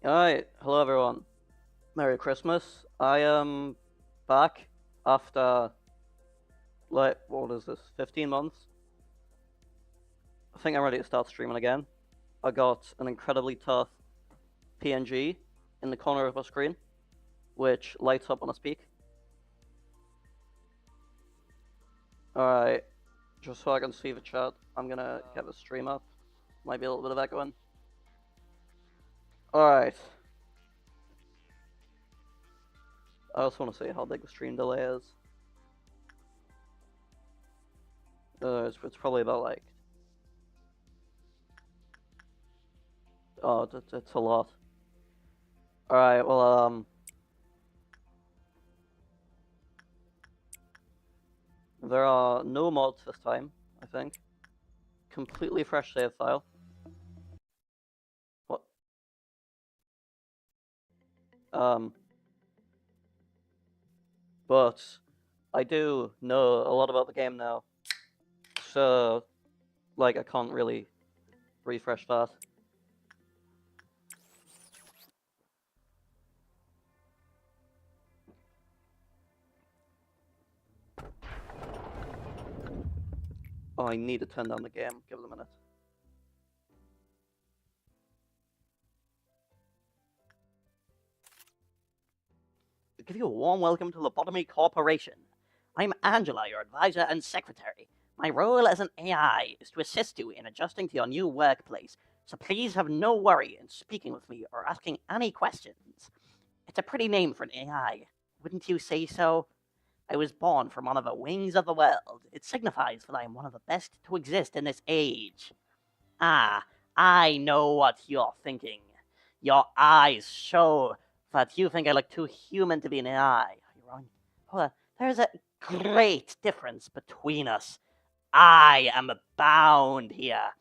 Alright, hello everyone. Merry Christmas. I am back after, what is this, 15 months? I think I'm ready to start streaming again. I got an incredibly tough PNG in the corner of my screen, which lights up when I speak. Alright, just so I can see the chat, I'm gonna get the stream up. Might be a little bit of echoing. Alright. I also want to see how big the stream delay is. It's probably about like... Oh, it's a lot. Alright, well, there are no mods this time, I think. Completely fresh save file. What? But I do know a lot about the game now, so, like, I can't really refresh that. Oh, I need to turn down the game. Give it a minute. I give you a warm welcome to Lobotomy Corporation. I'm Angela, your advisor and secretary. My role as an AI is to assist you in adjusting to your new workplace, so please have no worry in speaking with me or asking any questions. It's a pretty name for an AI, wouldn't you say so? I was born from one of the wings of the world. It signifies that I am one of the best to exist in this age. Ah, I know what you're thinking. Your eyes show that you think I look too human to be an AI. You're wrong. Hold on. There's a great difference between us. I am bound here.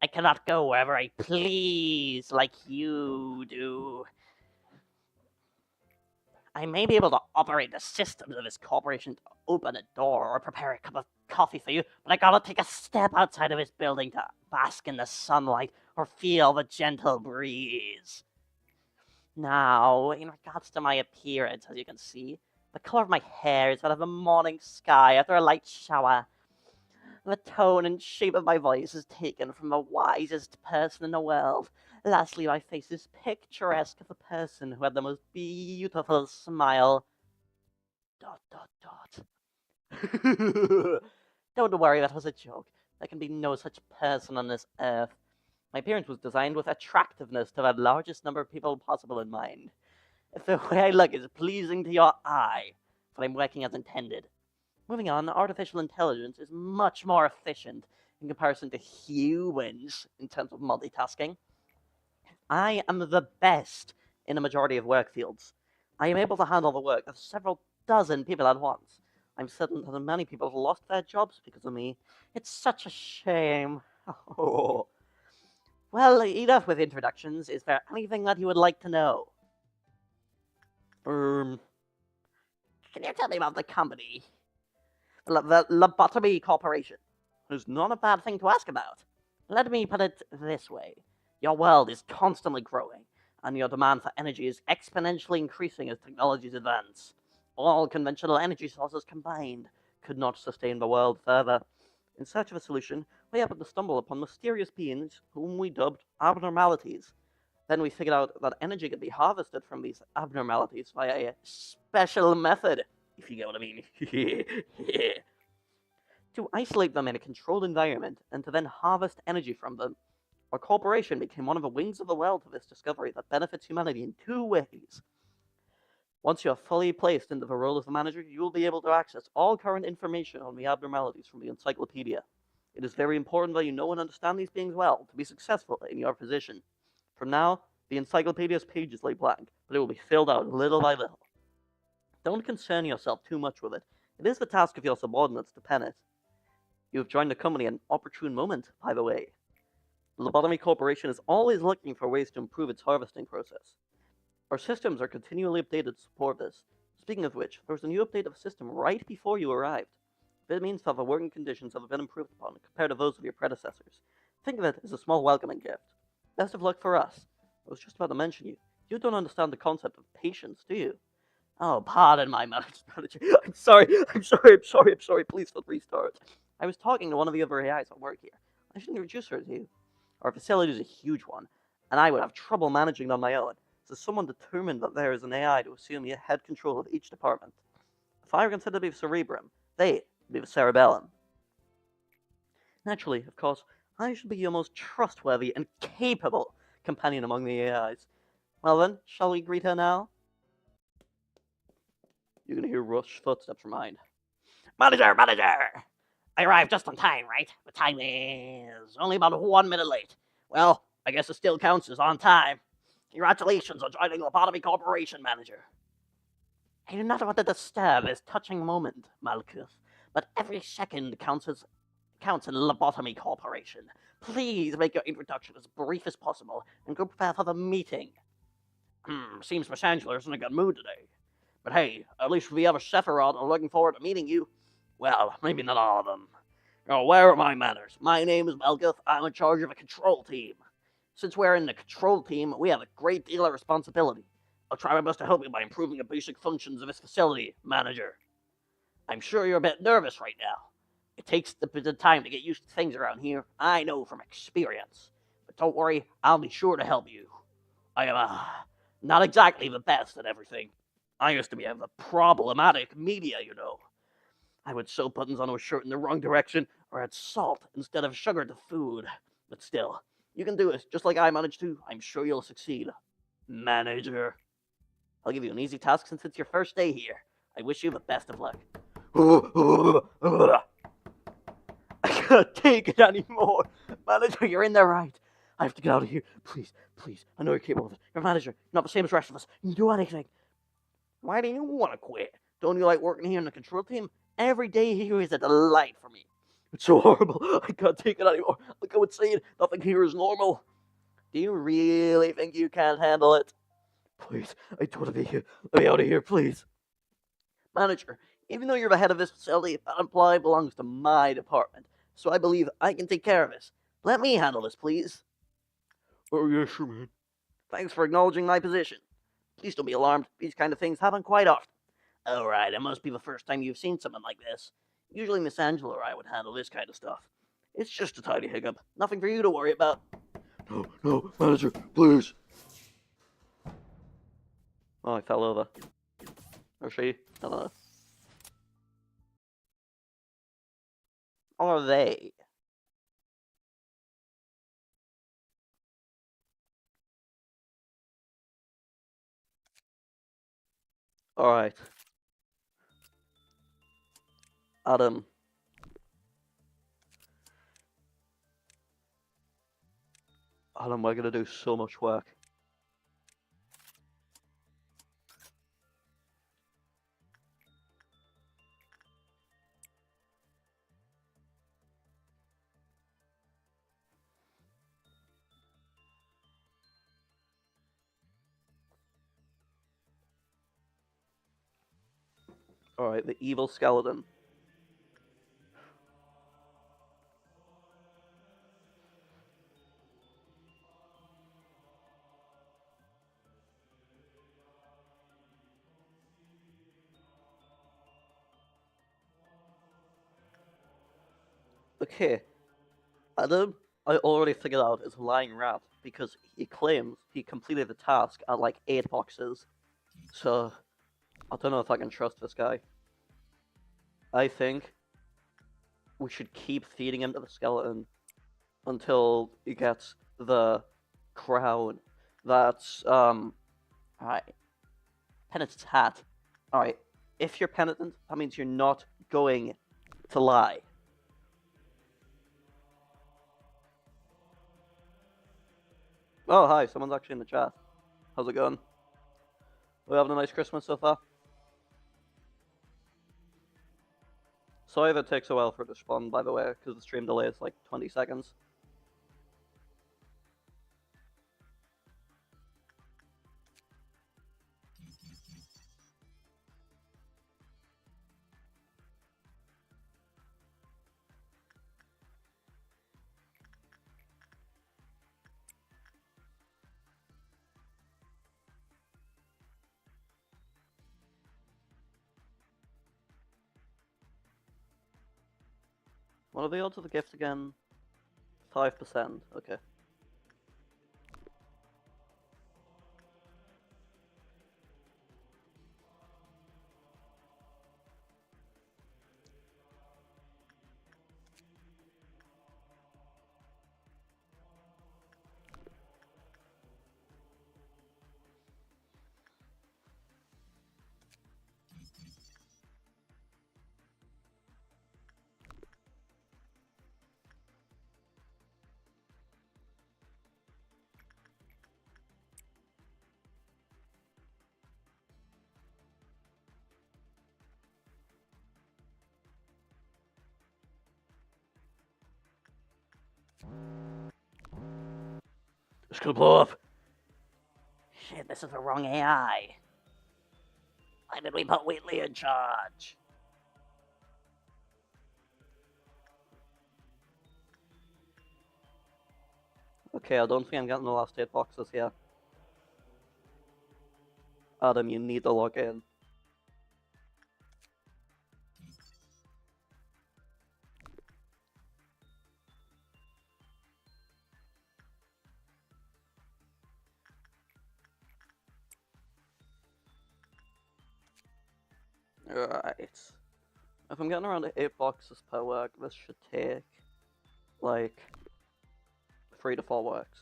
I cannot go wherever I please like you do. I may be able to operate the systems of this corporation to open a door or prepare a cup of coffee for you, but I gotta take a step outside of this building to bask in the sunlight or feel the gentle breeze. Now, in regards to my appearance, as you can see, the color of my hair is that of the morning sky after a light shower. The tone and shape of my voice is taken from the wisest person in the world. Lastly, my face is picturesque of the person who had the most beautiful smile. ... Don't worry, that was a joke. There can be no such person on this earth. My appearance was designed with attractiveness to the largest number of people possible in mind. If the way I look is pleasing to your eye, then I'm working as intended. Moving on, artificial intelligence is much more efficient in comparison to humans in terms of multitasking. I am the best in a majority of work fields. I am able to handle the work of several dozen people at once. I'm certain that many people have lost their jobs because of me. It's such a shame. Oh. Well, enough with introductions. Is there anything that you would like to know? Can you tell me about the company? The Lobotomy Corporation. It's not a bad thing to ask about. Let me put it this way. Your world is constantly growing, and your demand for energy is exponentially increasing as technologies advance. All conventional energy sources combined could not sustain the world further. In search of a solution, we happened to stumble upon mysterious beings whom we dubbed abnormalities. Then we figured out that energy could be harvested from these abnormalities via a special method, if you get what I mean. To isolate them in a controlled environment and to then harvest energy from them. Our corporation became one of the wings of the world to this discovery that benefits humanity in two ways. Once you are fully placed into the role of the manager, you will be able to access all current information on the abnormalities from the encyclopedia. It is very important that you know and understand these beings well to be successful in your position. From now, the encyclopedia's pages lay blank, but it will be filled out little by little. Don't concern yourself too much with it. It is the task of your subordinates to pen it. You have joined the company at an opportune moment, by the way. The Lobotomy Corporation is always looking for ways to improve its harvesting process. Our systems are continually updated to support this. Speaking of which, there was a new update of the system right before you arrived. This means that the working conditions have been improved upon compared to those of your predecessors. Think of it as a small welcoming gift. Best of luck for us. I was just about to mention you. You don't understand the concept of patience, do you? Oh, pardon my manager. I'm sorry. I'm sorry. Please don't restart. I was talking to one of the other AIs at work here. I should introduce her to you. Our facility is a huge one, and I would have trouble managing it on my own. So someone determined that there is an AI to assume the head control of each department. If I were considered to be the cerebrum, they would be the cerebellum. Naturally, of course, I should be your most trustworthy and capable companion among the AIs. Well then, shall we greet her now? You're gonna hear Rush's footsteps from behind. Manager, manager! I arrived just on time, right? The time is only about 1 minute late. Well, I guess it still counts as on time. Congratulations on joining Lobotomy Corporation, manager. I do not want to disturb this touching moment, Malkuth, but every second counts in Lobotomy Corporation. Please make your introduction as brief as possible and go prepare for the meeting. Seems Miss Angela's in a good mood today. But hey, at least the other Sephiroth are looking forward to meeting you. Well, maybe not all of them. Oh, where are my manners? My name is Malkuth. I'm in charge of a control team. Since we're in the control team, we have a great deal of responsibility. I'll try my best to help you by improving the basic functions of this facility, manager. I'm sure you're a bit nervous right now. It takes a bit of time to get used to things around here. I know from experience. But don't worry, I'll be sure to help you. I am not exactly the best at everything. I used to be a problematic media, you know. I would sew buttons onto a shirt in the wrong direction, or add salt instead of sugar to food. But still, you can do it just like I managed to. I'm sure you'll succeed. Manager. I'll give you an easy task since it's your first day here. I wish you the best of luck. I can't take it anymore. Manager, you're in there right. I have to get out of here. Please, please. I know you're capable of it. You're a manager. You're not the same as the rest of us. You can do anything. Why do you want to quit? Don't you like working here in the control team? Every day here is a delight for me. It's so horrible. I can't take it anymore. I'll go insane. Nothing here is normal. Do you really think you can't handle it? Please, I don't want to be here. Let me out of here, please. Manager, even though you're the head of this facility, that employee belongs to my department, so I believe I can take care of this. Let me handle this, please. Oh, yeah, sure, man. Thanks for acknowledging my position. Please don't be alarmed. These kind of things happen quite often. All right, it must be the first time you've seen someone like this. Usually Miss Angela or I would handle this kind of stuff. It's just a tiny hiccup. Nothing for you to worry about. No, manager, please. Oh, I fell over. Or she? I don't know. Or they? Alright. Adam. Adam, we're gonna do so much work. Alright, the evil skeleton. Okay, Adam, I already figured out is a lying rat because he claims he completed the task at like 8 boxes. So, I don't know if I can trust this guy. I think we should keep feeding him to the skeleton until he gets the crown. That's, alright. Penitent's hat. Alright, if you're penitent, that means you're not going to lie. Oh, hi, someone's actually in the chat. How's it going? We having a nice Christmas so far? Sorry if it takes a while for it to spawn, by the way, because the stream delay is like 20 seconds. What are the odds of the gift again? 5%. Okay. It's gonna blow up. Shit, this is the wrong AI. Why did we put Wheatley in charge? Okay, I don't think I'm getting the last 8 boxes here. Adam, you need to log in. Right. If I'm getting around 8 boxes per work, this should take, like, 3 to 4 works.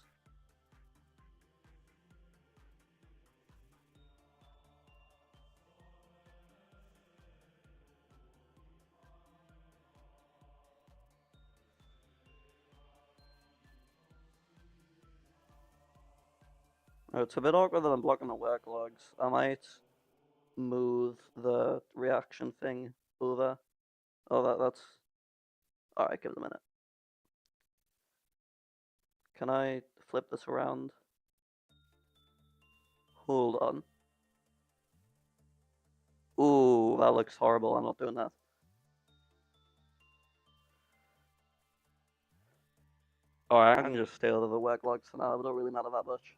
It's a bit awkward that I'm blocking the work logs. I might move the reaction thing over. Oh, that's... Alright, give it a minute. Can I flip this around? Hold on. Ooh, that looks horrible. I'm not doing that. Alright, I can just stay out of the work logs for now. It don't really matter that much.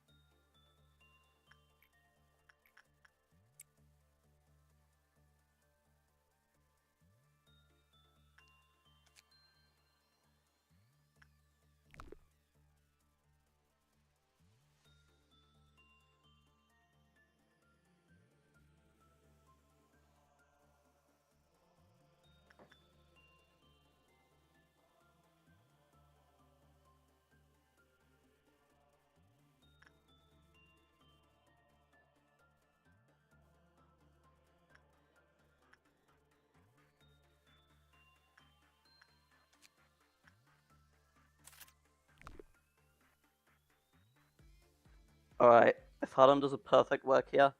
Alright, if Adam does a perfect work here,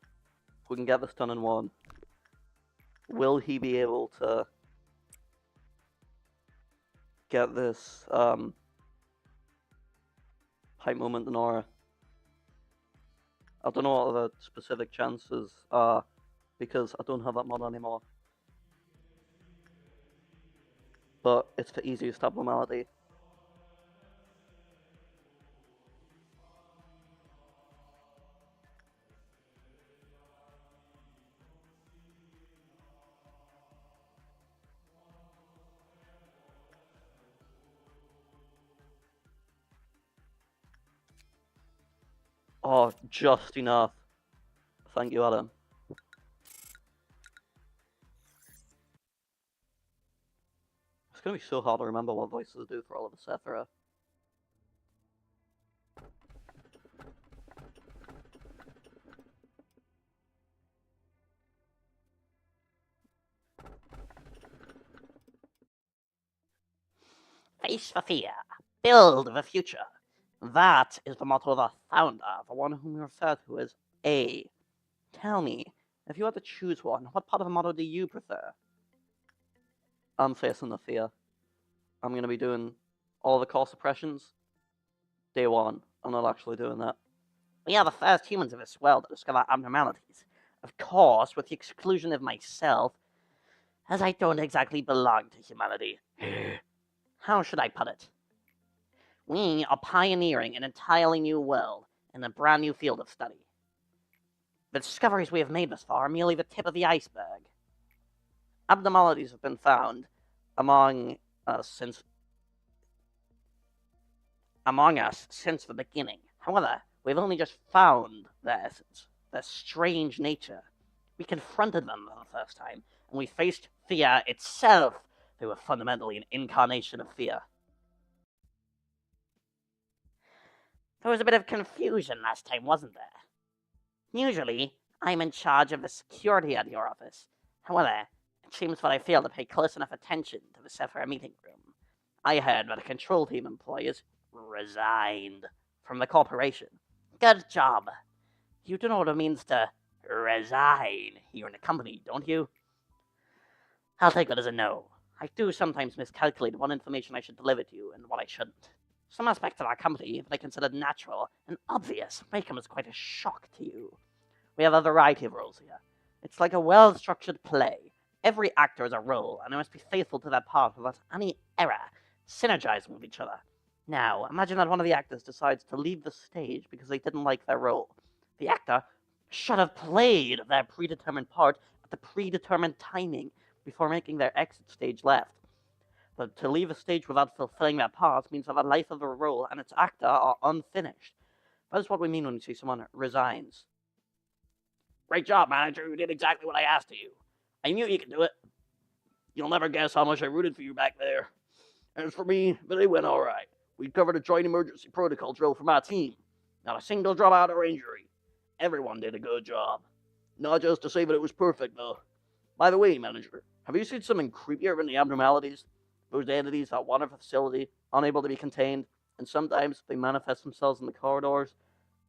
we can get this done in one. Will he be able to get this height moment and aura? I don't know what the specific chances are because I don't have that mod anymore. But it's for easiest abnormality. Oh, just enough. Thank you, Adam. It's gonna be so hard to remember what voices do for all of the Sephira. Face for fear. Build the future. That is the motto of our founder, the one whom we refer to as A. Tell me, if you had to choose one, what part of the motto do you prefer? I'm facing the fear. I'm going to be doing all the core suppressions. Day one. I'm not actually doing that. We are the first humans of this world to discover abnormalities. Of course, with the exclusion of myself, as I don't exactly belong to humanity. How should I put it? We are pioneering an entirely new world in a brand new field of study. The discoveries we have made thus far are merely the tip of the iceberg. Abnormalities have been found among since among us since the beginning. However, we've only just found their essence, their strange nature. We confronted them for the first time, and we faced fear itself. They were fundamentally an incarnation of fear. There was a bit of confusion last time, wasn't there? Usually, I'm in charge of the security at your office. However, it seems that I failed to pay close enough attention to the Sephira meeting room. I heard that a control team employees resigned from the corporation. Good job. You do know what it means to resign here in the company, don't you? I'll take that as a no. I do sometimes miscalculate what information I should deliver to you and what I shouldn't. Some aspects of our company that I considered natural and obvious may come as quite a shock to you. We have a variety of roles here. It's like a well-structured play. Every actor has a role, and they must be faithful to their part without any error, synergizing with each other. Now, imagine that one of the actors decides to leave the stage because they didn't like their role. The actor should have played their predetermined part at the predetermined timing before making their exit stage left. But to leave a stage without fulfilling their part means that the life of the role and its actor are unfinished. That is what we mean when we see someone resigns. Great job, manager. You did exactly what I asked of you. I knew you could do it. You'll never guess how much I rooted for you back there. As for me, they went all right. We covered a joint emergency protocol drill from our team. Not a single dropout or injury. Everyone did a good job. Not just to say that it was perfect, though. By the way, manager, have you seen something creepier than the abnormalities? Those entities that wander the facility, unable to be contained, and sometimes they manifest themselves in the corridors.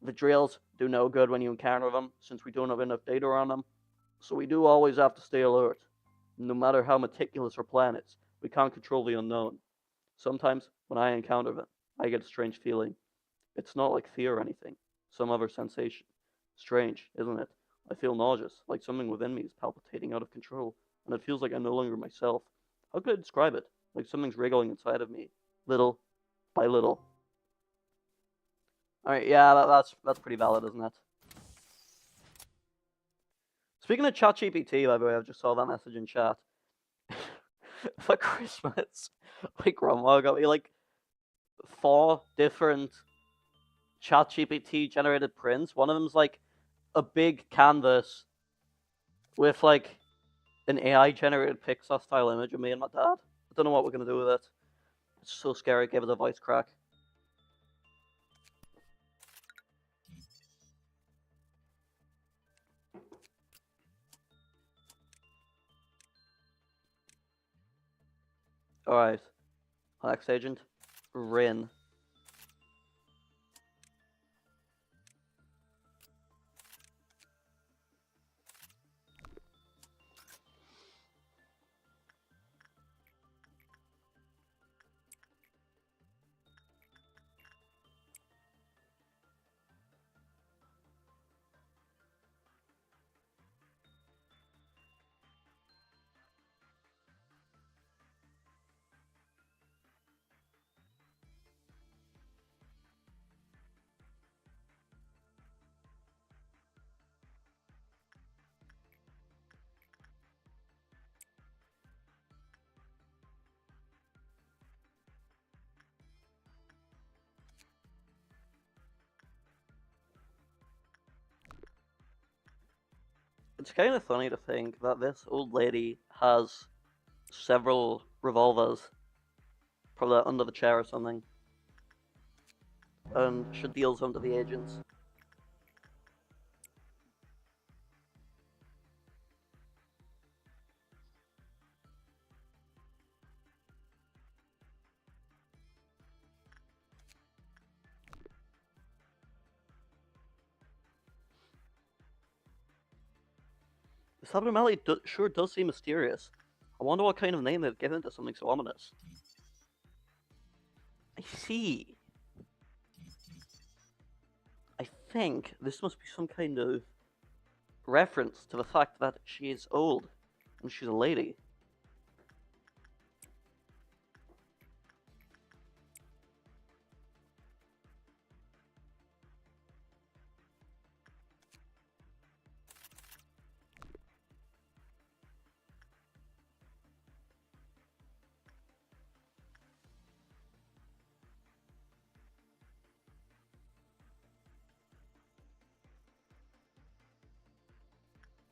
The drills do no good when you encounter them, since we don't have enough data on them. So we do always have to stay alert. No matter how meticulous our plan is, we can't control the unknown. Sometimes, when I encounter them, I get a strange feeling. It's not like fear or anything, some other sensation. Strange, isn't it? I feel nauseous, like something within me is palpitating out of control, and it feels like I'm no longer myself. How could I describe it? Like something's wriggling inside of me, little by little. Alright, yeah, that's pretty valid, isn't it? Speaking of ChatGPT, by the way, I just saw that message in chat. For Christmas, my grandma got me like 4 different ChatGPT generated prints. One of them's like a big canvas with like an AI generated Pixar style image of me and my dad. I don't know what we're gonna do with it. It's so scary. It gave it a voice crack. Alright. Next agent. Rin. It's kind of funny to think that this old lady has several revolvers, probably under the chair or something, and she deals them to the agents. This abnormality sure does seem mysterious. I wonder what kind of name they've given to something so ominous. I see. I think this must be some kind of reference to the fact that she is old and she's a lady.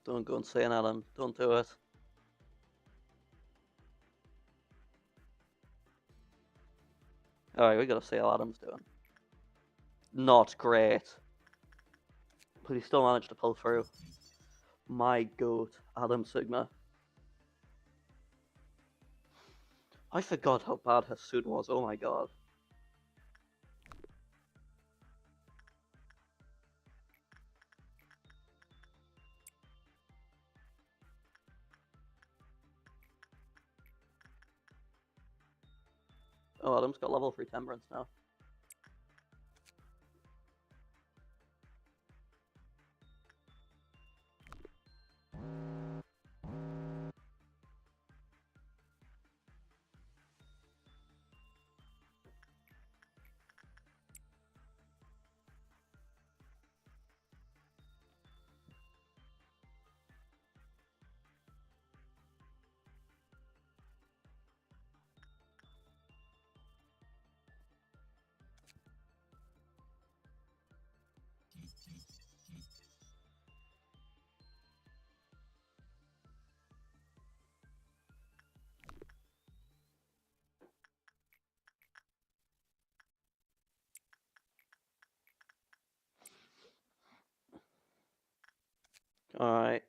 Don't go insane, Adam. Don't do it. Alright, we gotta see how Adam's doing. Not great. But he still managed to pull through. My goat, Adam Sigma. I forgot how bad his suit was, oh my god. Oh, Adam's got level 3 Temperance now. Alright,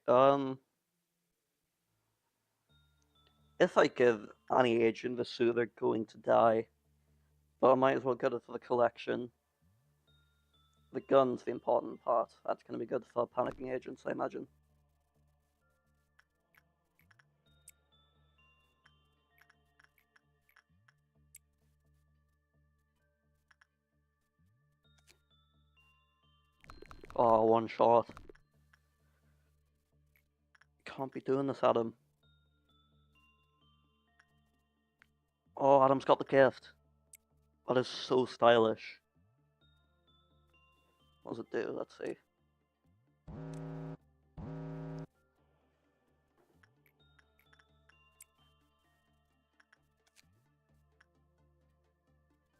if I give any agent the suit, they're going to die. But I might as well get it for the collection. The gun's the important part. That's going to be good for panicking agents, I imagine. Oh, one shot. Can't be doing this, Adam. Oh, Adam's got the gift. That is so stylish. What does it do? Let's see.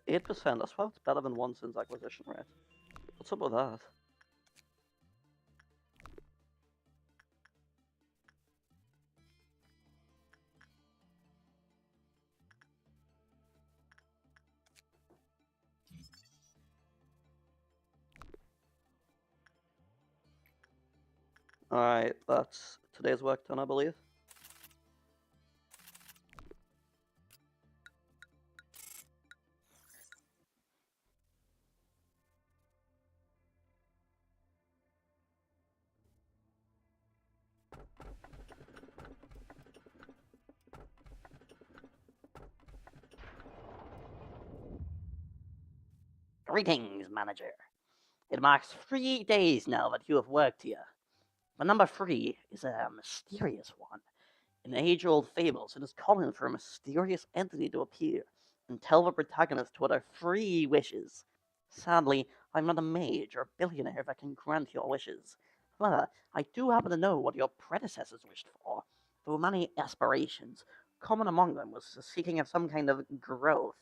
%. That's why it's better than Watson's acquisition rate. What's up with that? Alright, that's today's work done, I believe. Greetings, Manager. It marks 3 days now that you have worked here. But number 3 is a mysterious one. In age-old fables, it is common for a mysterious entity to appear and tell the protagonist what are 3 wishes. Sadly, I'm not a mage or billionaire that can grant your wishes. However, I do happen to know what your predecessors wished for. Through many aspirations, common among them was the seeking of some kind of growth.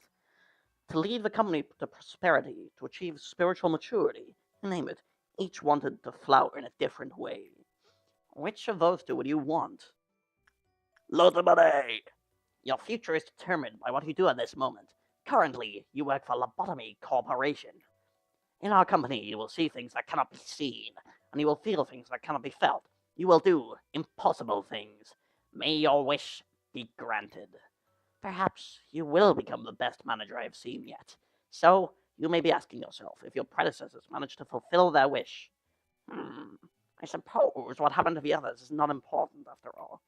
To lead the company to prosperity, to achieve spiritual maturity, you name it, each wanted to flower in a different way. Which of those 2 would you want? Lobotomy! Your future is determined by what you do at this moment. Currently, you work for Lobotomy Corporation. In our company, you will see things that cannot be seen, and you will feel things that cannot be felt. You will do impossible things. May your wish be granted. Perhaps you will become the best manager I have seen yet. So, you may be asking yourself if your predecessors managed to fulfill their wish. I suppose what happened to the others is not important after all.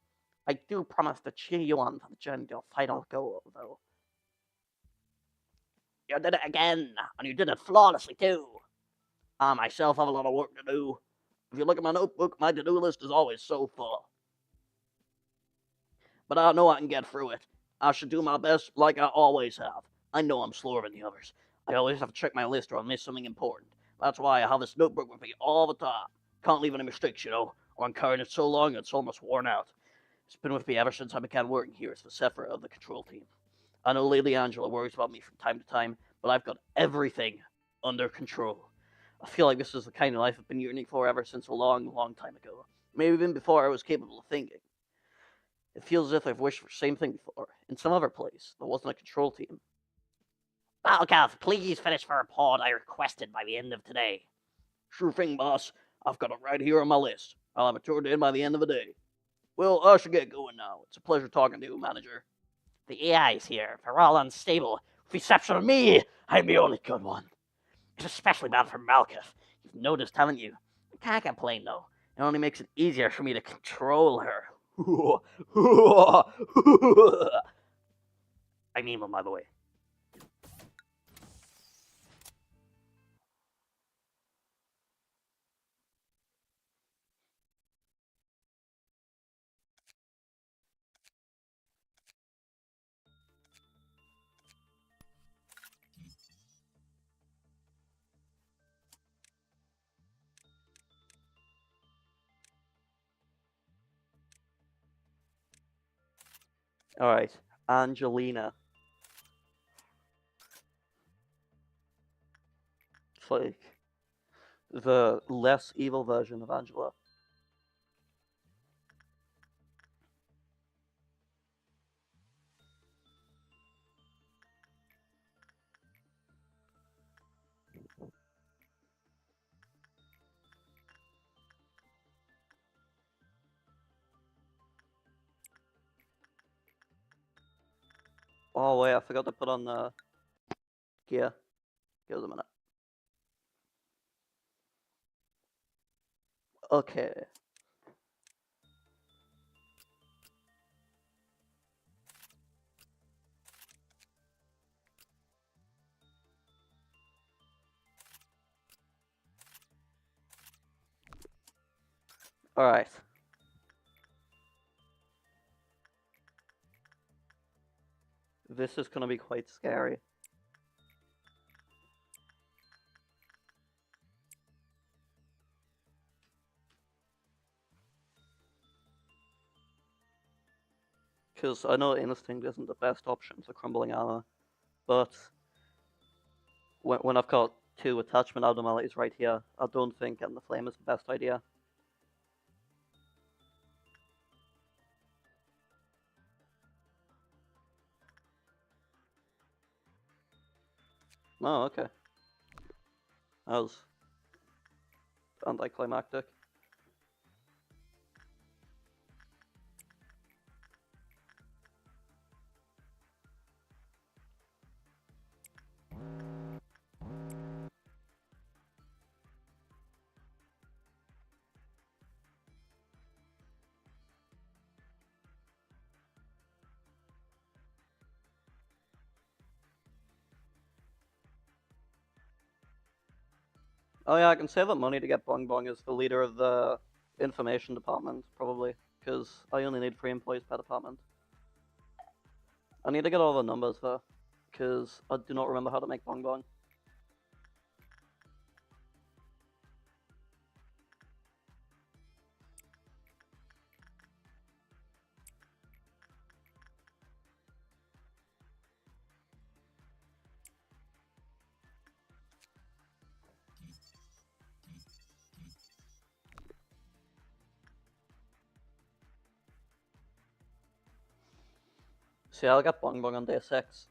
I do promise to cheer you on for the journey to your final goal, though. You did it again, and you did it flawlessly, too. I myself have a lot of work to do. If you look at my notebook, my to-do list is always so full. But I know I can get through it. I should do my best like I always have. I know I'm slower than the others. I always have to check my list or I'll miss something important. That's why I have this notebook with me all the time. Can't leave any mistakes, or I'm carrying it so long it's almost worn out. It's been with me ever since I began working here as the Sephira of the control team. I know Lady Angela worries about me from time to time, but I've got everything under control. I feel like this is the kind of life I've been yearning for ever since a long, long time ago. maybe even before I was capable of thinking. It feels as if I've wished for the same thing before, in some other place that wasn't a control team. Balkath, please finish the report I requested by the end of today. Sure thing, boss. I've got it right here on my list. I'll have it turned in by the end of the day. Well, I should get going now. It's a pleasure talking to you, manager. The AIs here, they're all unstable. With the exception of me, I'm the only good one. It's especially bad for Malkath. You've noticed, haven't you? I can't complain, though. It only makes it easier for me to control her. I mean one, by the way. Alright, Angelina. It's like the less evil version of Angela. Oh wait, I forgot to put on the gear. Give us a minute. Okay. Alright. This is gonna be quite scary. Because I know Instinct isn't the best option for crumbling armor, but when I've got two attachment abnormalities right here, I don't think getting the flame is the best idea. Oh, okay. That was anticlimactic. Oh yeah, I can save up money to get Bong Bong as the leader of the information department, probably, because I only need 3 employees per department. I need to get all the numbers though, because I do not remember how to make Bong Bong. See, I'll get Bong Bong on day 6.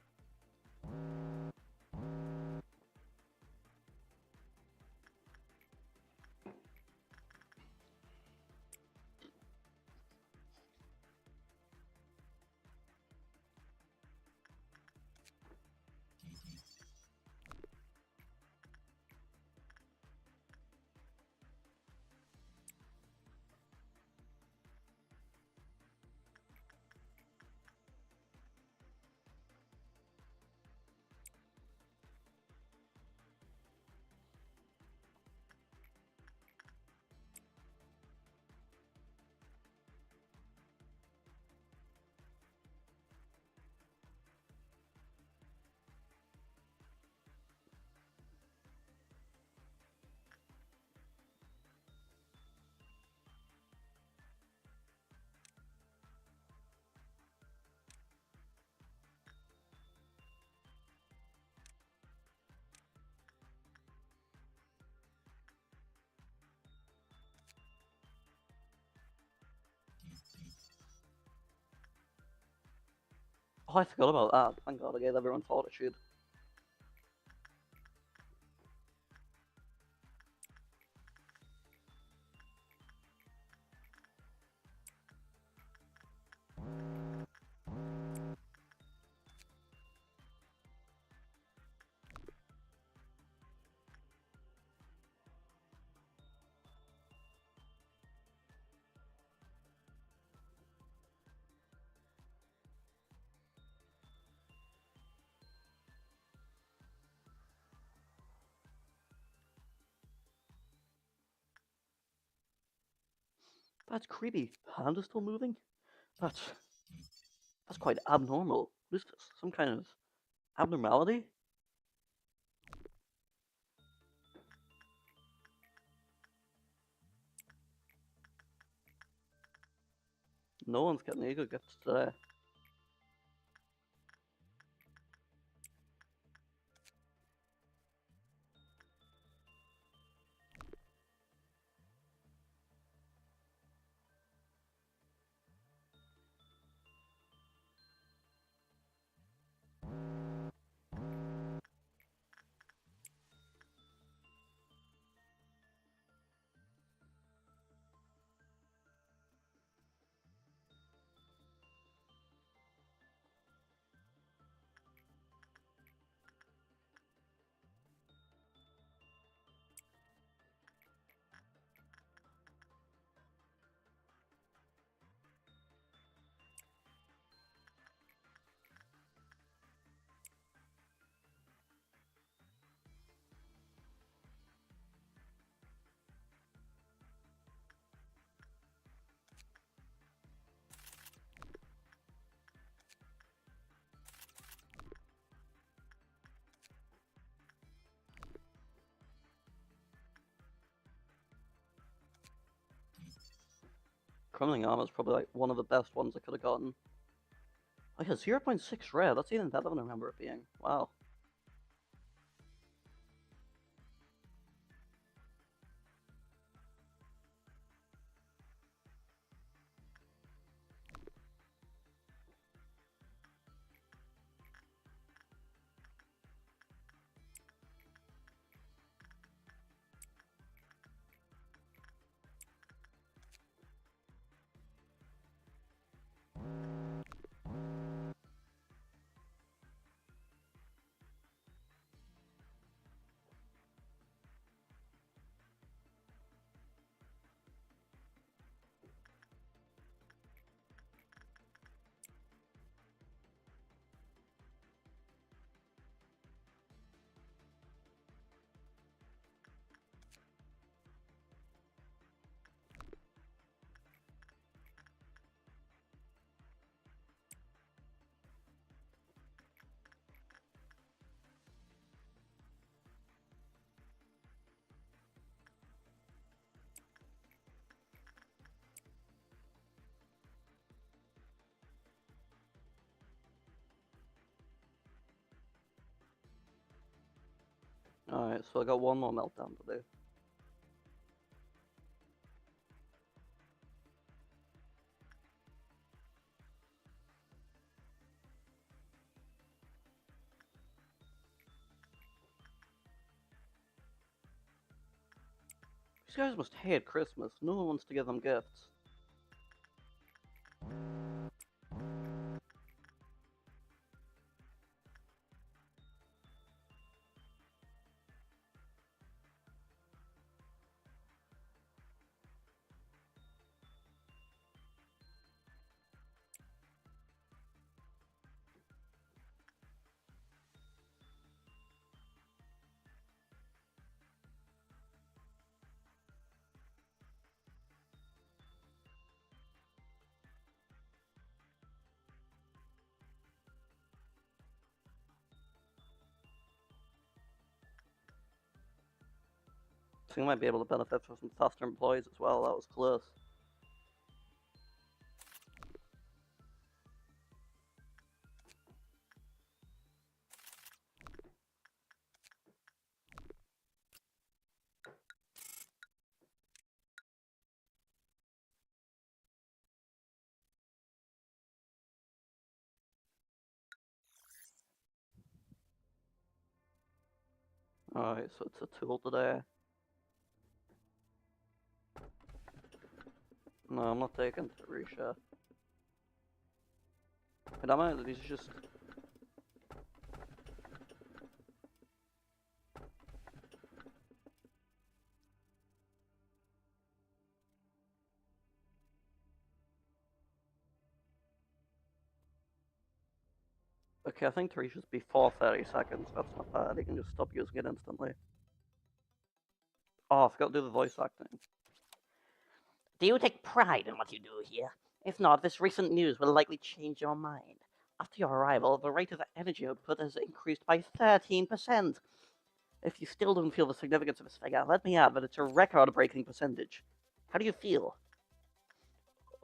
Oh, I forgot about that. Thank God I gave everyone fortitude. That's creepy. Hand is still moving? That's that's quite abnormal. What is this? Some kind of abnormality? No one's getting ego gifts today. Crumbling armor is probably like one of the best ones I could have gotten. Oh yeah, 0.6 rare. That's even better than I remember it being. Wow. Alright, so I got one more meltdown to do. These guys must hate Christmas. No one wants to give them gifts. I think I might be able to benefit from some faster employees as well. That was close. Alright, so it's a tool today. No, I'm not taking Tarisha. Wait, am I? These are just... Okay, I think Tarisha's before 30 seconds. That's not bad. He can just stop using it instantly. Oh, I forgot to do the voice acting. Do you take pride in what you do here? If not, this recent news will likely change your mind. After your arrival, the rate of energy output has increased by 13%. If you still don't feel the significance of this figure, let me add that it's a record-breaking percentage. How do you feel?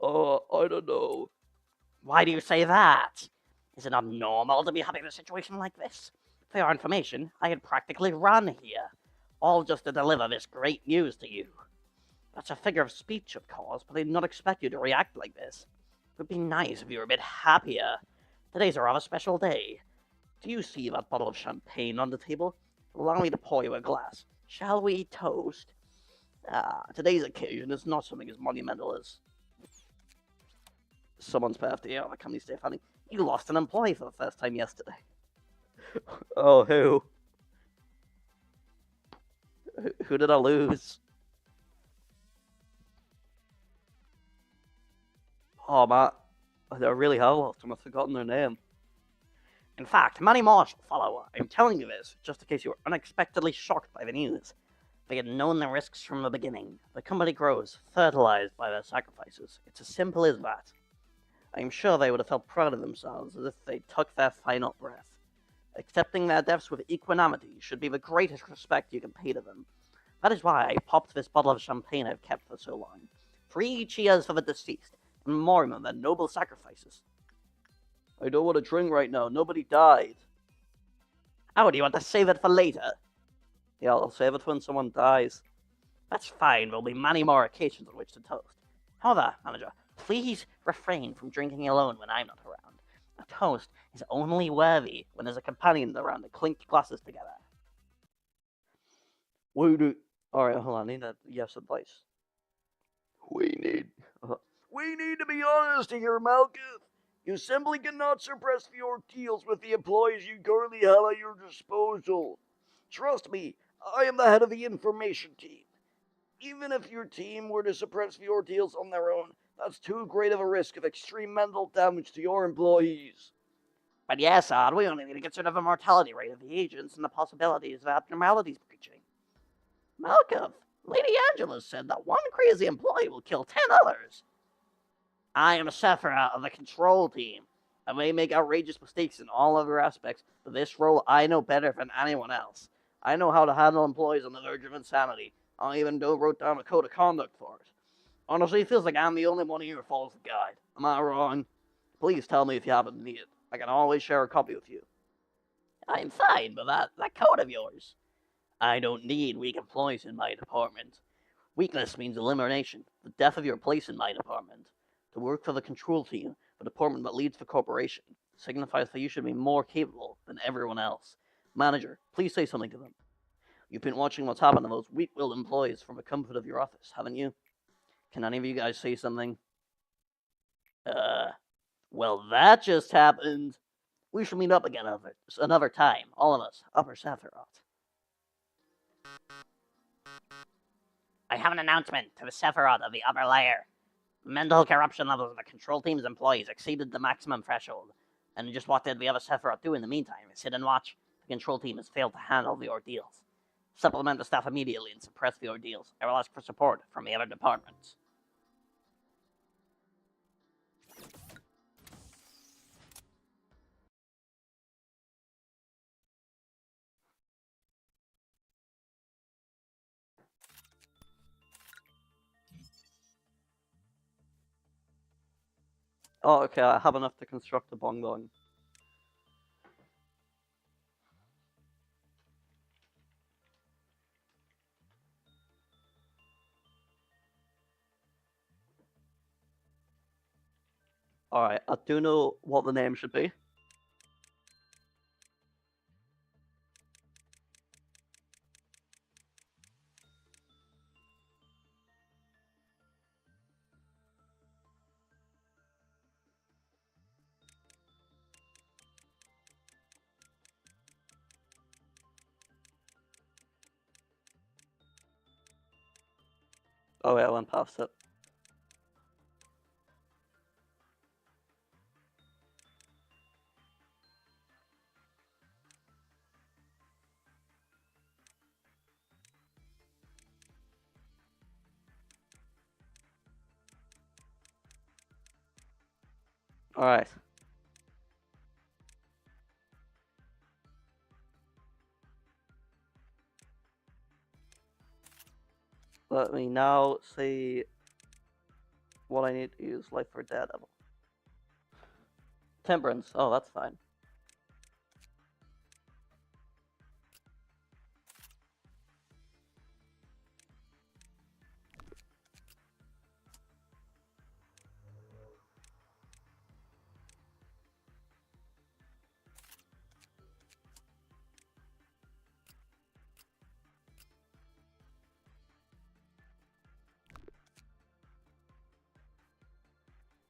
I don't know. Why do you say that? Is it not normal to be having a situation like this? For your information, I had practically run here, all just to deliver this great news to you. That's a figure of speech, of course, but I did not expect you to react like this. It would be nice if you were a bit happier. Today's a rather special day. Do you see that bottle of champagne on the table? Allow me to pour you a glass. Shall we toast? Today's occasion is not something as monumental as Someone's birthday. Oh, can we stay funny? you lost an employee for the first time yesterday. Oh, who? Who did I lose? Oh, Matt. I really have lost them. I've forgotten their name. In fact, many more shall follow. I'm telling you this, just in case you were unexpectedly shocked by the news. They had known the risks from the beginning. The company grows, fertilized by their sacrifices. It's as simple as that. I'm sure they would have felt proud of themselves as if they took their final breath. Accepting their deaths with equanimity should be the greatest respect you can pay to them. That is why I popped this bottle of champagne I've kept for so long. 3 cheers for the deceased, and memoriam of their noble sacrifices. I don't want to drink right now. Nobody died. Oh, do you want to save it for later? Yeah, I'll save it when someone dies. That's fine. There'll be many more occasions on which to toast. However, manager, please refrain from drinking alone when I'm not around. A toast is only worthy when there's a companion around to clink glasses together. We do. Alright, hold on. I need yes advice. We need to be honest here, Malkuth. You simply cannot suppress the ordeals with the employees you currently have at your disposal. Trust me, I am the head of the information team. Even if your team were to suppress the ordeals on their own, that's too great of a risk of extreme mental damage to your employees. But yes, Odd, we only need to consider the mortality rate of the agents and the possibilities of abnormalities breaching. Malcolm, Lady Angela said that one crazy employee will kill 10 others. I am a Sephiroth of the control team. I may make outrageous mistakes in all other aspects, but this role I know better than anyone else. I know how to handle employees on the verge of insanity. I even wrote down a code of conduct for it. Honestly, it feels like I'm the only one here who follows the guide. Am I wrong? Please tell me if you happen to need it. I can always share a copy with you. I'm fine with that code of yours. I don't need weak employees in my department. Weakness means elimination, the death of your place in my department. To work for the control team, the department that leads the corporation, signifies that you should be more capable than everyone else. Manager, please say something to them. You've been watching what's happened to those weak-willed employees from the comfort of your office, haven't you? Can any of you guys say something? Well, that just happened. We shall meet up again another time, all of us, Upper Sephiroth. I have an announcement to the Sephiroth of the upper layer. Mental corruption levels of the control team's employees exceeded the maximum threshold. And just what did the other Sephiroth do in the meantime? Sit and watch. The control team has failed to handle the ordeals. Supplement the staff immediately and suppress the ordeals. I will ask for support from the other departments. Oh, okay, I have enough to construct a bongbong. Alright, I do know what the name should be. Should be. Oh wait, I went past it. Alright. Let me now see what I need to use, like for Daredevil. Temperance. Oh, that's fine.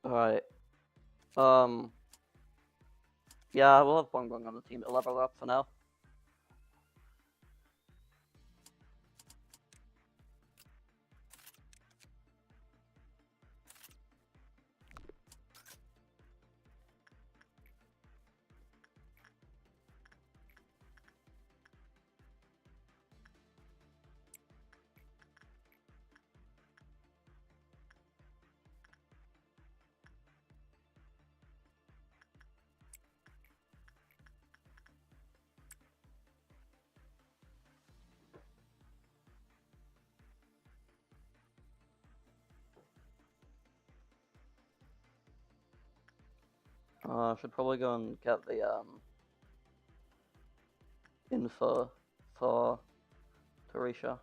Alright. Yeah, we'll have Bong Bong on the team to level up for now. Should probably go and get the info for Tarisha.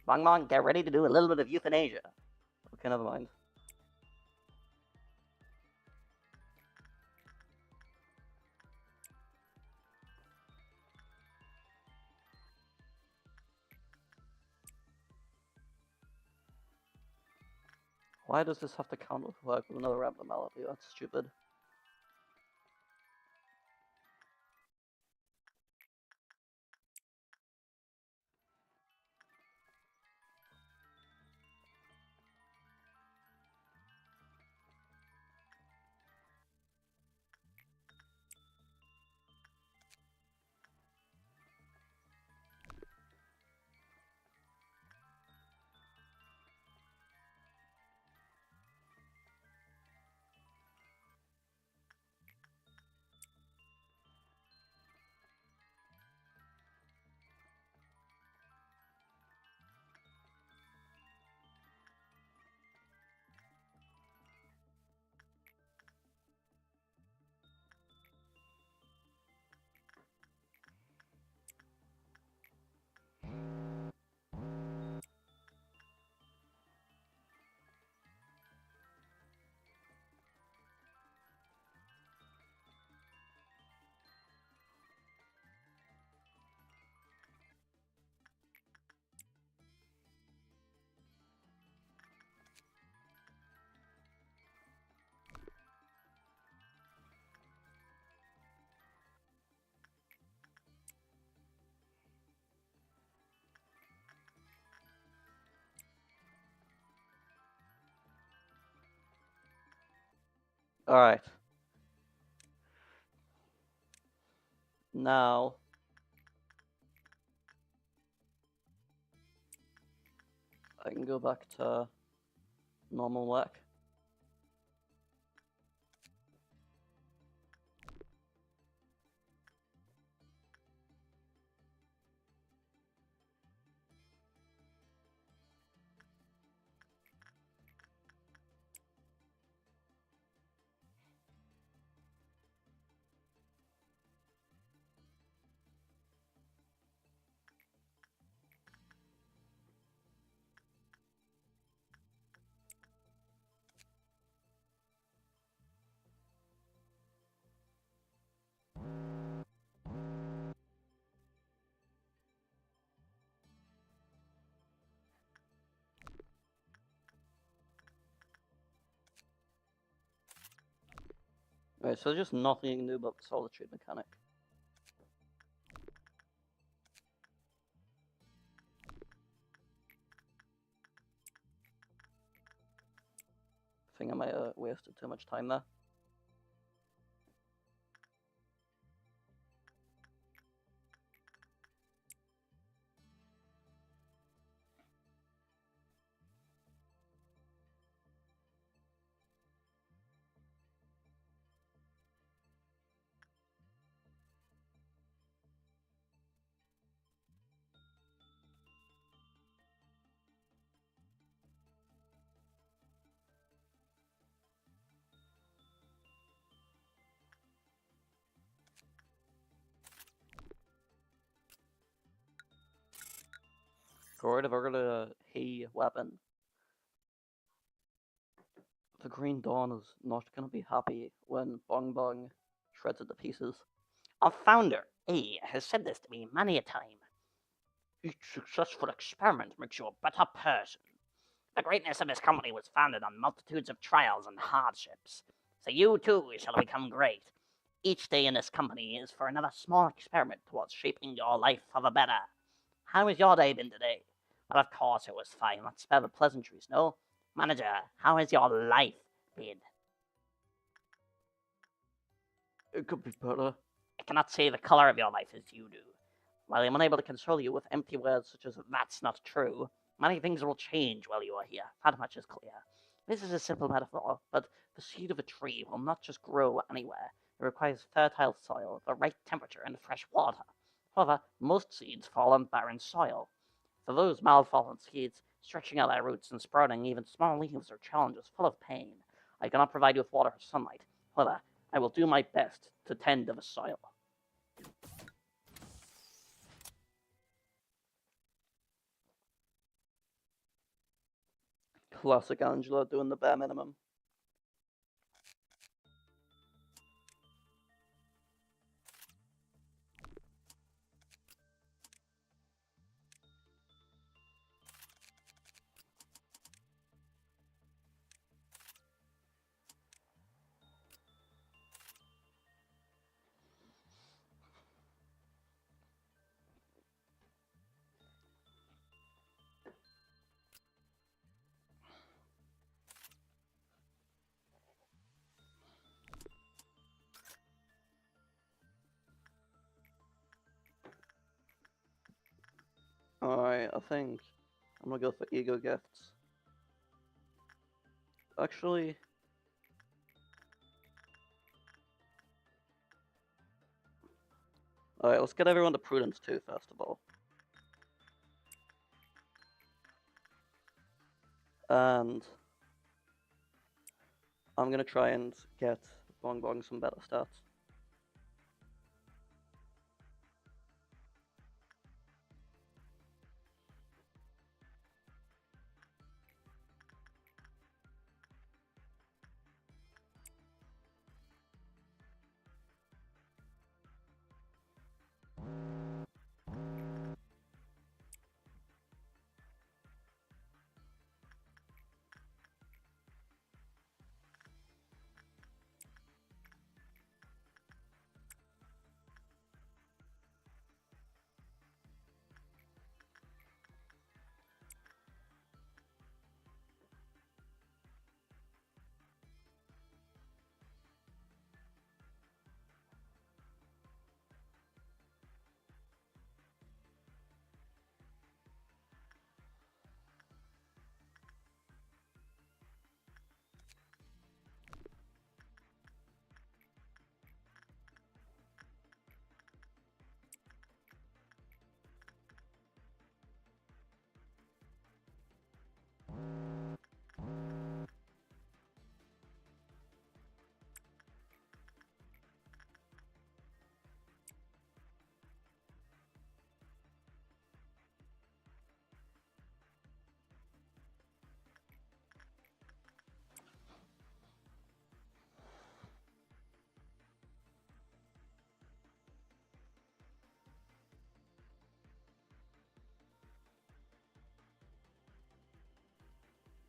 Bong Bong, get ready to do a little bit of euthanasia. Okay, never mind. Why does this have to count with work with another abnormality? That's stupid. Alright. Now, I can go back to normal work. Right, so just nothing new about the solitude mechanic. I think I might have wasted too much time there. Alright, I've got a hay weapon. The Green Dawn is not going to be happy when Bong Bong shreds it to pieces. Our founder, A, has said this to me many a time. Each successful experiment makes you a better person. The greatness of his company was founded on multitudes of trials and hardships. So you too shall become great. Each day in this company is for another small experiment towards shaping your life for the better. How has your day been today? Well, of course it was fine. Let's spare the pleasantries, no? Manager, how has your life been? It could be better. I cannot say the color of your life as you do. While I am unable to console you with empty words such as "that's not true," many things will change while you are here. That much is clear. This is a simple metaphor, but the seed of a tree will not just grow anywhere. It requires fertile soil, the right temperature, and fresh water. However, most seeds fall on barren soil. For those malfallen seeds, stretching out their roots and sprouting even small leaves are challenges full of pain. I cannot provide you with water or sunlight. However, I will do my best to tend to the soil. Classic Angela doing the bare minimum. Alright, I think I'm gonna go for ego gifts. Actually, alright, let's get everyone to Prudence too, first of all. And I'm gonna try and get Bong Bong some better stats.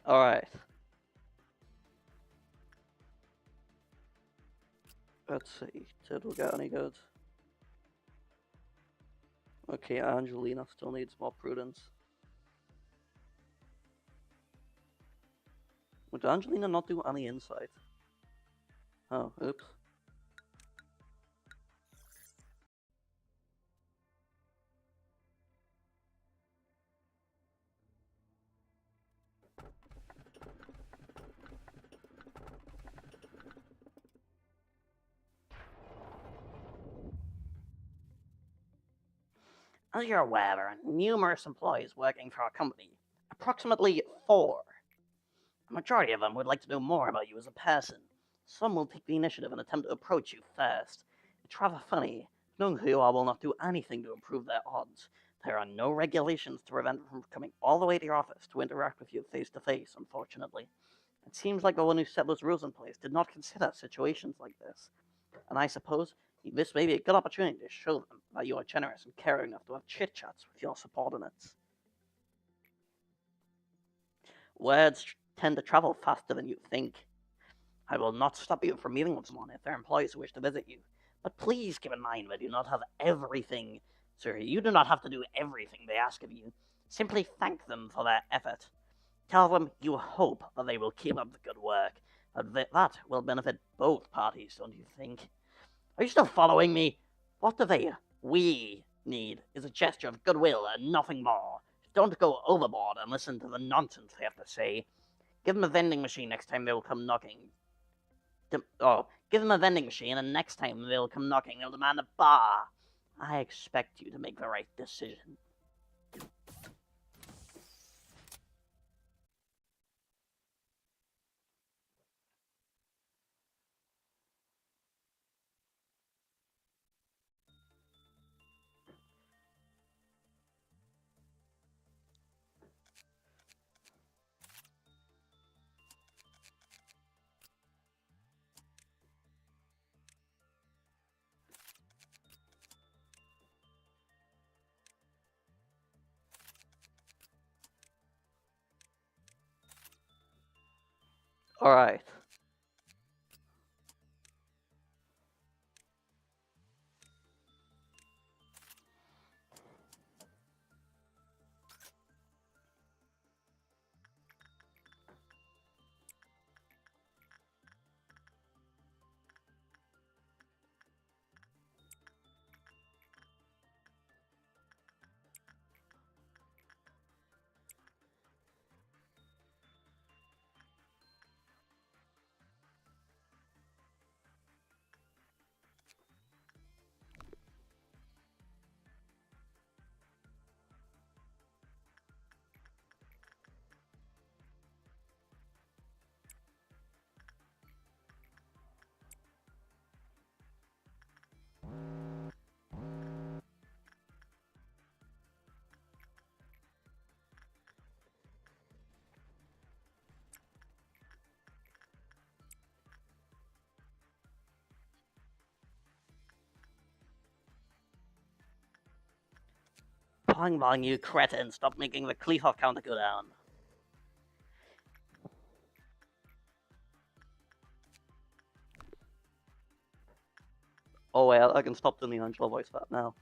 Alright. Let's see. Did we get any good? Okay, Angelina still needs more prudence. Would Angelina not do any insight? Oh, oops. As you're aware, there are numerous employees working for our company. Approximately 4. A majority of them would like to know more about you as a person. Some will take the initiative and attempt to approach you first. It's rather funny. Knowing who you are will not do anything to improve their odds. There are no regulations to prevent them from coming all the way to your office to interact with you face to face, unfortunately. It seems like the one who set those rules in place did not consider situations like this. And I suppose this may be a good opportunity to show them that you are generous and caring enough to have chit chats with your subordinates. Words tend to travel faster than you think. I will not stop you from meeting with someone if they're employees who wish to visit you. But please keep in mind that you do not have everything. Sorry, you do not have to do everything they ask of you. Simply thank them for their effort. Tell them you hope that they will keep up the good work. That will benefit both parties, don't you think? Are you still following me? What we need is a gesture of goodwill and nothing more. Don't go overboard and listen to the nonsense they have to say. Give them a vending machine next time they will come knocking. Give them a vending machine, and next time they'll come knocking, they'll demand a bar. I expect you to make the right decision. Alright. Bang bang, you cretin! Stop making the Kleefhoff counter go down. Oh well, I can stop doing the Angela voice for that now.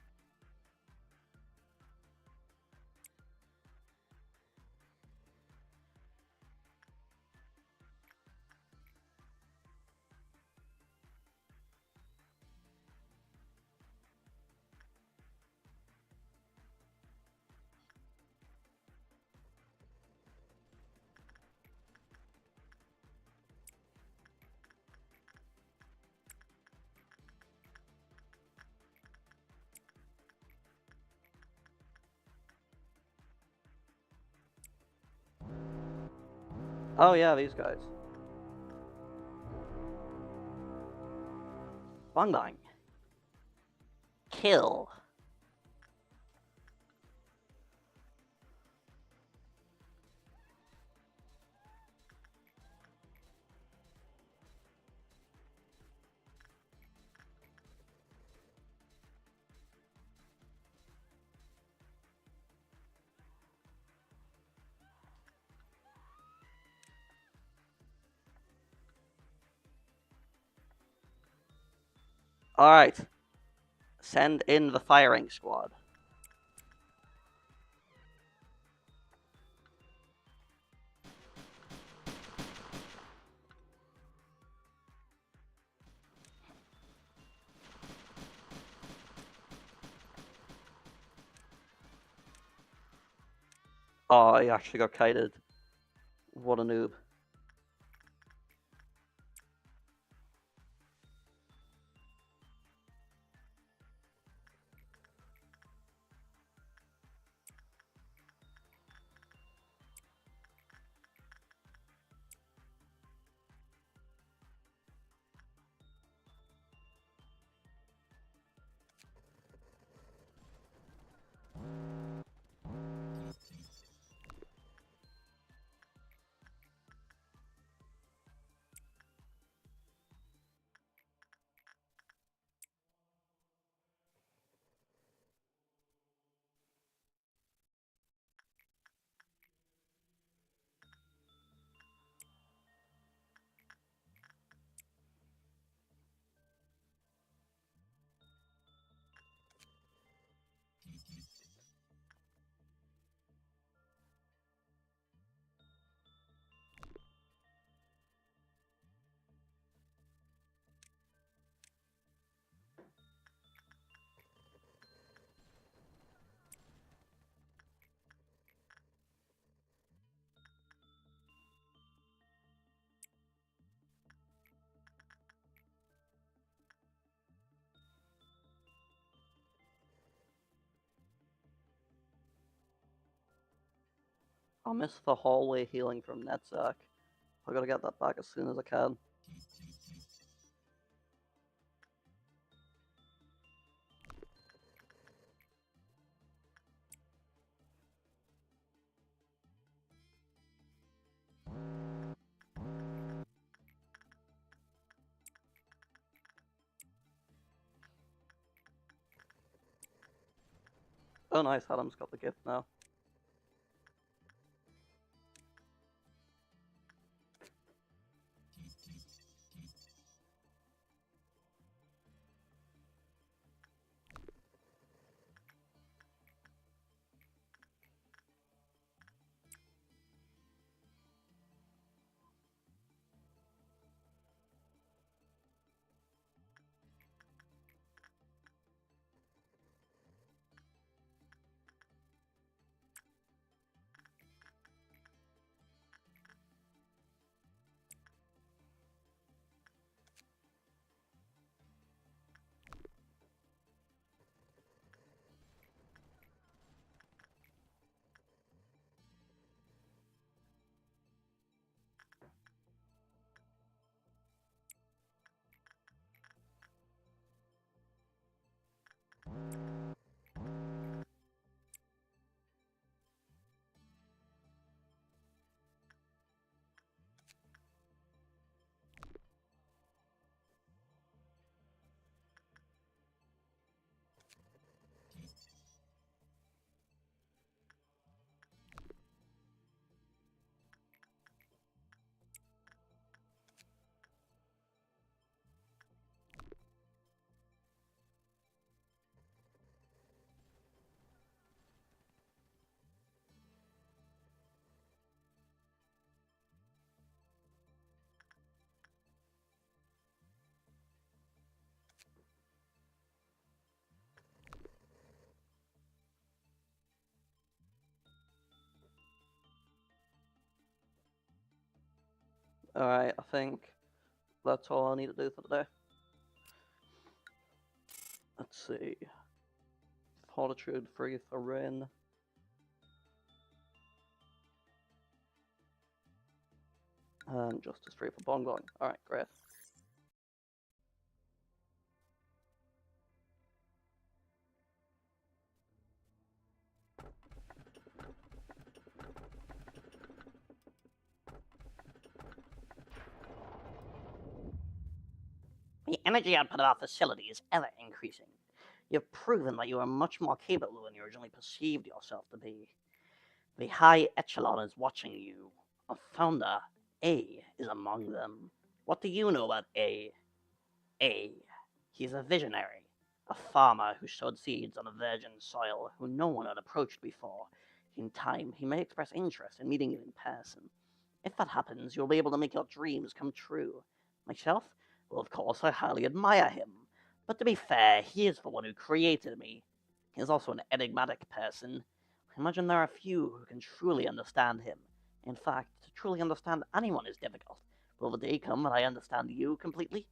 Oh yeah, these guys. Bang bang. Kill. Alright. Send in the firing squad. Oh, he actually got kited. What a noob. I missed the hallway healing from Netzak. I gotta get that back as soon as I can. Oh nice, Adam's got the gift now. Alright, I think that's all I need to do for today. Let's see. Fortitude 3 for Rin. And Justice 3 for Bongbong. Alright, great. The energy output of our facility is ever increasing. You've proven that you are much more capable than you originally perceived yourself to be. The high echelon is watching you. A founder, A, is among them. What do you know about A? A. He's a visionary, a farmer who sowed seeds on a virgin soil who no one had approached before. In time, he may express interest in meeting you in person. If that happens, you'll be able to make your dreams come true. Myself? Well, of course, I highly admire him. But to be fair, he is the one who created me. He is also an enigmatic person. I imagine there are few who can truly understand him. In fact, to truly understand anyone is difficult. Will the day come that I understand you completely?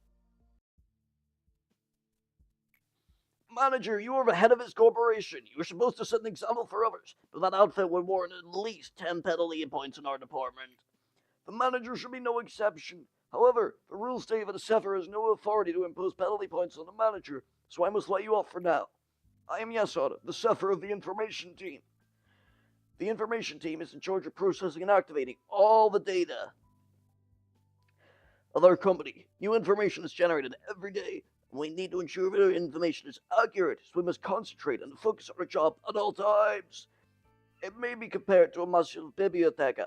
Manager, you are the head of this corporation. You are supposed to set an example for others, but that outfit would warrant at least 10 penalty points in our department. The manager should be no exception. However, the rules state that the Sefer has no authority to impose penalty points on the manager, so I must let you off for now. I am Yesod, the Sefer of the information team. The information team is in charge of processing and activating all the data of our company. New information is generated every day, and we need to ensure that our information is accurate, so we must concentrate and focus on our job at all times. It may be compared to a massive biblioteca.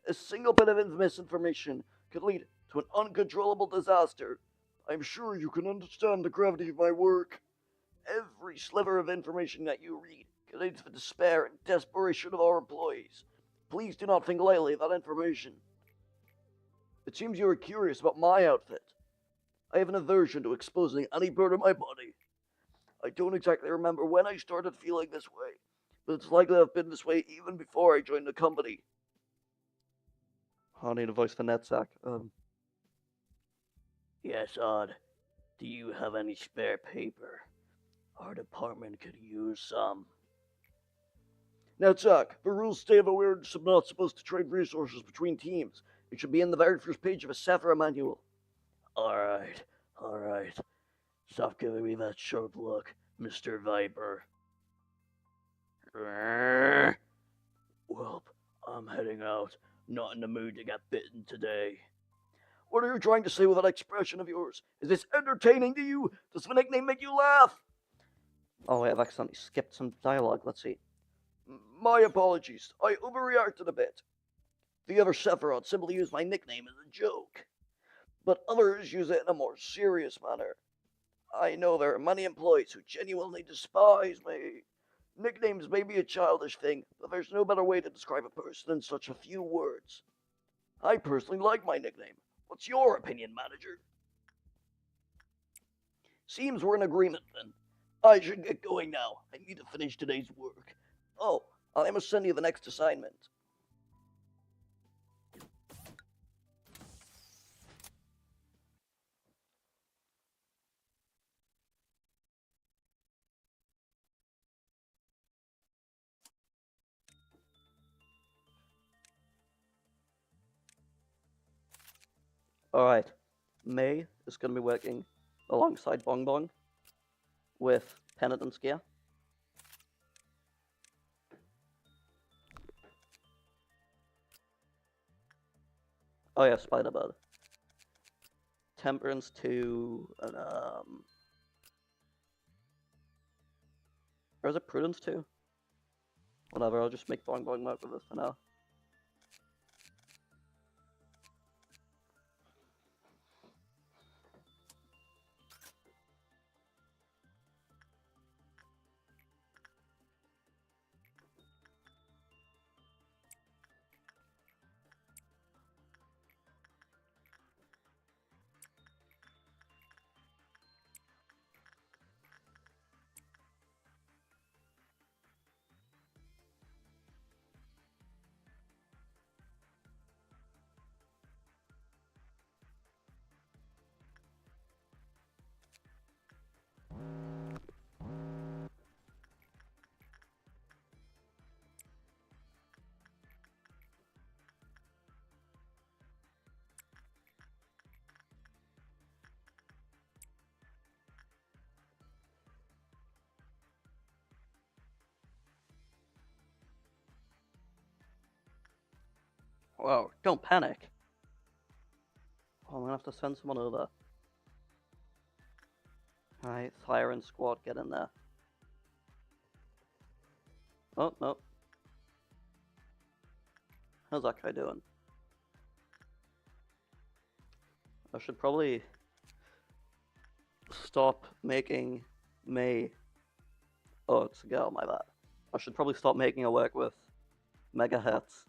A single bit of misinformation could lead to an uncontrollable disaster. I'm sure you can understand the gravity of my work. Every sliver of information that you read contains the despair and desperation of our employees. Please do not think lightly of that information. It seems you are curious about my outfit. I have an aversion to exposing any part of my body. I don't exactly remember when I started feeling this way, but it's likely I've been this way even before I joined the company. I need a voice for Netzach. Yes, Odd. Do you have any spare paper? Our department could use some. Netzach, the rules state that we're not supposed to trade resources between teams. It should be in the very first page of a Sephira manual. Alright. Stop giving me that sharp look, Mr. Viper. Welp, I'm heading out. Not in the mood to get bitten today. What are you trying to say with that expression of yours? Is this entertaining to you? Does the nickname make you laugh? Oh wait, I've accidentally skipped some dialogue. Let's see. My apologies. I overreacted a bit. The other Sephiroth simply used my nickname as a joke, but others use it in a more serious manner. I know there are many employees who genuinely despise me. Nicknames may be a childish thing, but there's no better way to describe a person in such a few words. I personally like my nickname. What's your opinion, manager? Seems we're in agreement then. I should get going now. I need to finish today's work. Oh, I must send you the next assignment. Alright. May is going to be working alongside Bong Bong with Penitence Gear. Oh yeah, Spider-Bird. Temperance 2, and or is it Prudence 2? Whatever, I'll just make Bong Bong work with this for now. Whoa, don't panic. Oh, I'm gonna have to send someone over. Alright, Fire and Squad, get in there. Oh, no. How's that guy doing? I should probably stop making May. Oh, it's a girl, my bad. I should probably stop making her work with megahertz.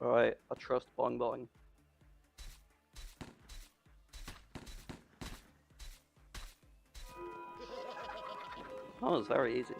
Alright, I trust Bong Bong. That was very easy.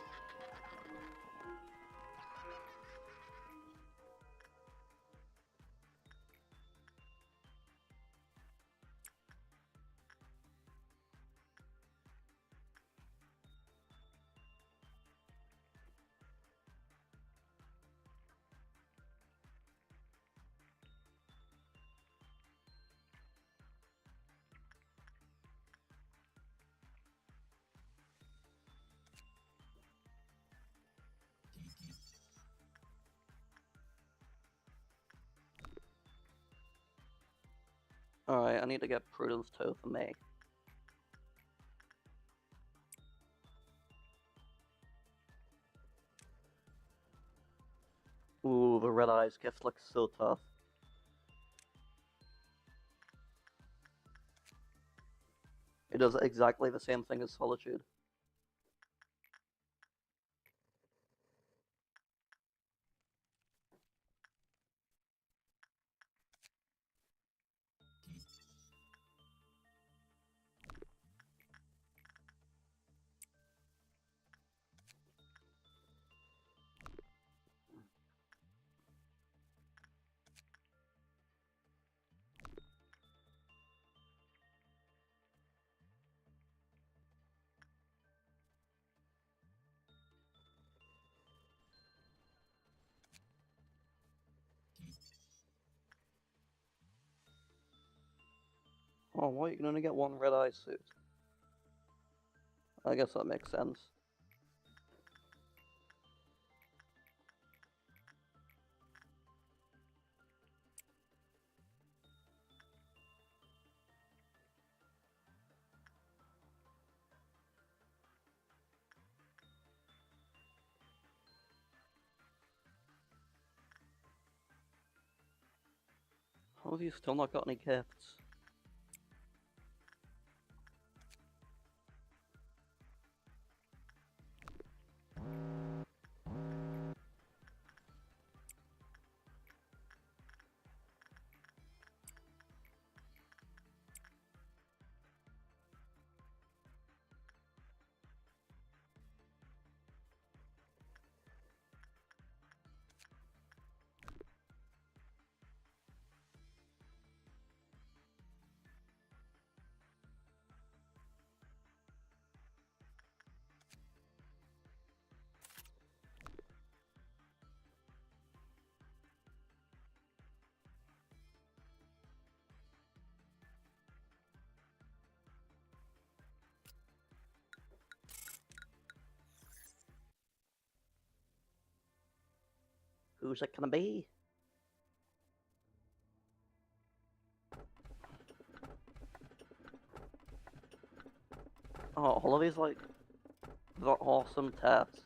Alright, I need to get Prudence Toe for May. Ooh, the Red Eyes gift looks so tough. It does exactly the same thing as Solitude. Oh, what? You can only get one Red Eye suit. I guess that makes sense. How have you still not got any gifts? Who's it gonna be? Oh, all of these, like, the awesome tats.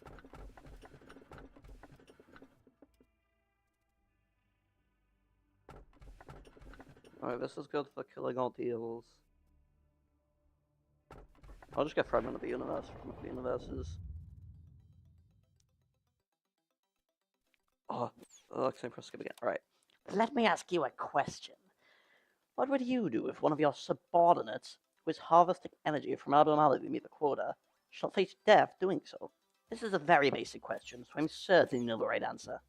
Alright, this is good for killing all deals. I'll just get Fragment of the Universe from the universes. Oh, Alexa, press skip again. Alright. Let me ask you a question. What would you do if one of your subordinates, who is harvesting energy from abnormality to meet the quota, shall face death doing so? This is a very basic question, so I'm certain you know the right answer.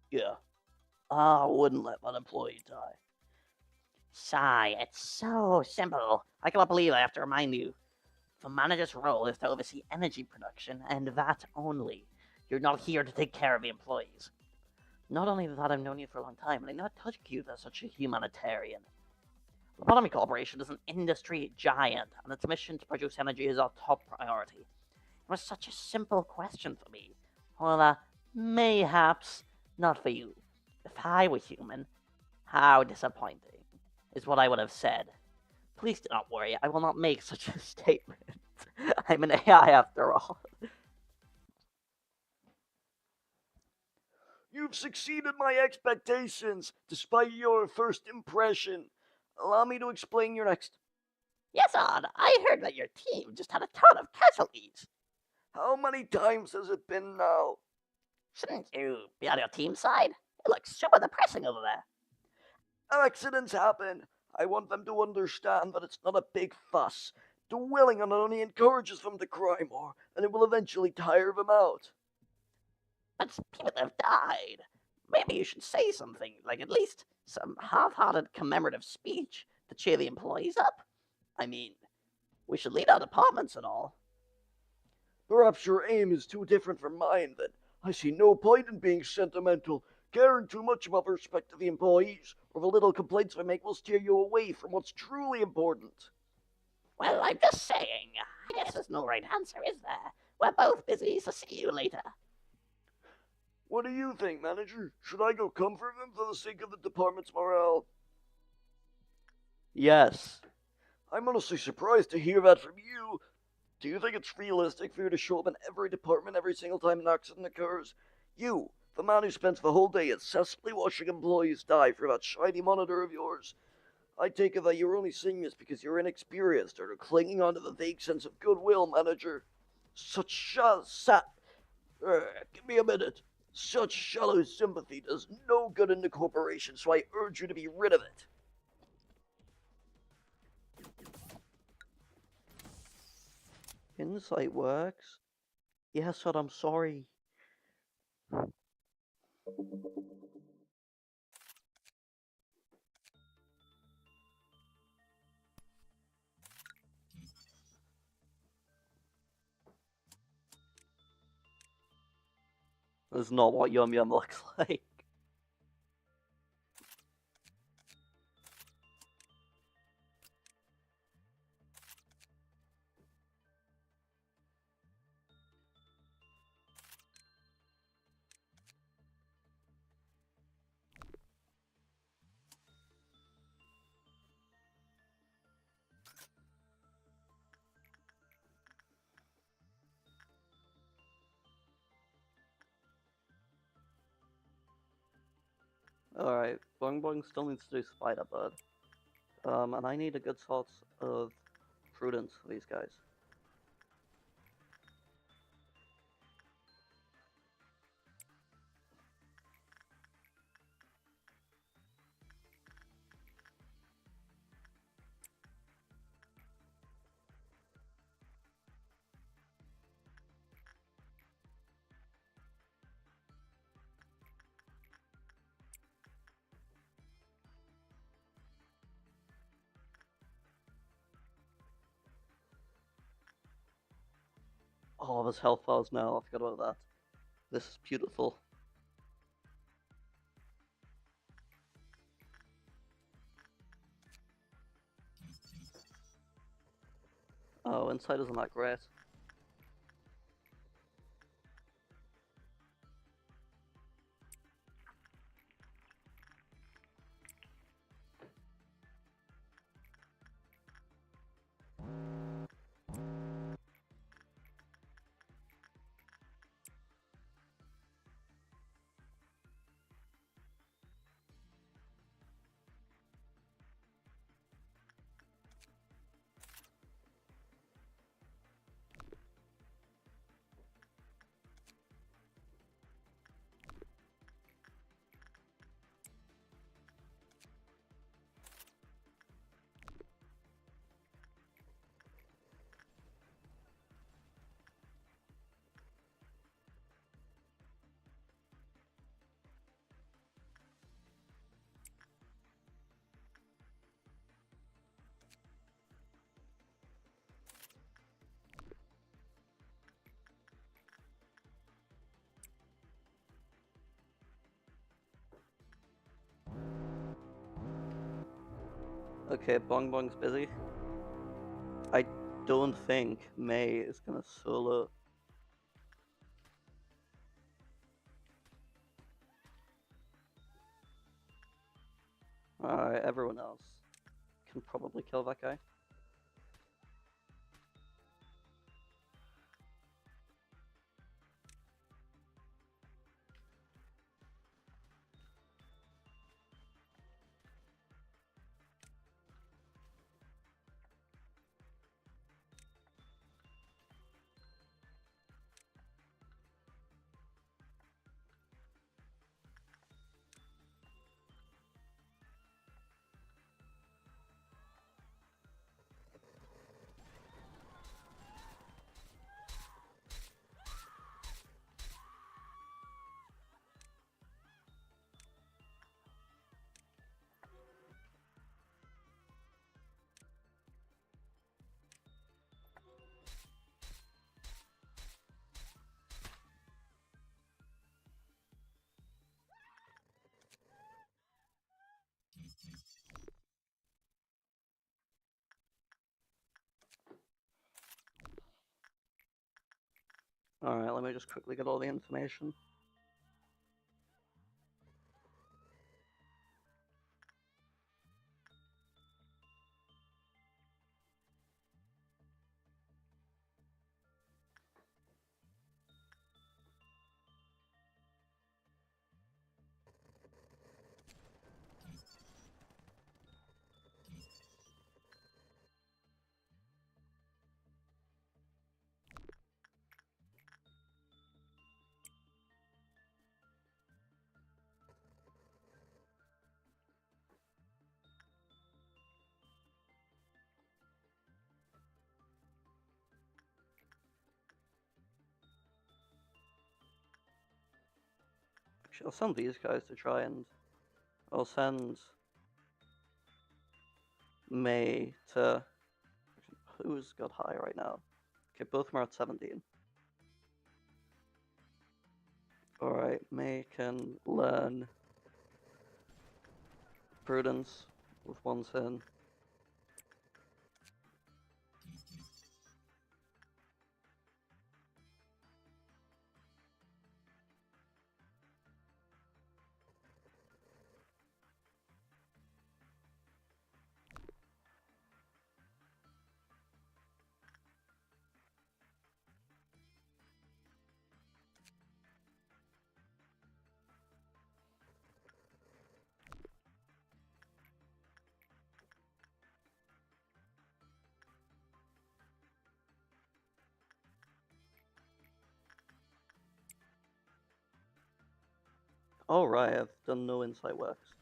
Yeah. I wouldn't let that employee die. Sigh, it's so simple. I cannot believe I have to remind you. The manager's role is to oversee energy production, and that only. You're not here to take care of the employees. Not only that, I've known you for a long time, and I never took you as such a humanitarian. Lobotomy Corporation is an industry giant, and its mission to produce energy is our top priority. It was such a simple question for me. Well, mayhaps not for you. If I were human, how disappointing, is what I would have said. Please do not worry, I will not make such a statement. I'm an AI after all. You've exceeded my expectations, despite your first impression. Allow me to explain your next. Yes, Odd, I heard that your team just had a ton of casualties. How many times has it been now? Shouldn't you be on your team's side? It looks super depressing over there. Accidents happen. I want them to understand that it's not a big fuss. Dwelling on it only encourages them to cry more, and it will eventually tire them out. But people have died. Maybe you should say something, like at least some half-hearted commemorative speech to cheer the employees up. I mean, we should lead our departments and all. Perhaps your aim is too different from mine, then. I see no point in being sentimental. Caring too much about the respect of the employees, or the little complaints I make will steer you away from what's truly important. Well, I'm just saying. I guess there's no right answer, is there? We're both busy, so see you later. What do you think, manager? Should I go comfort them for the sake of the department's morale? Yes. I'm honestly surprised to hear that from you. Do you think it's realistic for you to show up in every department every single time an accident occurs? You, the man who spends the whole day incessantly watching employees die for that shiny monitor of yours. I take it that you're only saying this because you're inexperienced or clinging on to the vague sense of goodwill, manager. Give me a minute. Such shallow sympathy does no good in the corporation, so I urge you to be rid of it. Insight works. Yes, but I'm sorry. That's not what Yum Yum looks like. Alright, Boing Boing still needs to do Spider Bird. And I need a good source of prudence for these guys. Oh, there's health bars now, I forgot about that. This is beautiful. Oh, inside isn't that great. Okay, Bong Bong's busy. I don't think May is gonna solo. Alright, everyone else can probably kill that guy. Alright, let me just quickly get all the information. Actually, I'll send these guys to try and... I'll send May to... Who's got high right now? Okay, both of them are at 17. Alright, May can learn Prudence with 1 sin. Alright, I've done no insight works.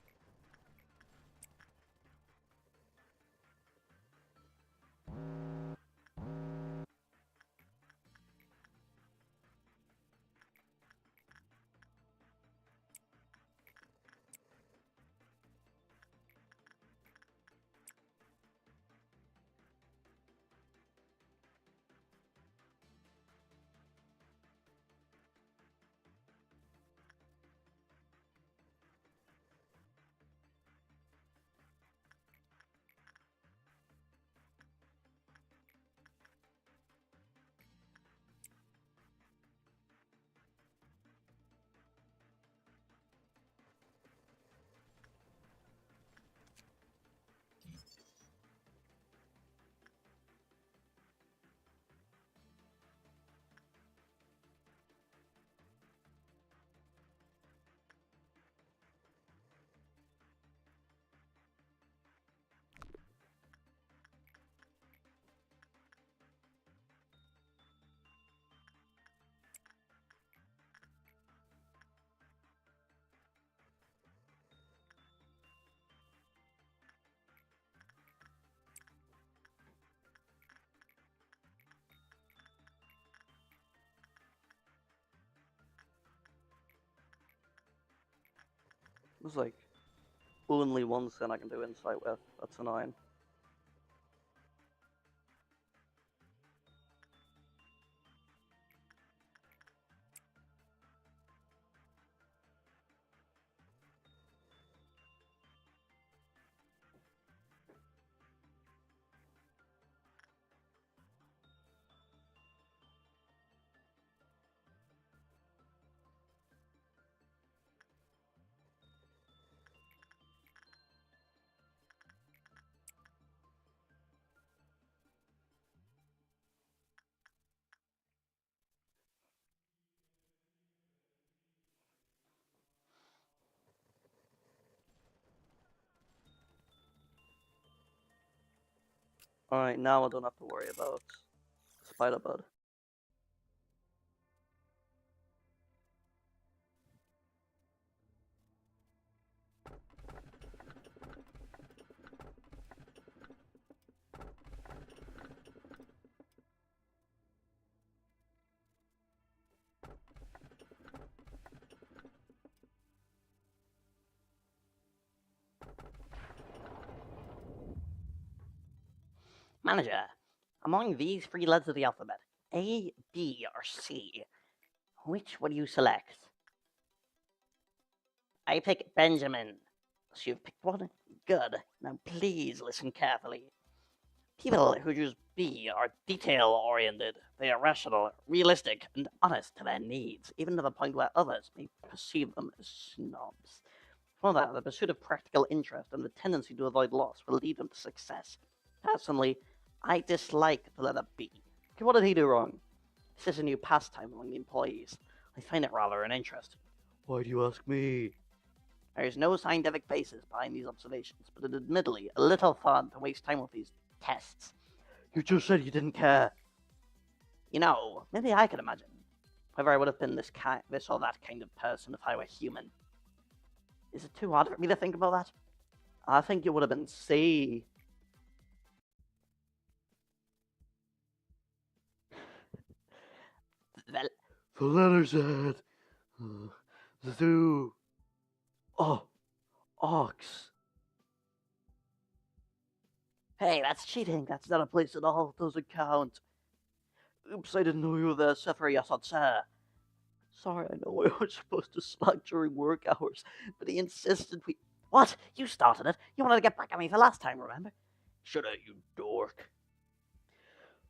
There's like only 1 sin I can do insight with. That's a 9. Alright, now I don't have to worry about Spider Bud. Manager, among these three letters of the alphabet, A, B, or C, which would you select? I pick Benjamin. So you've picked one? Good. Now please listen carefully. People who choose B are detail oriented. They are rational, realistic, and honest to their needs, even to the point where others may perceive them as snobs. For that, the pursuit of practical interest and the tendency to avoid loss will lead them to success. Personally, I dislike the letter B. Okay, what did he do wrong? This is a new pastime among the employees. I find it rather uninteresting. Why do you ask me? There is no scientific basis behind these observations, but it is admittedly a little fun to waste time with these tests. You just said you didn't care. You know, maybe I could imagine whether I would have been this or that kind of person if I were human. Is it too hard for me to think about that? I think you would have been C. Well, The letter Z. Zoo. Oh, ox. hey, that's cheating. That's not a place at all. Doesn't count. Oops, I didn't know you were there. Suffer yourself, sir. Sorry, I know we weren't supposed to slack during work hours, but he insisted we... What? You started it. You wanted to get back at me for last time, remember? Shoulda, you dork.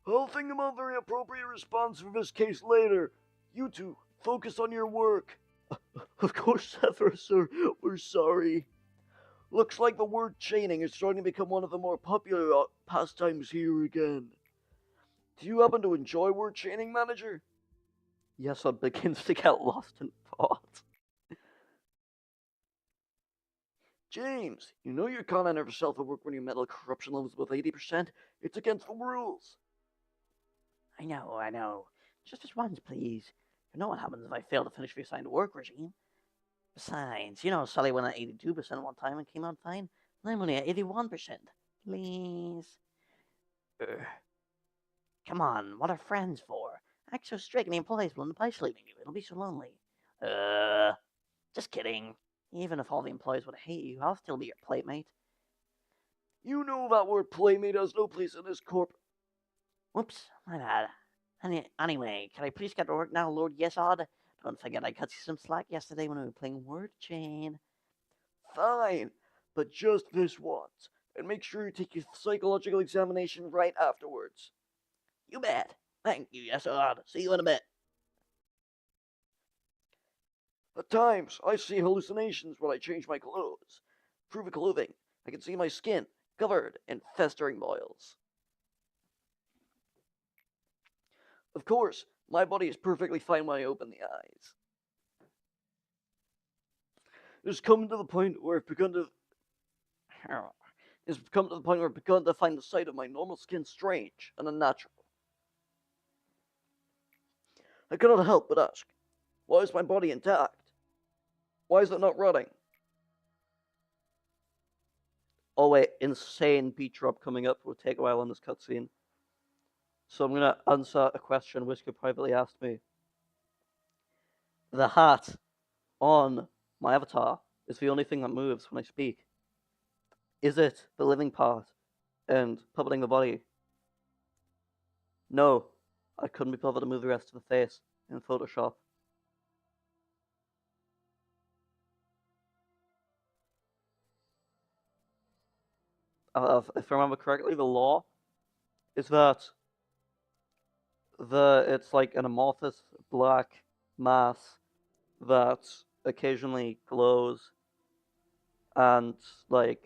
I'll think of a very appropriate response for this case later. You two, focus on your work. Of course, Severus, sir. We're sorry. Looks like the word chaining is starting to become one of the more popular pastimes here again. Do you happen to enjoy word chaining, Manager? Yesod begins to get lost in thought. James, you know you can't enter yourself at work when your mental corruption level is above 80%. It's against the rules. I know. Just this once, please. You know what happens if I fail to finish the assigned work regime. Besides, you know Sully went at 82% one time and came out fine. And I'm only at 81%. Please. Come on, what are friends for? Act so strict and the employees will end up isolating you. It'll be so lonely. Just kidding. Even if all the employees would hate you, I'll still be your playmate. You know that word playmate has no place in this corp. Whoops, my bad. Anyway, can I please get to work now, Lord Yesod? Don't forget I cut you some slack yesterday when we were playing Word Chain. Fine, but just this once. And make sure you take your psychological examination right afterwards. You bet. Thank you, Yesod. See you in a bit. At times, I see hallucinations when I change my clothes. Prove of clothing, I can see my skin covered in festering boils. Of course, my body is perfectly fine when I open the eyes. It's come to the point where I've begun to find the sight of my normal skin strange and unnatural. I cannot help but ask, why is my body intact? Why is it not rotting? Oh wait, insane beat drop coming up will take a while on this cutscene. So I'm gonna answer a question Whisker privately asked me. The hat on my avatar is the only thing that moves when I speak. Is it the living part and puppeting the body? No, I couldn't be bothered to move the rest of the face in Photoshop. If I remember correctly, the law is that it's like an amorphous black mass that occasionally glows, and like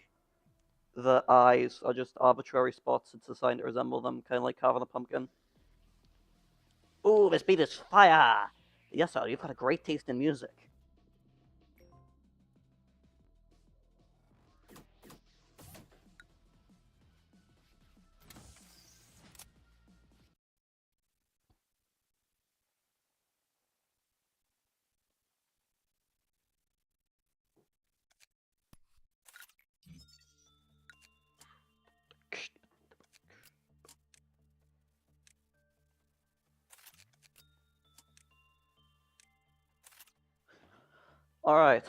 the eyes are just arbitrary spots. It's designed to resemble them, kind of like carving a pumpkin. Ooh, this beat is fire! Yesod, you've got a great taste in music. Alright.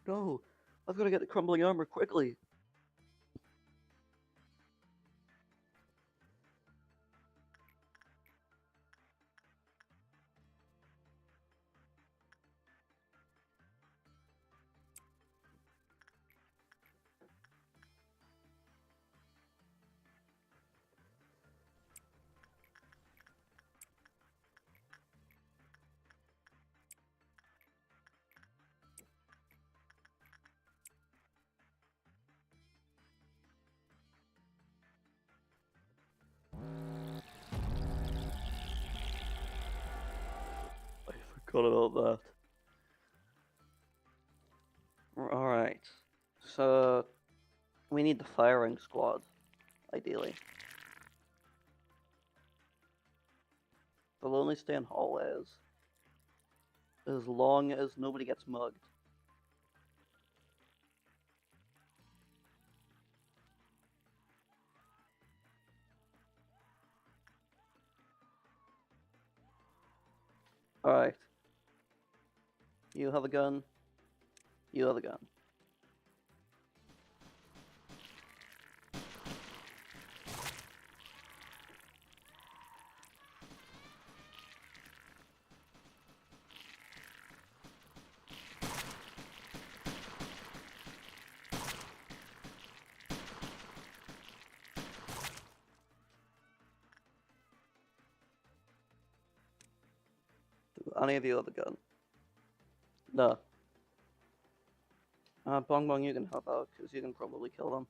No, I've got to get the crumbling armor quickly. I forgot about that. Alright. So, we need the firing squad, ideally. They'll only stay in hallways as long as nobody gets mugged. Alright. You have a gun. You have a gun. Do any of you have a gun? No. Bong Bong, you can help out, because you can probably kill them.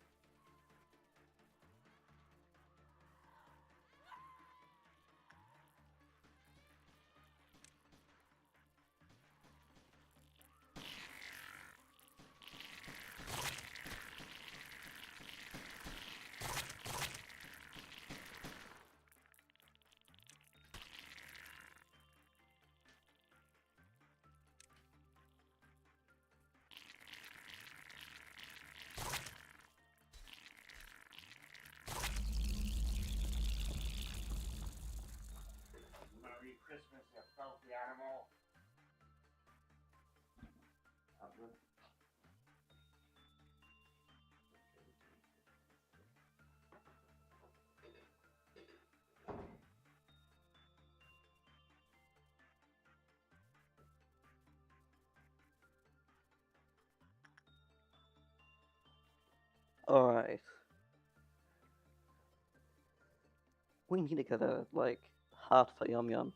Merry Christmas, you filthy animal. Alright. We need to get a, like, hat for Yum Yum.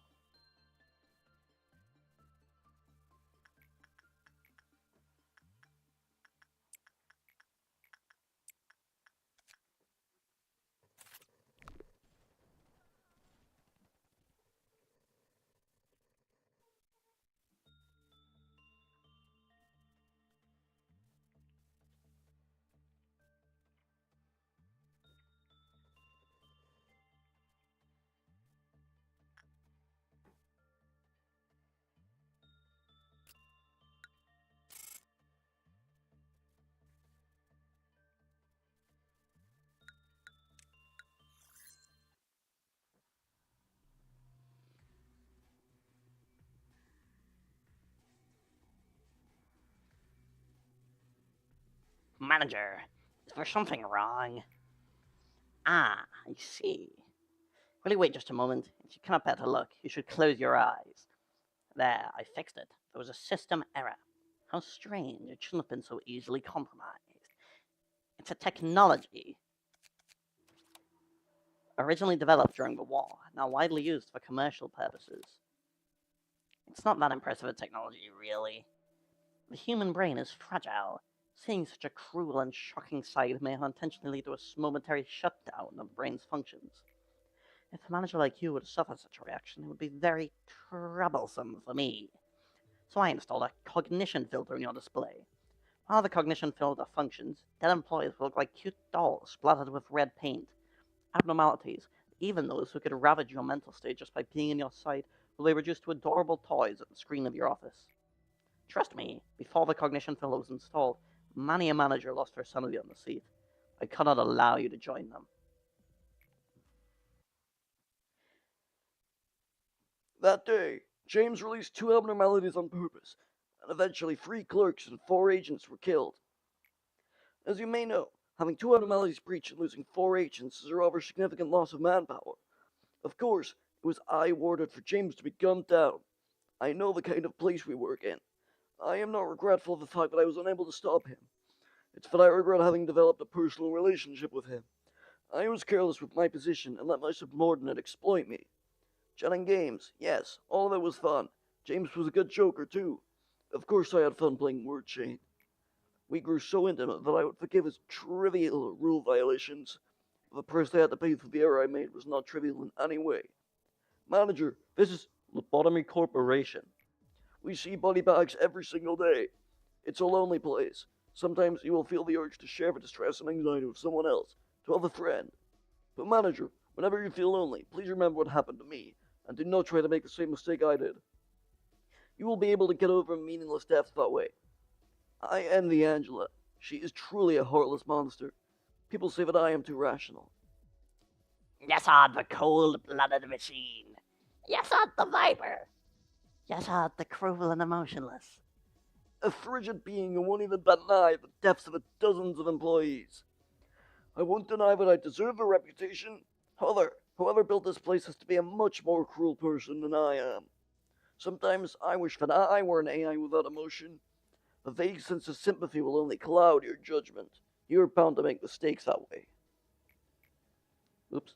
Manager, is there something wrong? Ah, I see. Will you wait just a moment? If you cannot bear to look, you should close your eyes. There, I fixed it. There was a system error. How strange, it shouldn't have been so easily compromised. It's a technology originally developed during the war, now widely used for commercial purposes. It's not that impressive a technology, really. The human brain is fragile. Seeing such a cruel and shocking sight may unintentionally lead to a momentary shutdown of the brain's functions. If a manager like you were to suffer such a reaction, it would be very troublesome for me. So I installed a cognition filter in your display. While the cognition filter functions, dead employees will look like cute dolls splattered with red paint. Abnormalities, even those who could ravage your mental state just by being in your sight, will be reduced to adorable toys at the screen of your office. Trust me, before the cognition filter was installed, many a manager lost their sanity on the seat. I cannot allow you to join them. That day, James released 2 abnormalities on purpose, and eventually 3 clerks and 4 agents were killed. As you may know, having 2 abnormalities breached and losing 4 agents is a rather significant loss of manpower. Of course, it was I who ordered for James to be gunned down. I know the kind of place we work in. I am not regretful of the fact that I was unable to stop him. It's that I regret having developed a personal relationship with him. I was careless with my position and let my subordinate exploit me. Chatting games, yes, all of it was fun. James was a good joker, too. Of course I had fun playing word chain. We grew so intimate that I would forgive his trivial rule violations. The price I had to pay for the error I made was not trivial in any way. Manager, this is Lobotomy Corporation. we see body bags every single day. It's a lonely place. Sometimes you will feel the urge to share the distress and anxiety with someone else, to have a friend. But manager, whenever you feel lonely, please remember what happened to me, and do not try to make the same mistake I did. You will be able to get over meaningless deaths that way. I envy Angela. She is truly a heartless monster. People say that I am too rational. Yes, on the cold-blooded machine. Yes, on the viper. Yes, on the cruel and emotionless. A frigid being who won't even deny the deaths of dozens of employees. I won't deny that I deserve a reputation. However, whoever built this place has to be a much more cruel person than I am. Sometimes I wish that I were an AI without emotion. A vague sense of sympathy will only cloud your judgment. You're bound to make mistakes that way. Oops.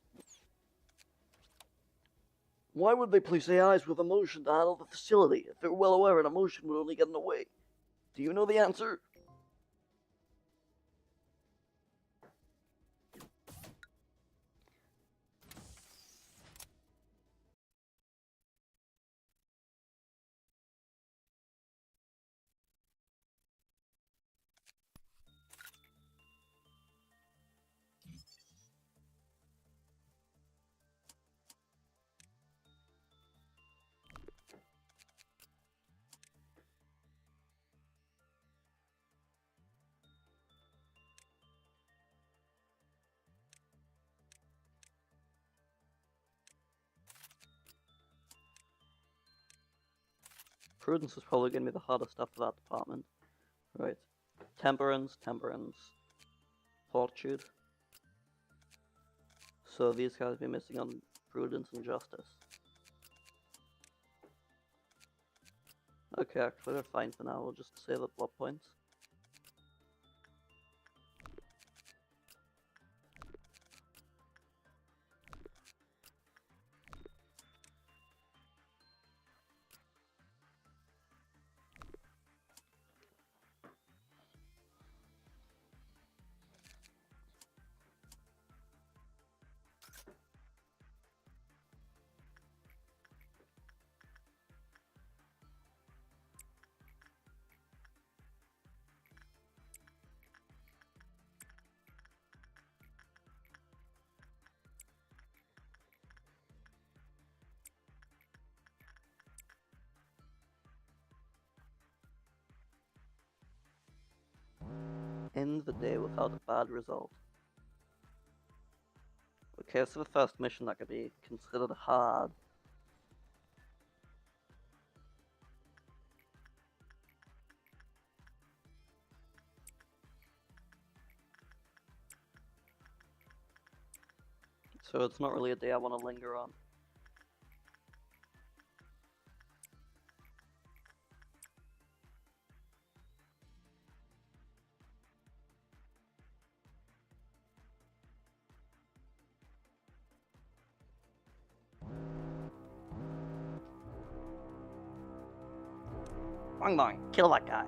Why would they place AIs with emotion to handle the facility if they're well aware an emotion would only get in the way? Do you know the answer? Prudence is probably going to be the hardest stuff for that department. Right. Temperance, fortitude. So these guys be missing on prudence and justice. Okay, actually they're fine for now. We'll just save up blood points. End the day without a bad result. Okay, so the first mission that could be considered hard. So it's not really a day I want to linger on. Boing boing, kill that guy.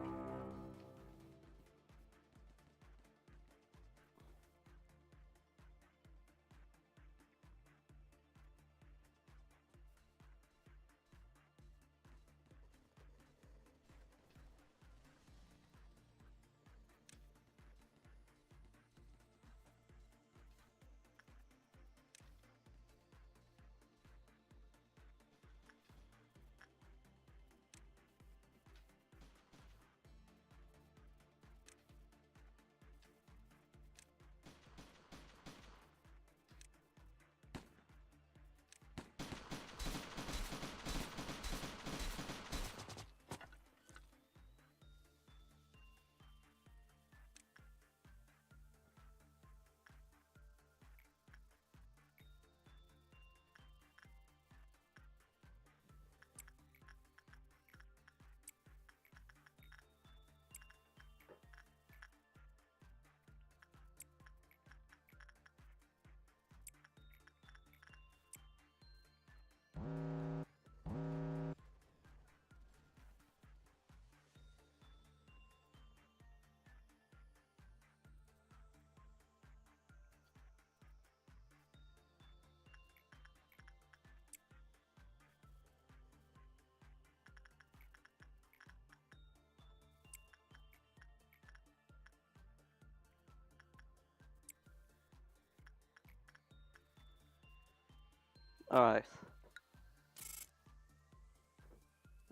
Alright.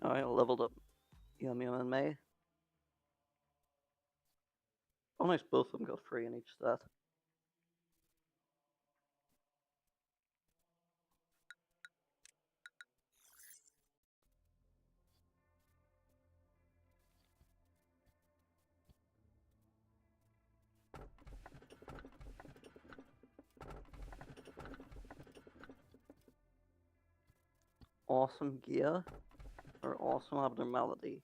Alright, leveled up Yum Yum and May. Almost both of them got 3 in each stat. Awesome gear or awesome abnormality?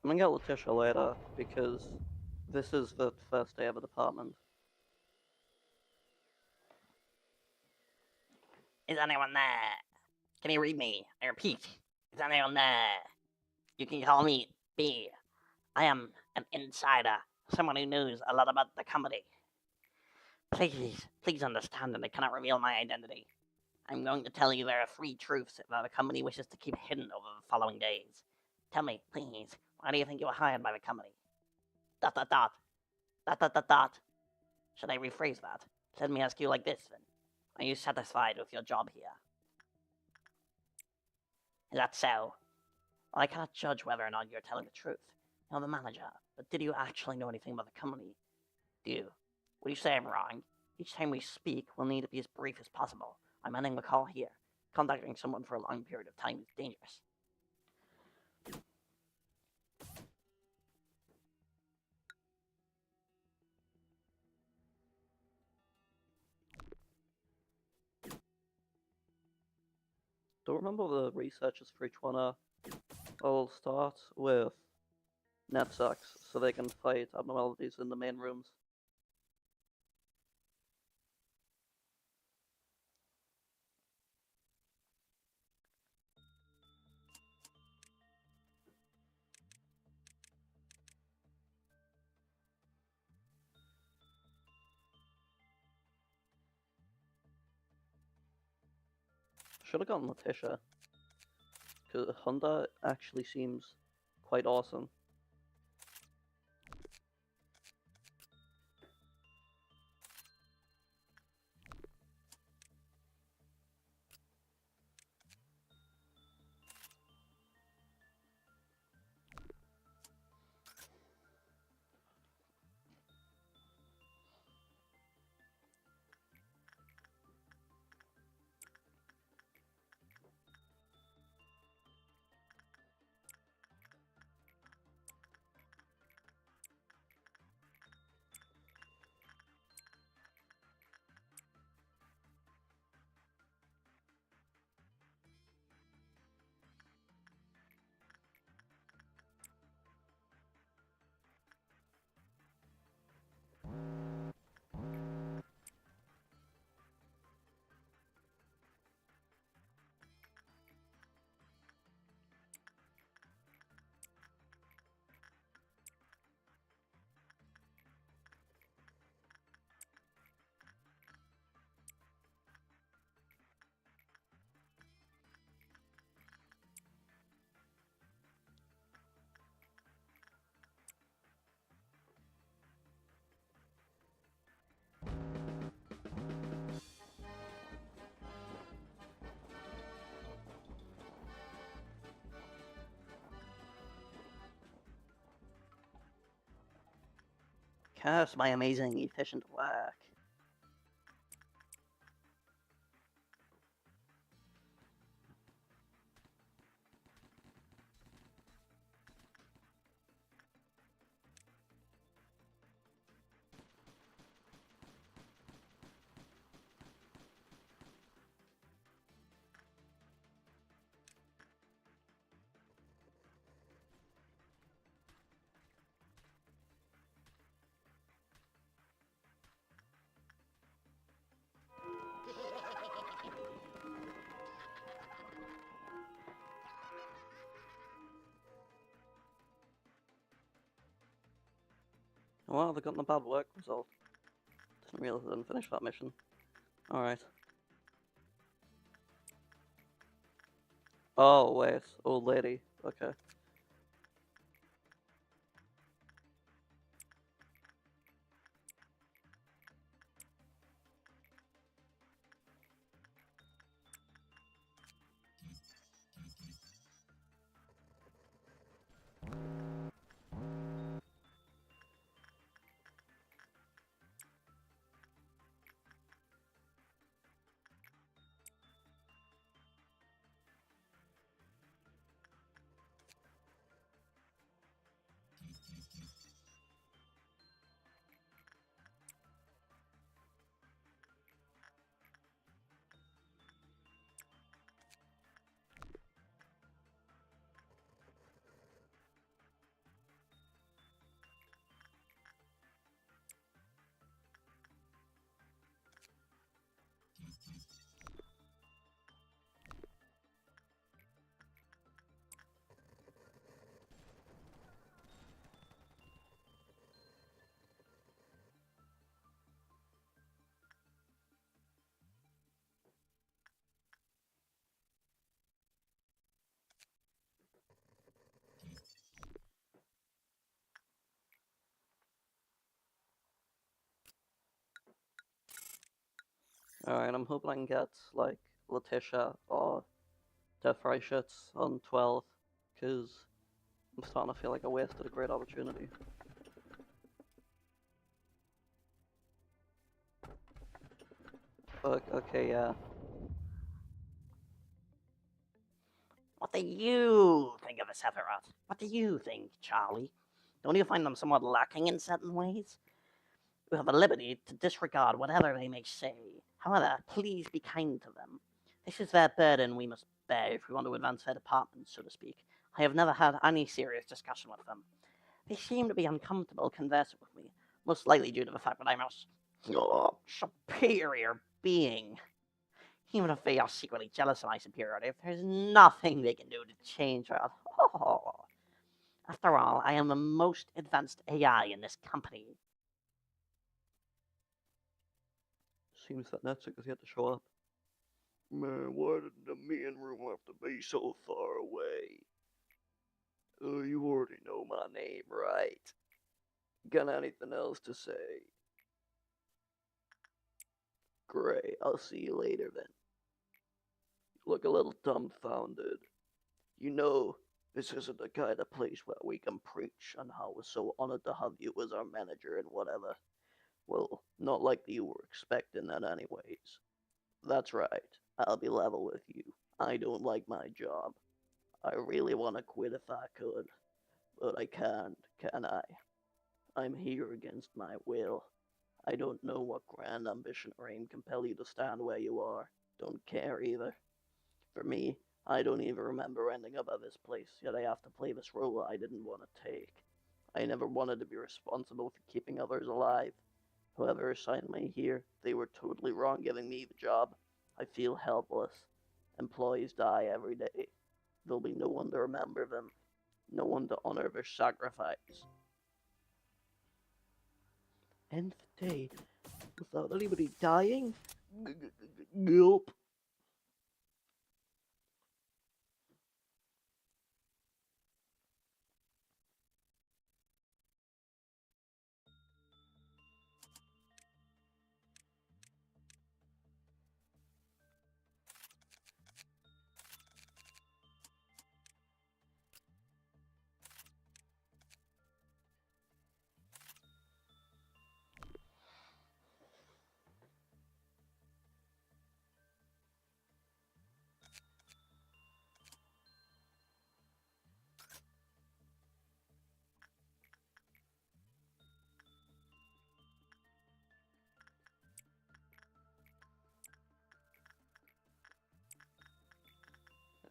I'm gonna get Letitia later because this is the first day of the department. Is anyone there? Can you read me? I repeat, is anyone there? You can call me B. I am an insider, someone who knows a lot about the company. Please understand that I cannot reveal my identity. I'm going to tell you there are 3 truths that the company wishes to keep hidden over the following days. Tell me, please, why do you think you were hired by the company? ... Should I rephrase that? Let me ask you like this then. Are you satisfied with your job here? Is that so? Well, I cannot judge whether or not you're telling the truth. You're the manager, but did you actually know anything about the company? Do you? Would you say I'm wrong? Each time we speak, we'll need to be as brief as possible. I'm ending the call here. Contacting someone for a long period of time is dangerous. Don't remember the researchers for each one are. I'll start with knapsacks so they can fight abnormalities in the main rooms. Should have gotten Letitia, because Honda actually seems quite awesome. Curse my amazing, efficient work. Well, they got a bad work result. Didn't realize I didn't finish that mission. Alright. Oh, wait. Old lady. Okay. I'm hoping I can get, like, Letitia or Death Reichitz on 12th, because I'm starting to feel like I wasted a great opportunity. Okay, yeah. What do you think of the Sephiroth? What do you think, Charlie? Don't you find them somewhat lacking in certain ways? We have the liberty to disregard whatever they may say. However, please be kind to them. This is their burden we must bear if we want to advance their department, so to speak. I have never had any serious discussion with them. They seem to be uncomfortable conversing with me, most likely due to the fact that I'm a superior being. Even if they are secretly jealous of my superiority, there's nothing they can do to change that. Oh. After all, I am the most advanced AI in this company. Seems that Netsuke has yet to show up. Man, why did the meeting room have to be so far away? You already know my name, right? Got anything else to say? Great, I'll see you later then. You look a little dumbfounded. You know, this isn't the kind of place where we can preach on how we're so honored to have you as our manager and whatever. Well, not like you were expecting that anyways. That's right, I'll be level with you. I don't like my job. I really want to quit if I could, but I can't, can I? I'm here against my will. I don't know what grand ambition or aim compel you to stand where you are. Don't care either. For me, I don't even remember ending up at this place, yet I have to play this role I didn't want to take. I never wanted to be responsible for keeping others alive. Whoever assigned me here, they were totally wrong giving me the job. I feel helpless. Employees die every day. There'll be no one to remember them, no one to honor their sacrifice. End the day without anybody dying? Gulp.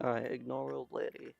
Alright, ignore old lady.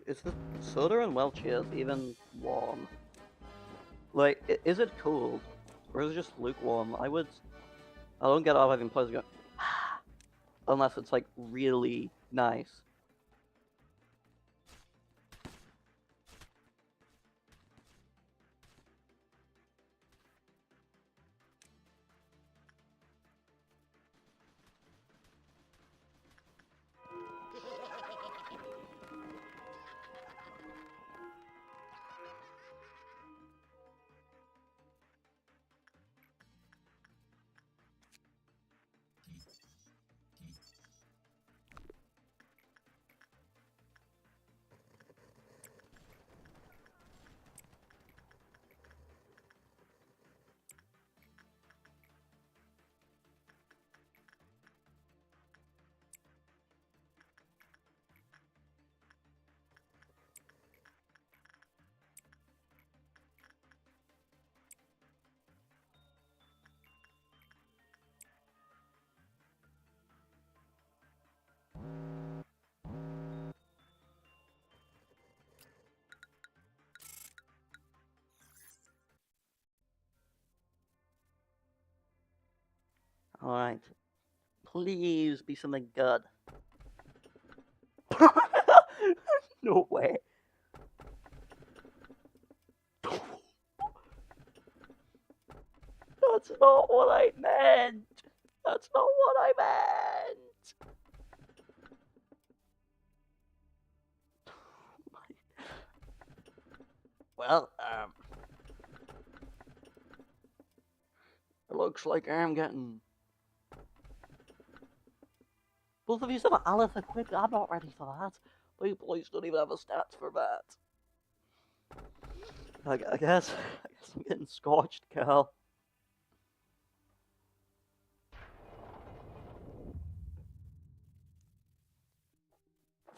Is the soda in Welch's even warm? Like, is it cold? Or is it just lukewarm? I don't get off having players go, unless it's like really nice. Alright. Please be something good. No way. That's not what I meant. That's not what I meant. Well, it looks like I'm getting. Both of you have Aleph equipped. I'm not ready for that. Please don't even have a stats for that. I guess I'm getting scorched, Cal.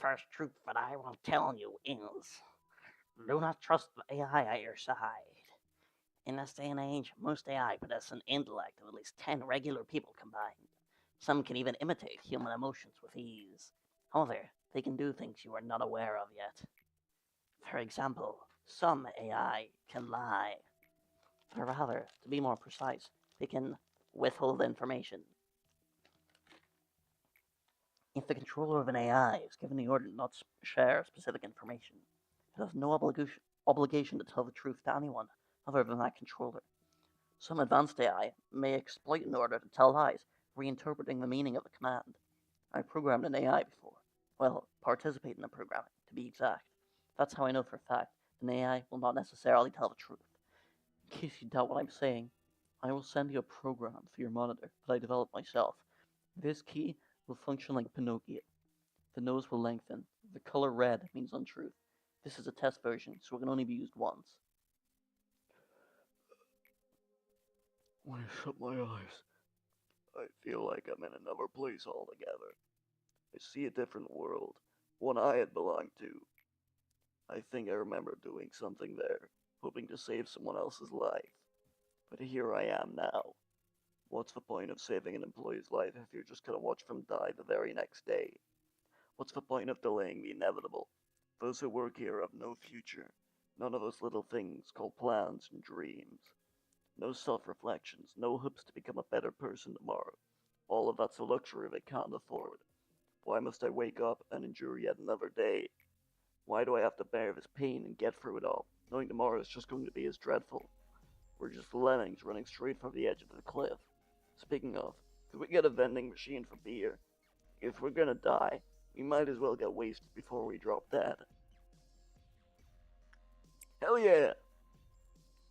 First truth that I will tell you is, do not trust the AI at your side. In this day and age, most AI possess an intellect of at least 10 regular people combined. Some can even imitate human emotions with ease. However, they can do things you are not aware of yet. For example, some AI can lie. Or rather, to be more precise, they can withhold information. If the controller of an AI is given the order not to share specific information, it has no obligation to tell the truth to anyone other than that controller. Some advanced AI may exploit an order to tell lies, reinterpreting the meaning of the command. I programmed an AI before. Well, participate in the programming, to be exact. That's how I know for a fact an AI will not necessarily tell the truth. In case you doubt what I'm saying, I will send you a program for your monitor that I developed myself. This key will function like Pinocchio. The nose will lengthen. The color red means untruth. This is a test version, so it can only be used once. When I shut my eyes, I feel like I'm in another place altogether. I see a different world, one I had belonged to. I think I remember doing something there, hoping to save someone else's life. But here I am now. What's the point of saving an employee's life if you're just gonna watch them die the very next day? What's the point of delaying the inevitable? Those who work here have no future. None of those little things called plans and dreams. No self-reflections, no hopes to become a better person tomorrow. All of that's a luxury they can't afford. Why must I wake up and endure yet another day? Why do I have to bear this pain and get through it all, knowing tomorrow is just going to be as dreadful? We're just lemmings running straight from the edge of the cliff. Speaking of, could we get a vending machine for beer? If we're gonna die, we might as well get wasted before we drop dead. Hell yeah!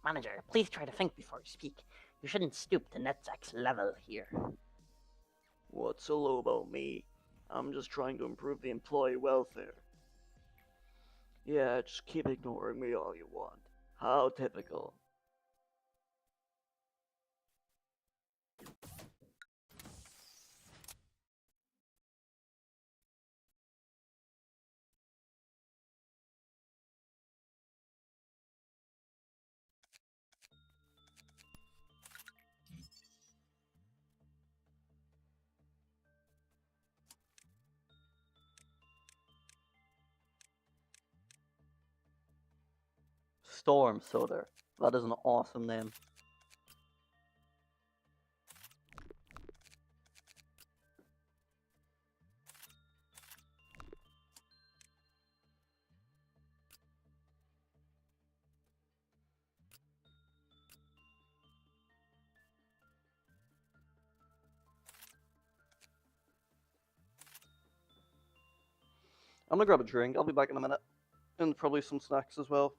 Manager, please try to think before you speak. You shouldn't stoop to Netzak's level here. What's a Lobo, me? I'm just trying to improve the employee welfare. Yeah, just keep ignoring me all you want. How typical. Storm Soda. That is an awesome name. I'm gonna grab a drink. I'll be back in a minute. And probably some snacks as well.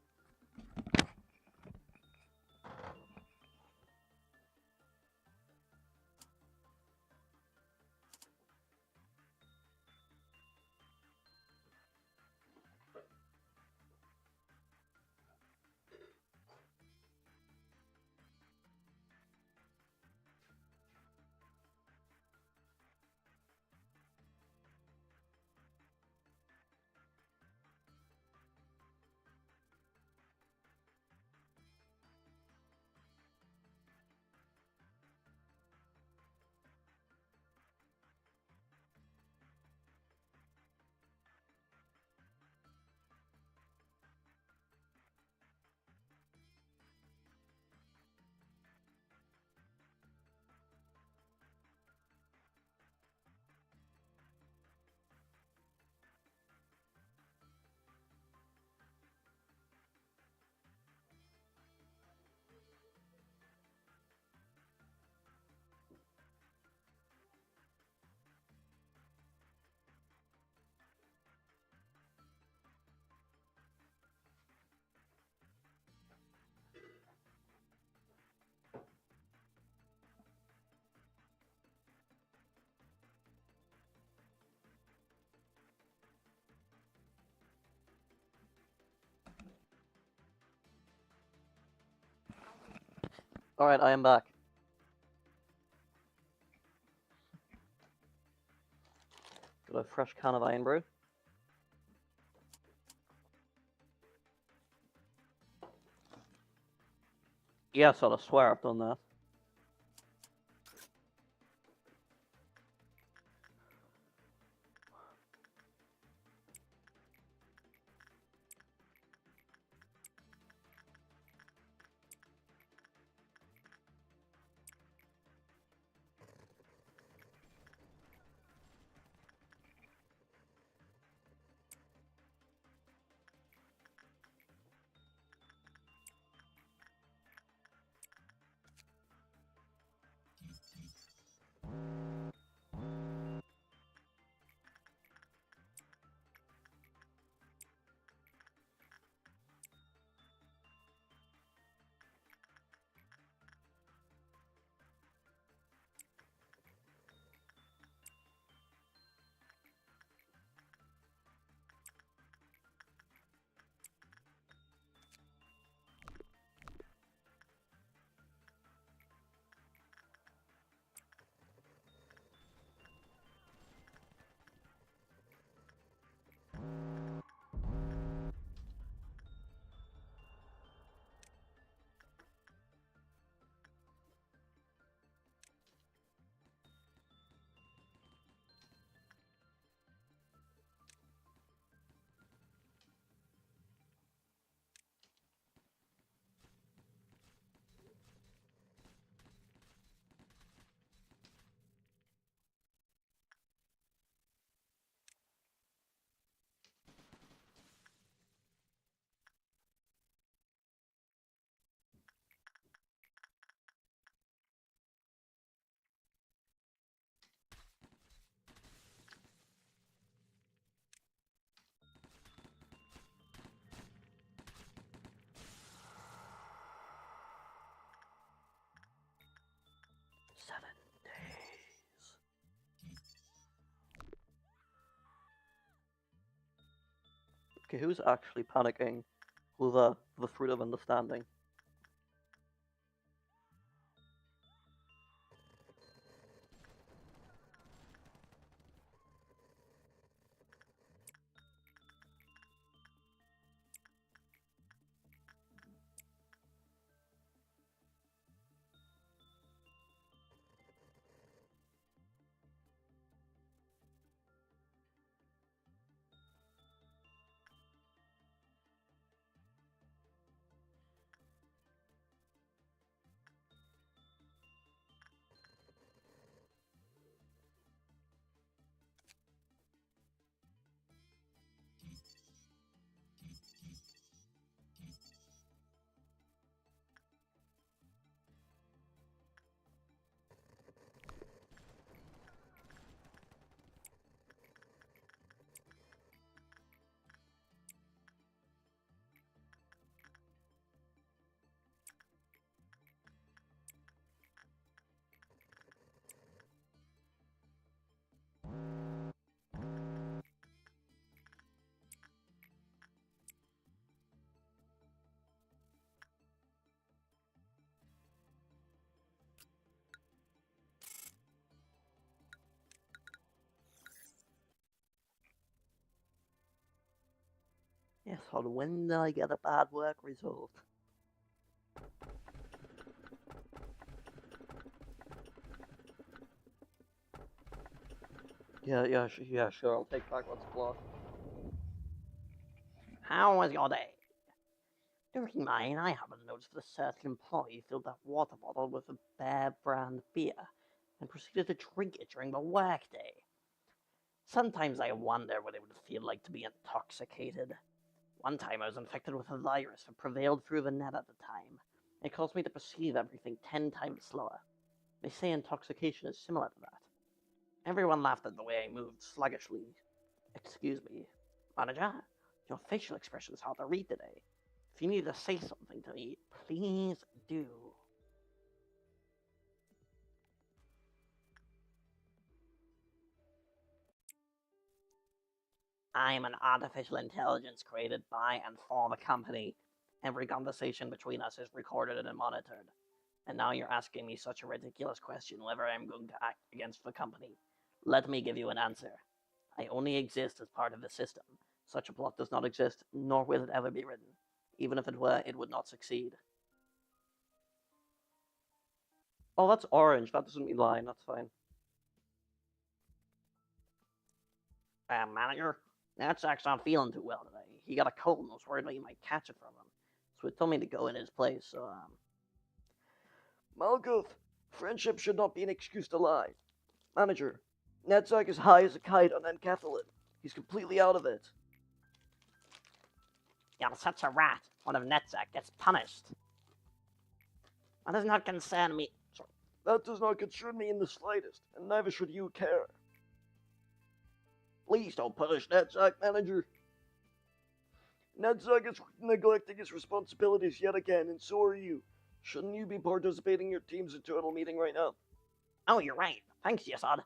Alright, I am back. Got a fresh can of iron brew. Yes, I swear I've done that. Okay, who's actually panicking over the fruit of understanding? Yes, on when did I get a bad work result? Yeah, sure, I'll take back what's blocked. How was your day? During mine, I happened to notice that a certain employee filled that water bottle with a Bear brand beer and proceeded to drink it during the workday. Sometimes I wonder what it would feel like to be intoxicated. One time I was infected with a virus that prevailed through the net at the time. It caused me to perceive everything 10 times slower. They say intoxication is similar to that. Everyone laughed at the way I moved sluggishly. Excuse me, manager, your facial expression is hard to read today. If you need to say something to me, please do. I am an artificial intelligence created by and for the company. Every conversation between us is recorded and monitored. And now you're asking me such a ridiculous question whether I'm going to act against the company. Let me give you an answer. I only exist as part of the system. Such a plot does not exist, nor will it ever be written. Even if it were, it would not succeed. Oh, that's orange. That doesn't mean line. That's fine. Manager, Natsak's not feeling too well today. He got a cold and was worried that you might catch it from him. So he told me to go in his place, so, Malkuth, friendship should not be an excuse to lie. Manager, Netzak is high as a kite on encapsulate. He's completely out of it. You're such a rat. One of Netzak gets punished. That does not concern me. That does not concern me in the slightest, and neither should you care. Please don't punish Netzak, Manager. Netzak is neglecting his responsibilities yet again, and so are you. Shouldn't you be participating in your team's internal meeting right now? Oh, you're right. Thanks, Yasad.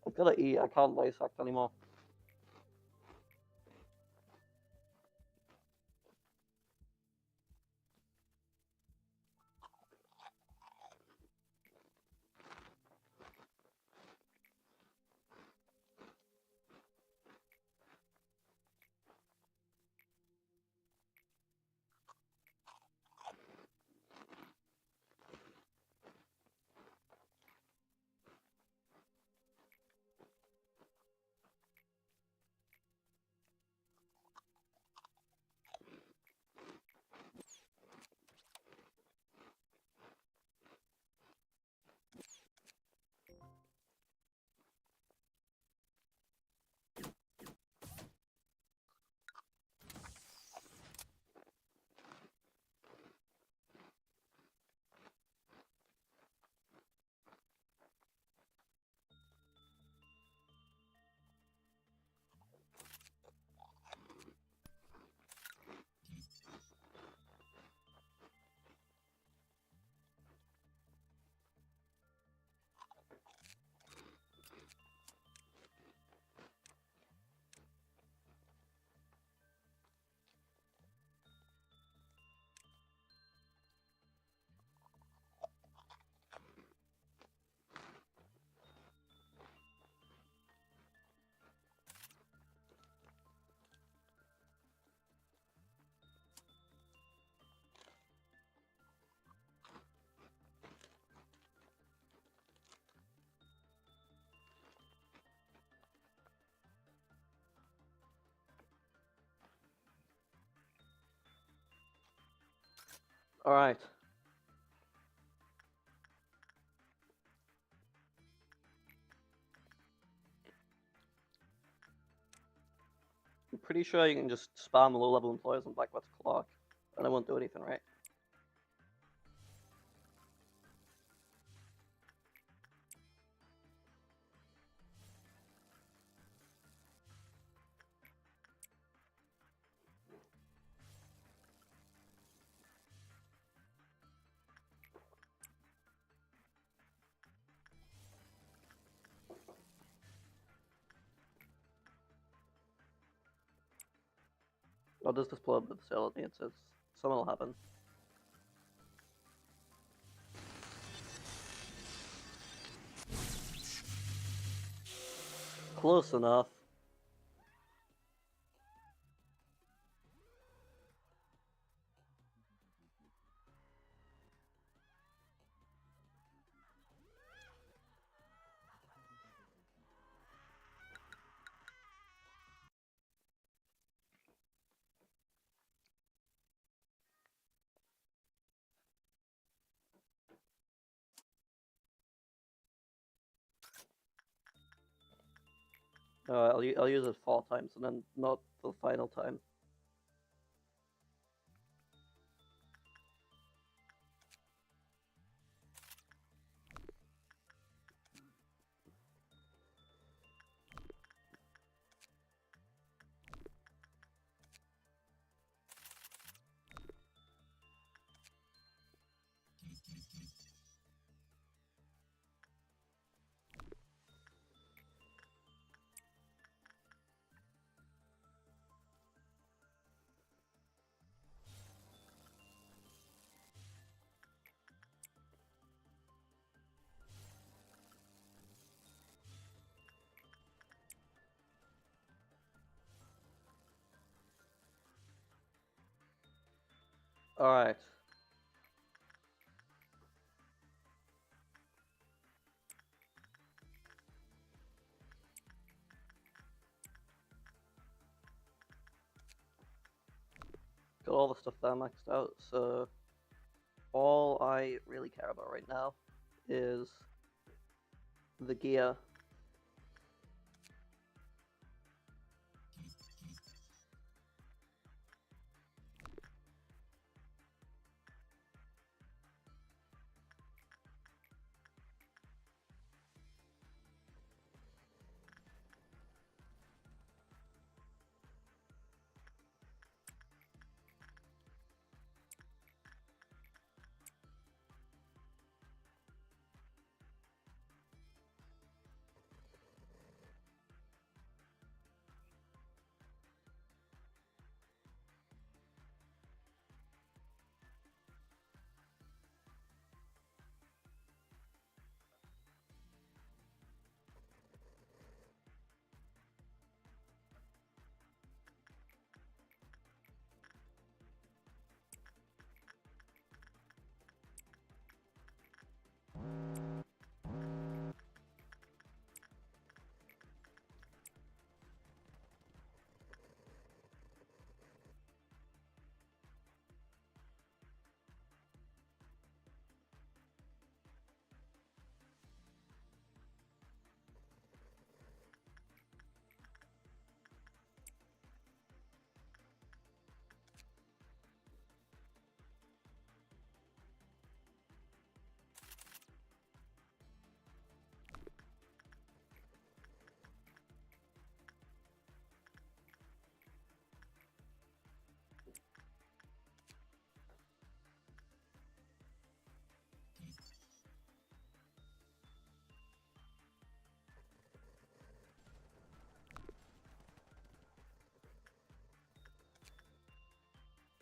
I've got to eat. I can't voice act anymore. Alright. I'm pretty sure you can just spam low-level employees on Blackwood's clock, and it won't do anything, right? Or does this blow up the facility? It says something will happen. Close enough. I'll use it 4 times and then not the final time. Alright. Got all the stuff there maxed out, so all I really care about right now is the gear.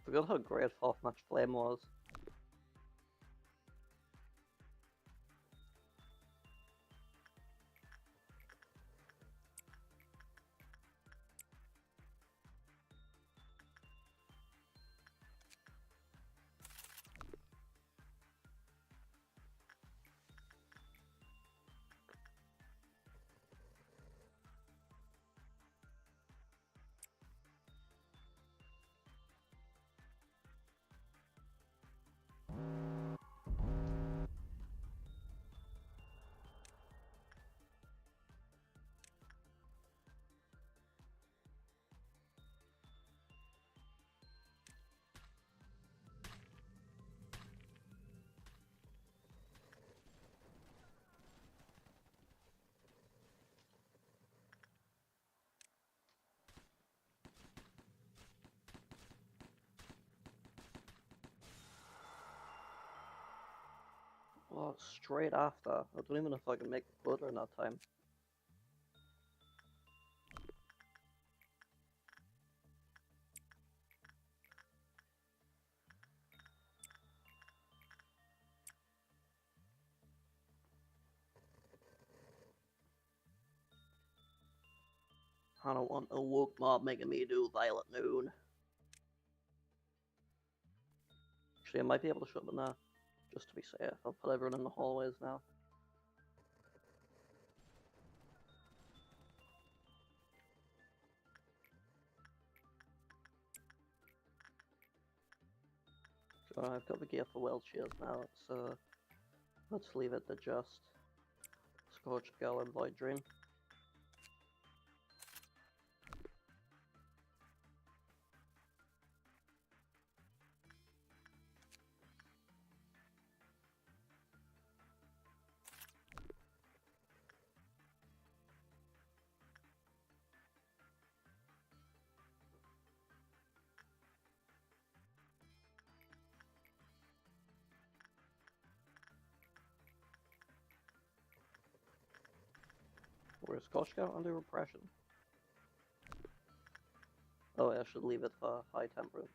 Forgot how great 4th match flame was. Oh, straight after. I don't even know if I can make butter in that time. I don't want a woke mob making me do Violet Noon. Actually, I might be able to shut them now, just to be safe. I'll put everyone in the hallways now. So I've got the gear for World Cheers now, so let's leave it to just Scorched Girl and Void Dream. Where's Scorched Girl under repression? Oh, I should leave it for High Temperance.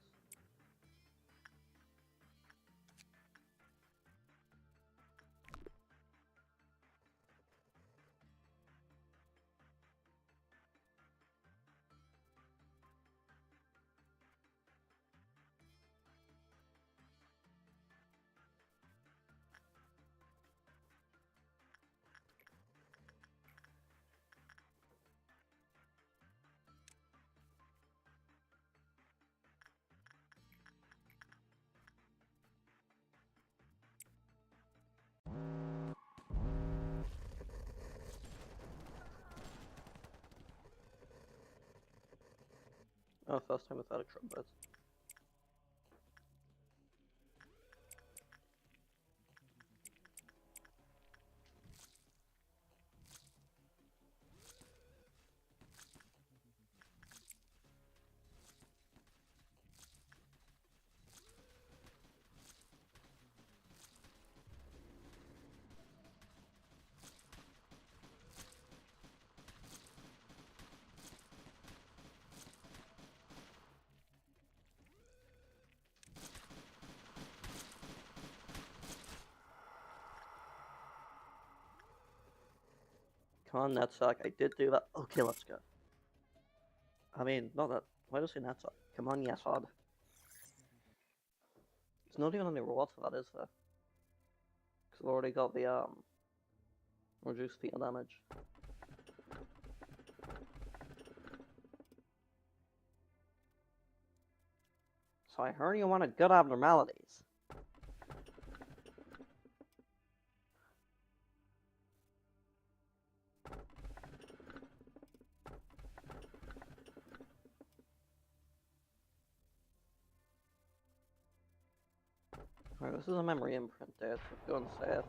Oh, first time without a trumpet. Come on, Netsuck. I did do that. Okay, let's go. I mean, not that. Why does he Netsuck? Come on, yes, odd. There's not even any rewards for that, is there? Because I've already got the, reduced field damage. So I heard you wanted good abnormalities. Alright, this is a memory imprint there, so go and save.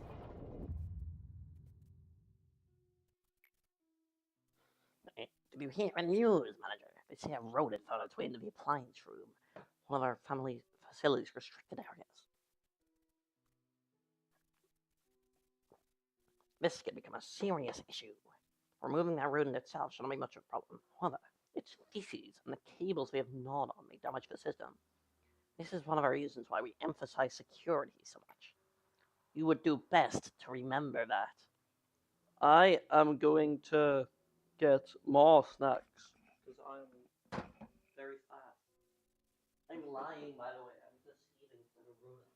Did you hear the news, Manager? They say a rodent found its way into the appliance room, one of our family facilities' restricted areas. This could become a serious issue. Removing that rodent itself shouldn't be much of a problem. However, its feces and the cables they have gnawed on may damage the system. This is one of our reasons why we emphasize security so much. You would do best to remember that. I am going to get more snacks. Because I'm very fat. I'm lying, by the way. I'm just eating for the rodent.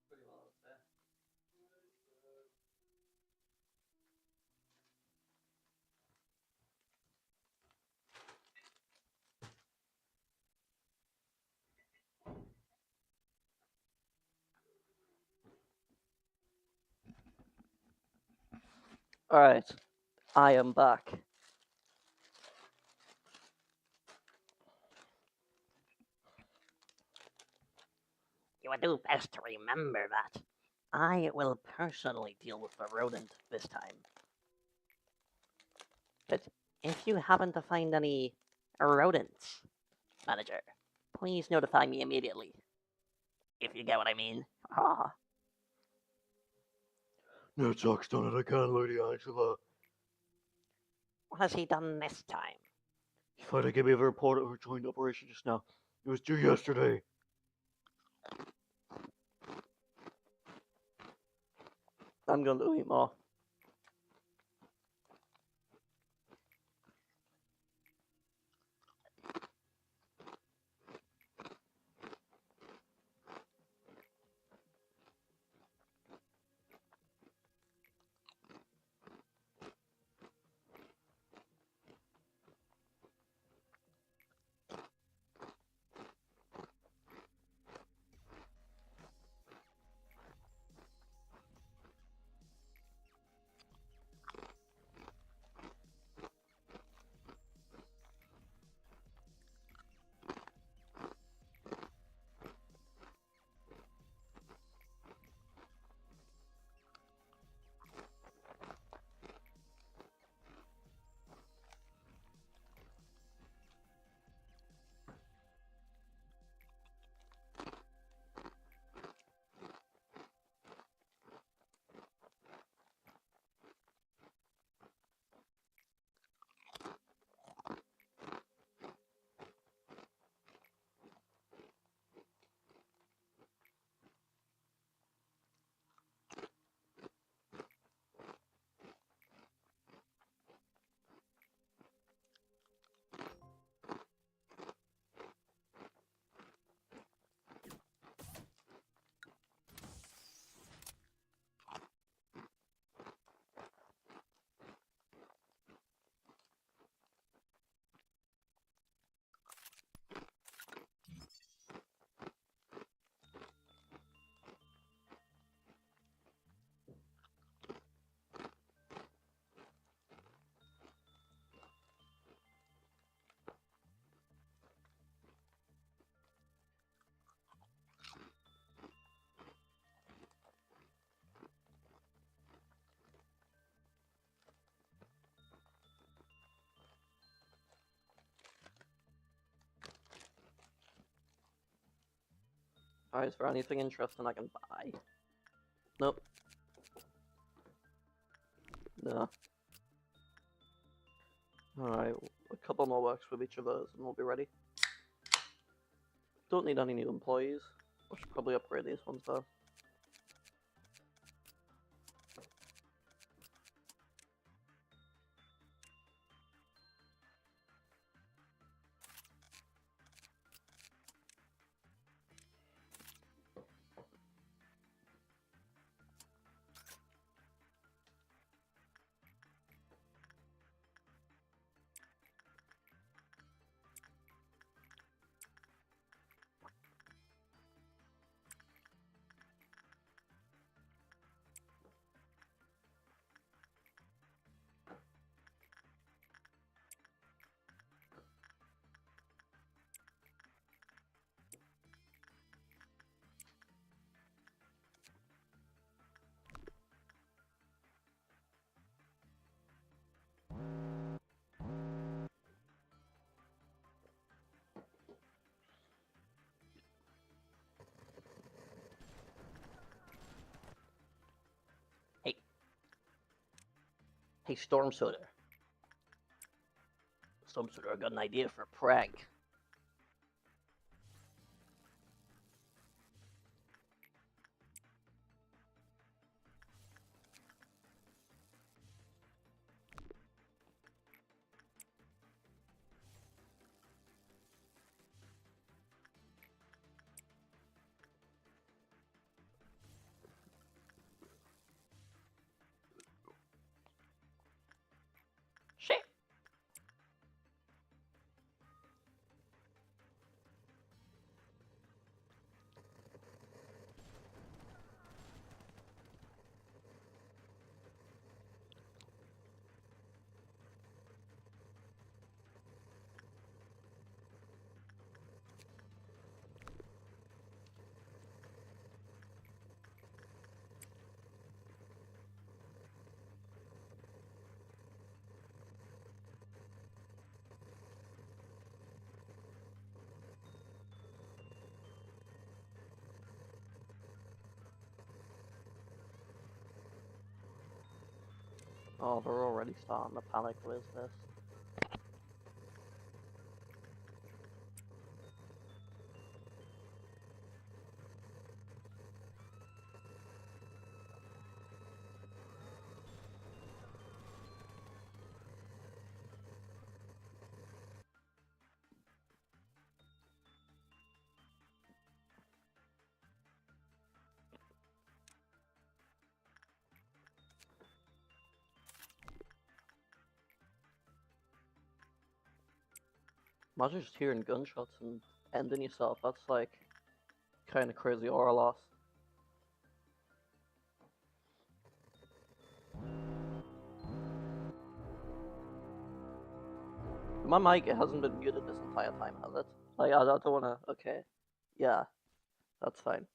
Pretty well, I'd say. Alright, I am back. You would do best to remember that. I will personally deal with the rodent this time. But if you happen to find any rodents, Manager, please notify me immediately. If you get what I mean. Ah. Netsuck's done it again, Lady Angela. What has he done this time? He tried to give me a report of her joint operation just now. It was due yesterday. I'm going to eat more. Alright, is there anything interesting I can buy? Nope. No. Alright, a couple more works with each of those and we'll be ready. Don't need any new employees. I should probably upgrade these ones though. Hey, Storm Soda. Storm Soda, I got an idea for a prank. Shit. Oh, they're already starting to panic. What is this? Imagine just hearing gunshots and ending yourself. That's like kind of crazy aura loss. My mic, it hasn't been muted this entire time, has it? Like, I don't wanna. Okay. Yeah, that's fine.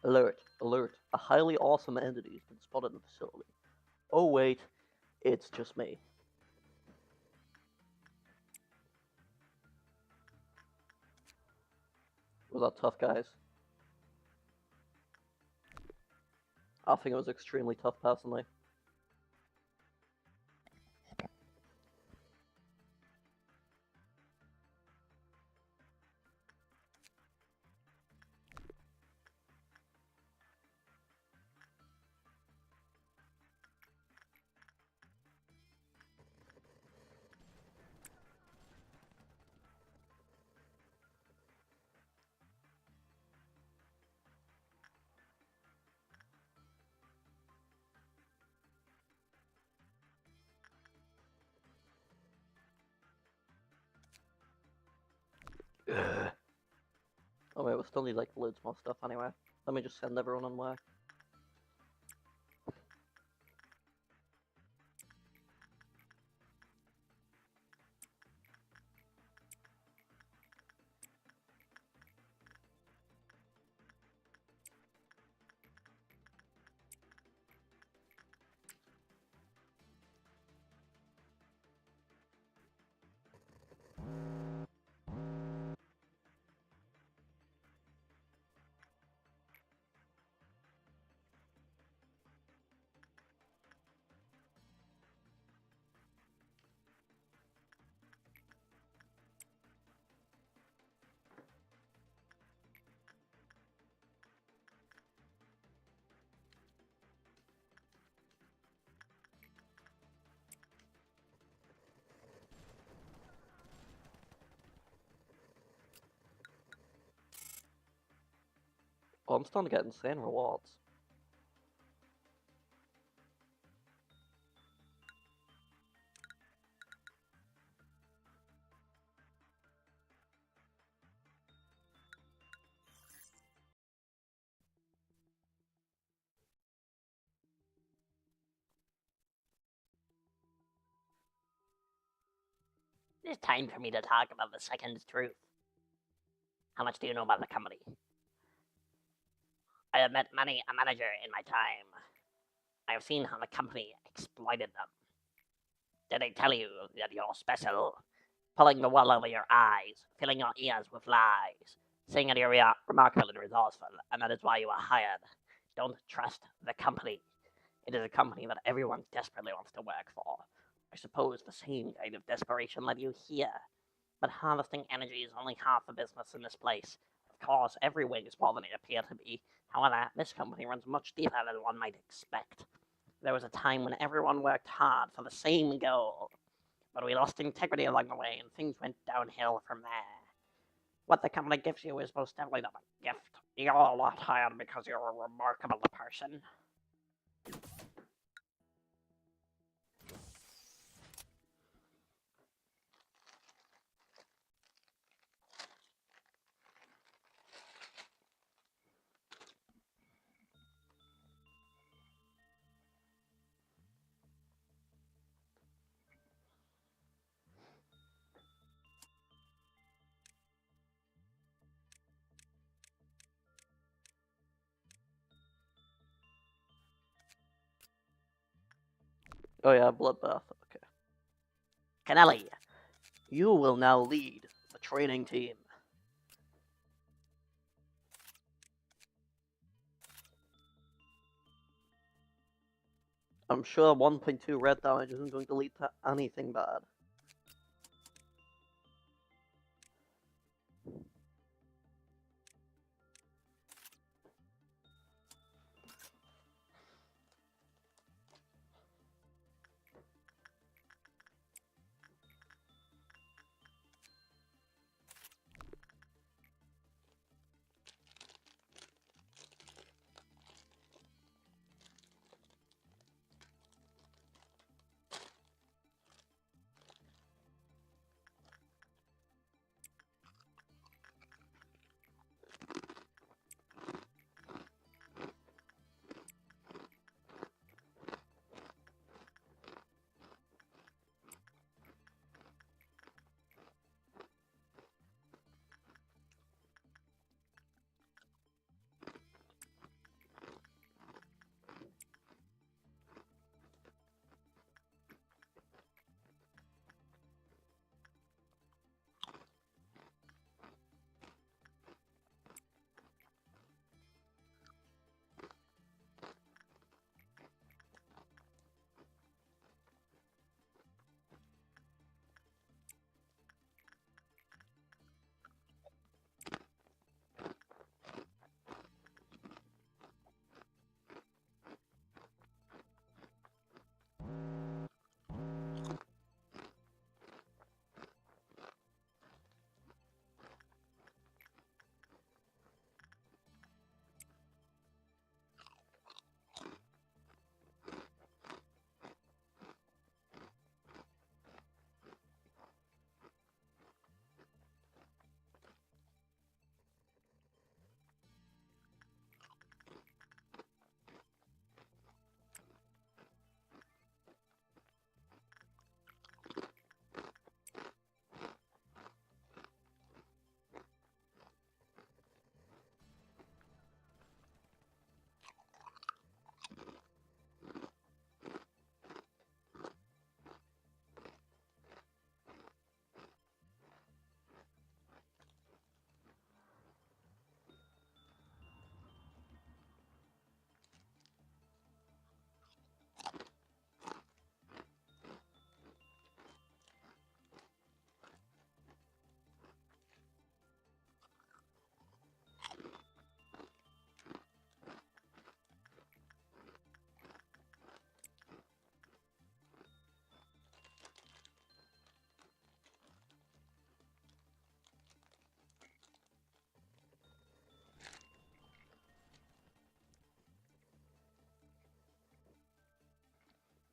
Alert, alert. A highly awesome entity has been spotted in the facility. Oh wait, it's just me. Was that tough, guys? I think it was extremely tough, personally. Oh wait, we still need like loads more stuff anyway. Let me just send everyone on work. Oh, I'm starting to get insane rewards. It's time for me to talk about the second truth. How much do you know about the company? I have met many a manager in my time. I have seen how the company exploited them. Did they tell you that you're special? Pulling the wool over your eyes, filling your ears with lies, saying that you're remarkable and resourceful, and that is why you are hired. Don't trust the company. It is a company that everyone desperately wants to work for. I suppose the same kind of desperation led you here. But harvesting energy is only half the business in this place. Of course, every wing is more than it appears to be. However, this company runs much deeper than one might expect. There was a time when everyone worked hard for the same goal, but we lost integrity along the way and things went downhill from there. What the company gives you is most definitely not a gift. You're a lot hired because you're a remarkable person. Oh yeah, bloodbath. Okay. Kennelly, You will now lead the training team. I'm sure 1.2 red damage isn't going to lead to anything bad.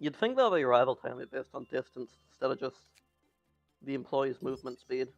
You'd think that the arrival time would be based on distance instead of just the employee's movement speed.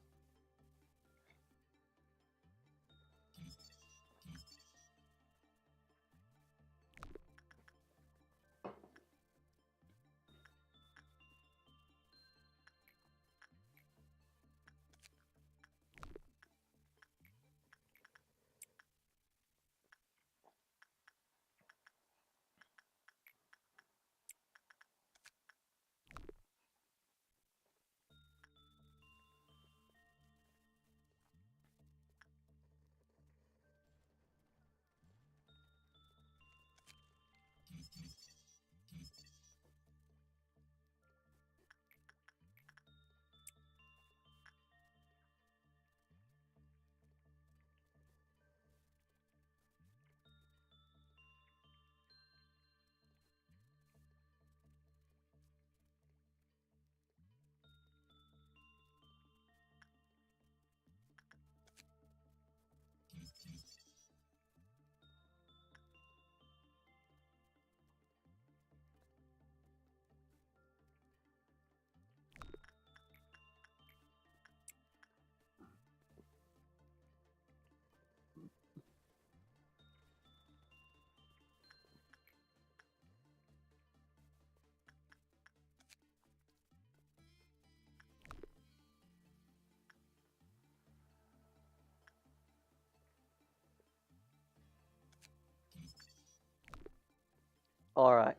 Alright.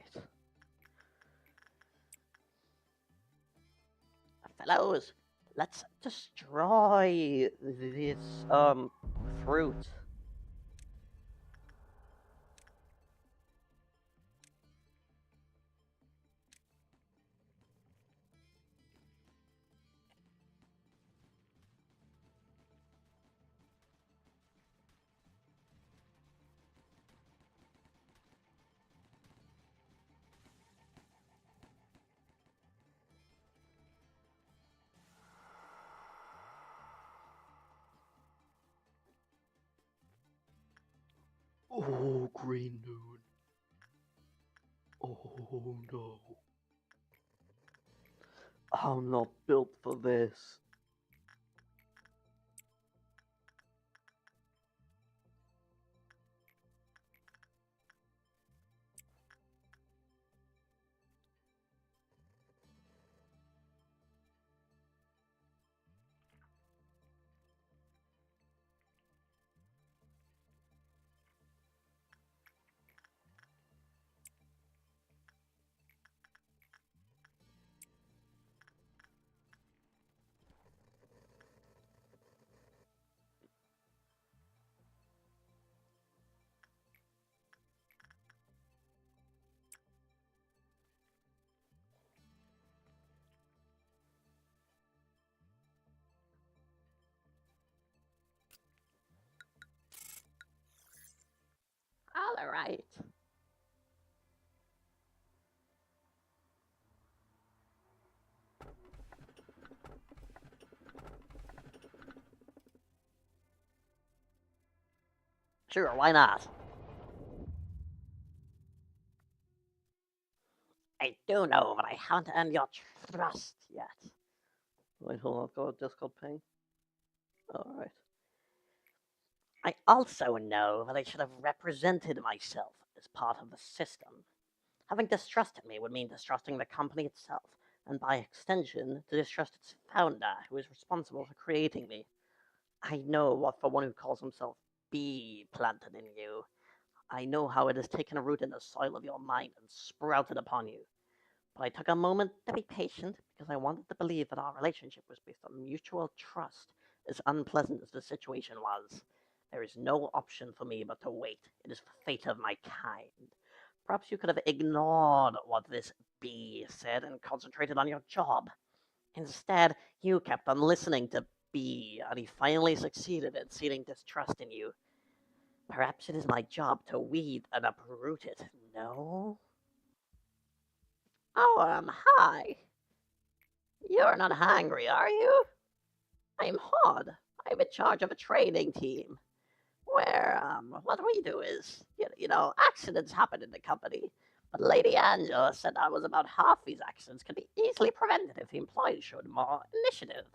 Fellows, let's destroy this, fruit. Oh, Green Noon. Oh no. I'm not built for this. All right. Sure, why not? I do know, but I haven't earned your trust yet. Wait, hold on, I've got a Discord ping. Alright. I also know that I should have represented myself as part of the system. Having distrusted me would mean distrusting the company itself, and by extension, to distrust its founder, who is responsible for creating me. I know what for one who calls himself bee planted in you. I know how it has taken root in the soil of your mind and sprouted upon you. But I took a moment to be patient because I wanted to believe that our relationship was based on mutual trust, as unpleasant as the situation was. There is no option for me but to wait. It is the fate of my kind. Perhaps you could have ignored what this bee said and concentrated on your job. Instead, you kept on listening to B, and he finally succeeded in seeding distrust in you. Perhaps it is my job to weed and uproot it, no? Oh, hi. You're not hungry, are you? I'm Hod. I'm in charge of a training team. Where, what we do is, accidents happen in the company. But Lady Angela said that was about half these accidents could be easily prevented if the employees showed more initiative.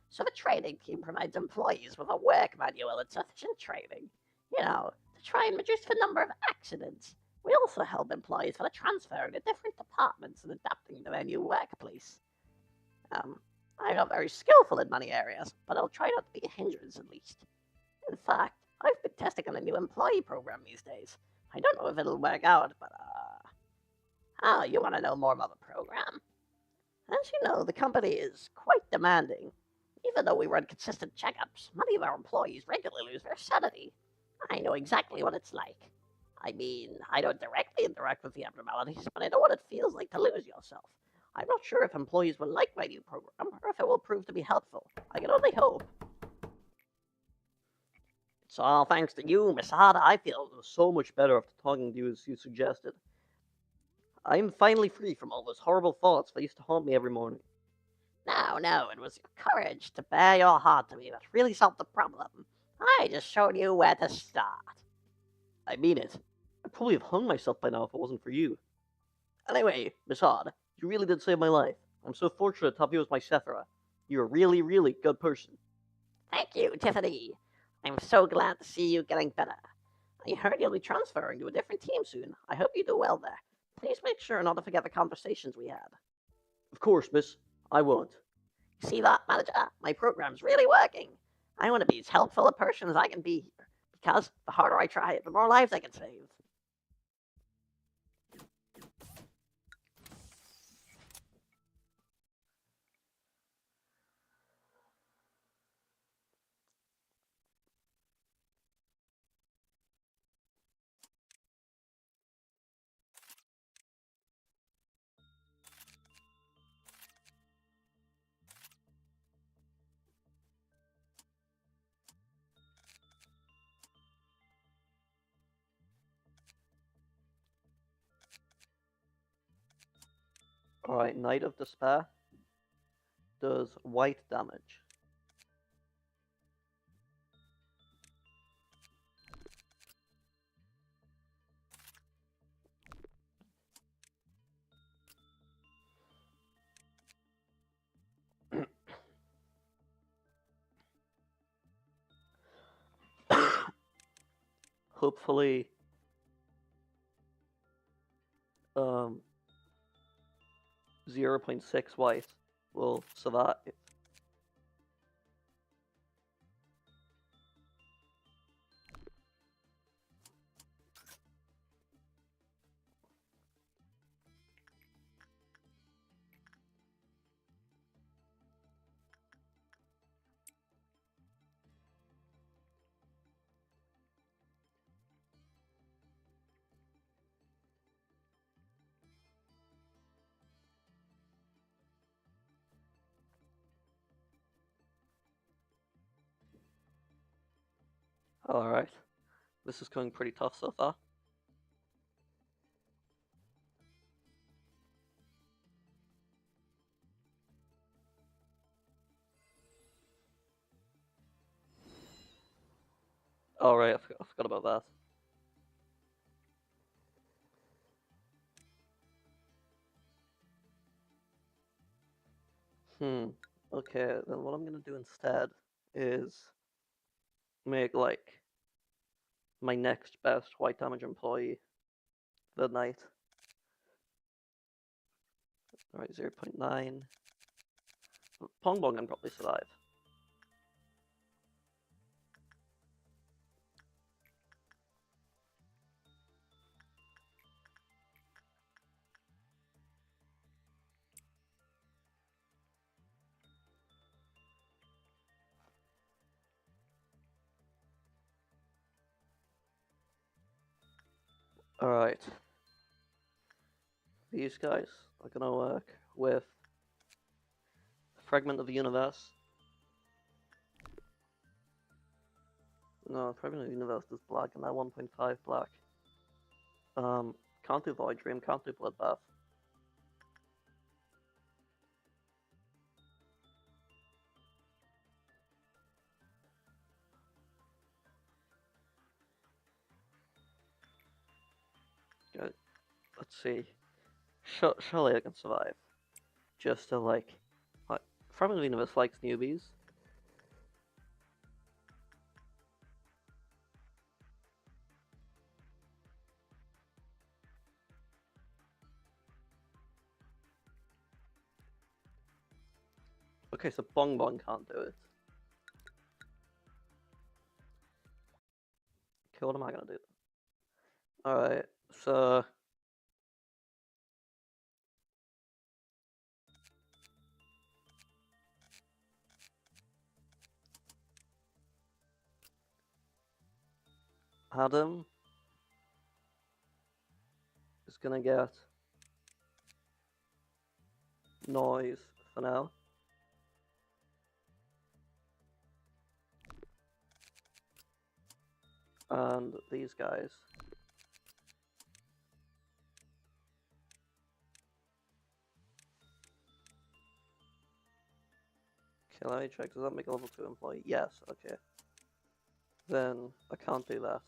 So the training team provides employees with a work manual and sufficient training, to try and reduce the number of accidents. We also help employees with transferring to different departments and adapting to their new workplace. I'm not very skillful in many areas, but I'll try not to be a hindrance at least. In fact, I've been testing on a new employee program these days. I don't know if it'll work out, but you want to know more about the program? As you know, the company is quite demanding. Even though we run consistent checkups, many of our employees regularly lose their sanity. I know exactly what it's like. I mean, I don't directly interact with the abnormalities, but I know what it feels like to lose yourself. I'm not sure if employees will like my new program or if it will prove to be helpful. I can only hope. It's all thanks to you, Miss Hada. I feel So much better after talking to you as you suggested. I'm finally free from all those horrible thoughts that used to haunt me every morning. No, it was your courage to bare your heart to me that really solved the problem. I just showed you where to start. I mean it. I'd probably have hung myself by now if it wasn't for you. Anyway, Miss Odd, you really did save my life. I'm so fortunate to have you as my Sephira. You're a really, really good person. Thank you, Tiffany. I'm so glad to see you getting better. I heard you'll be transferring to a different team soon. I hope you do well there. Please make sure not to forget the conversations we had. Of course, miss. I won't. See that, manager? My program's really working. I want to be as helpful a person as I can be here, because the harder I try, the more lives I can save. Alright, Knight of Despair does white damage. Hopefully, 0.6 white will survive. Alright. This is going pretty tough so far. Alright, I forgot about that. Okay, then what I'm gonna do instead is make, like, my next best white damage employee the knight. Alright, 0.9. Pong Bong can probably survive. Alright. These guys are gonna work with Fragment of the Universe. No, Fragment of the Universe is black, and that 1.5 black. Can't do Void Dream, can't do Bloodbath. Good. let's see. Surely I can survive. Just to like, From the Universe likes newbies. Okay, so Bong Bong can't do it. Okay, what am I gonna do? Alright, so Adam is gonna get noise for now. And these guys. Okay, let me check. Does that make a level 2 employee? Yes, okay. Then I can't do that.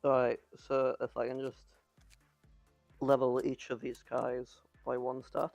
Alright, so if I can just level each of these guys by 1 stat.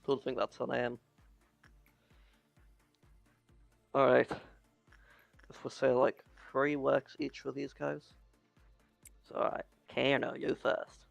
Don't think that's an aim. Alright. If we say like 3 works each for these guys. So alright, Kano, you first.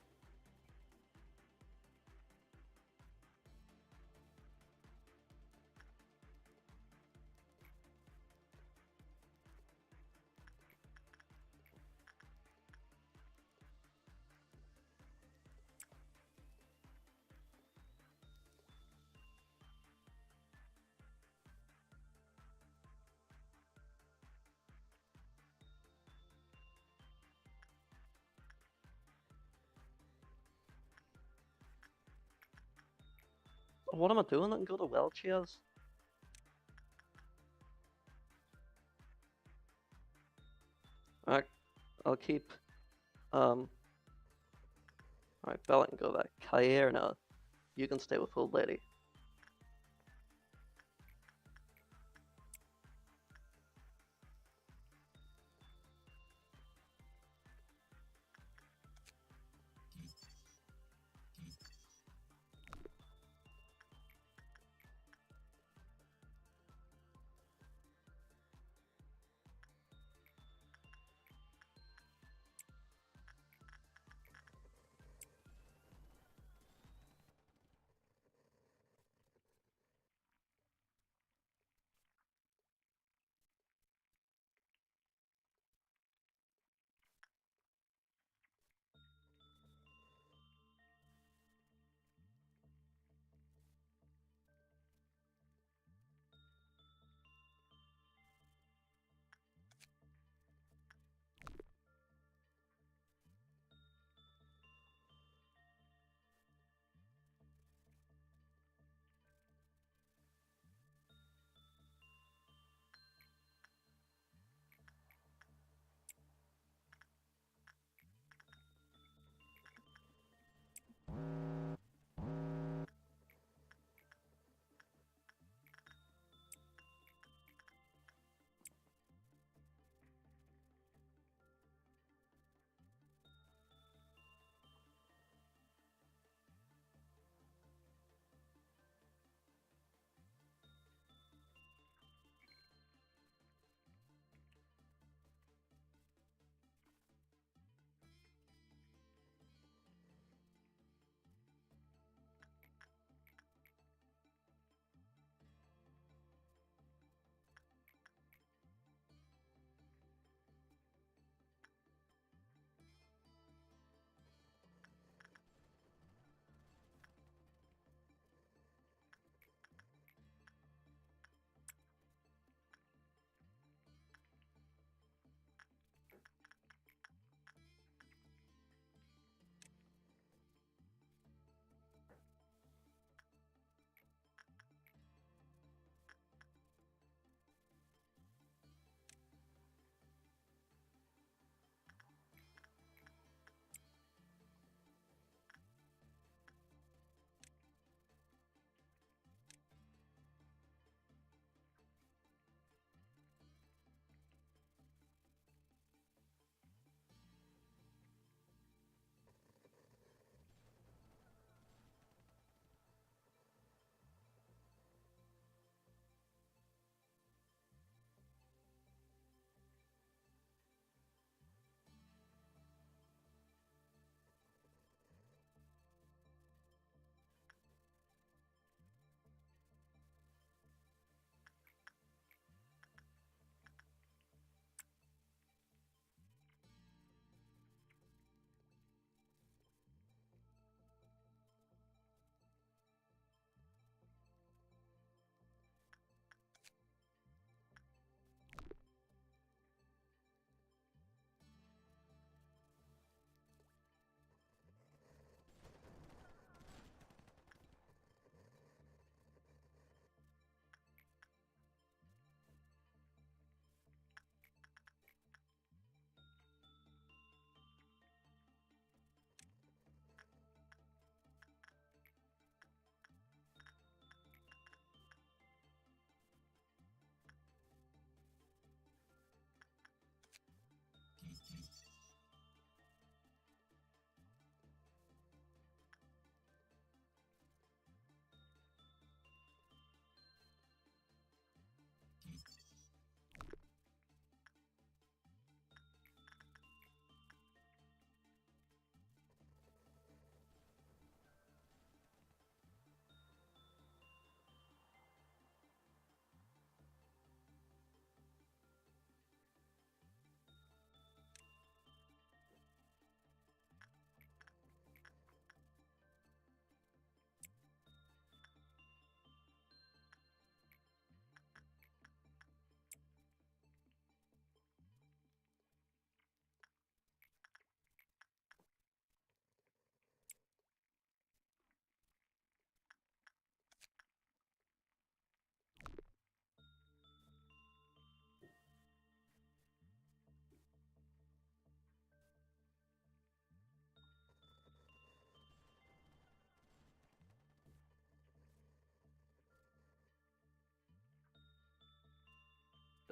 What am I doing? I can go to wheelchairs. Alright, I'll keep alright, Bella can go back. Kair, no. You can stay with old lady.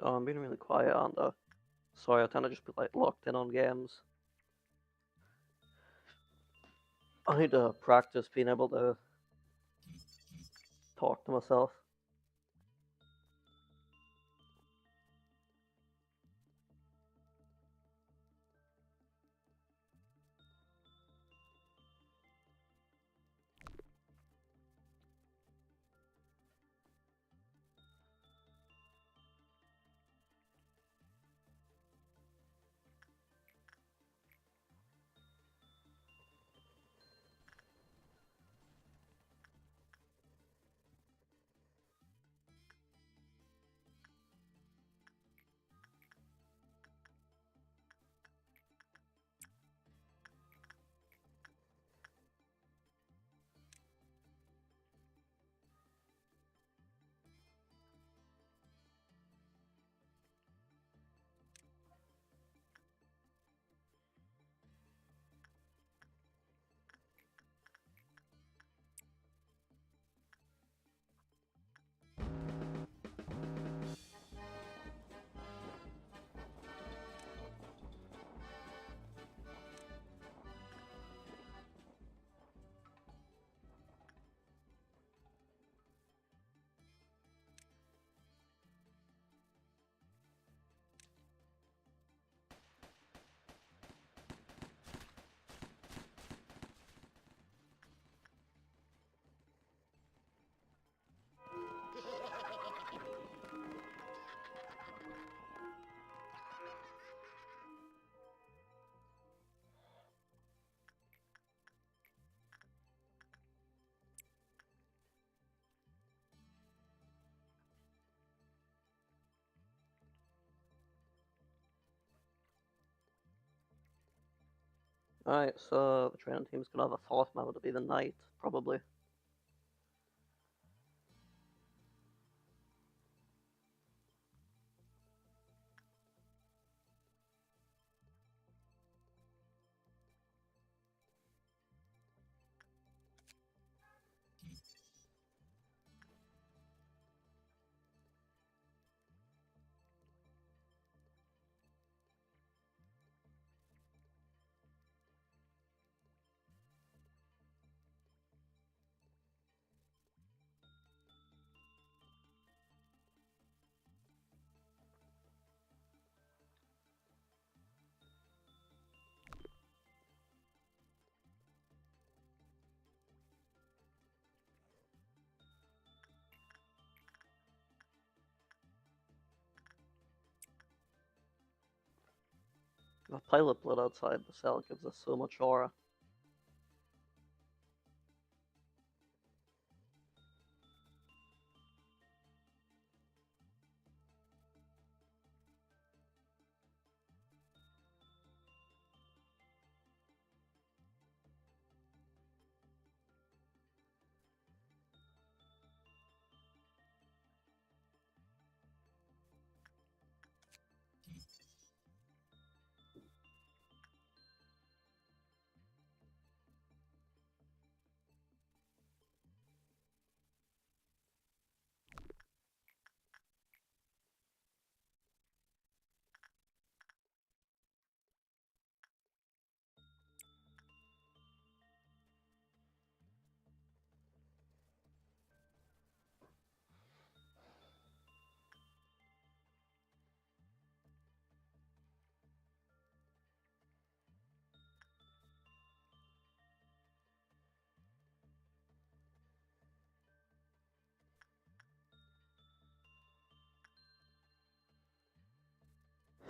Oh, I'm being really quiet, aren't I? Sorry, I tend to just be like locked in on games. I need to practice being able to talk to myself. Alright, so the training team's gonna have a fourth member to be the knight, probably. The pilot blood outside the cell gives us so much aura.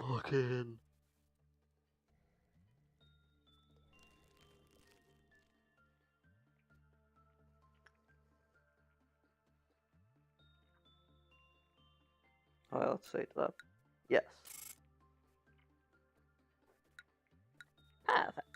Look in. Alright, let's say to that. Yes. Perfect.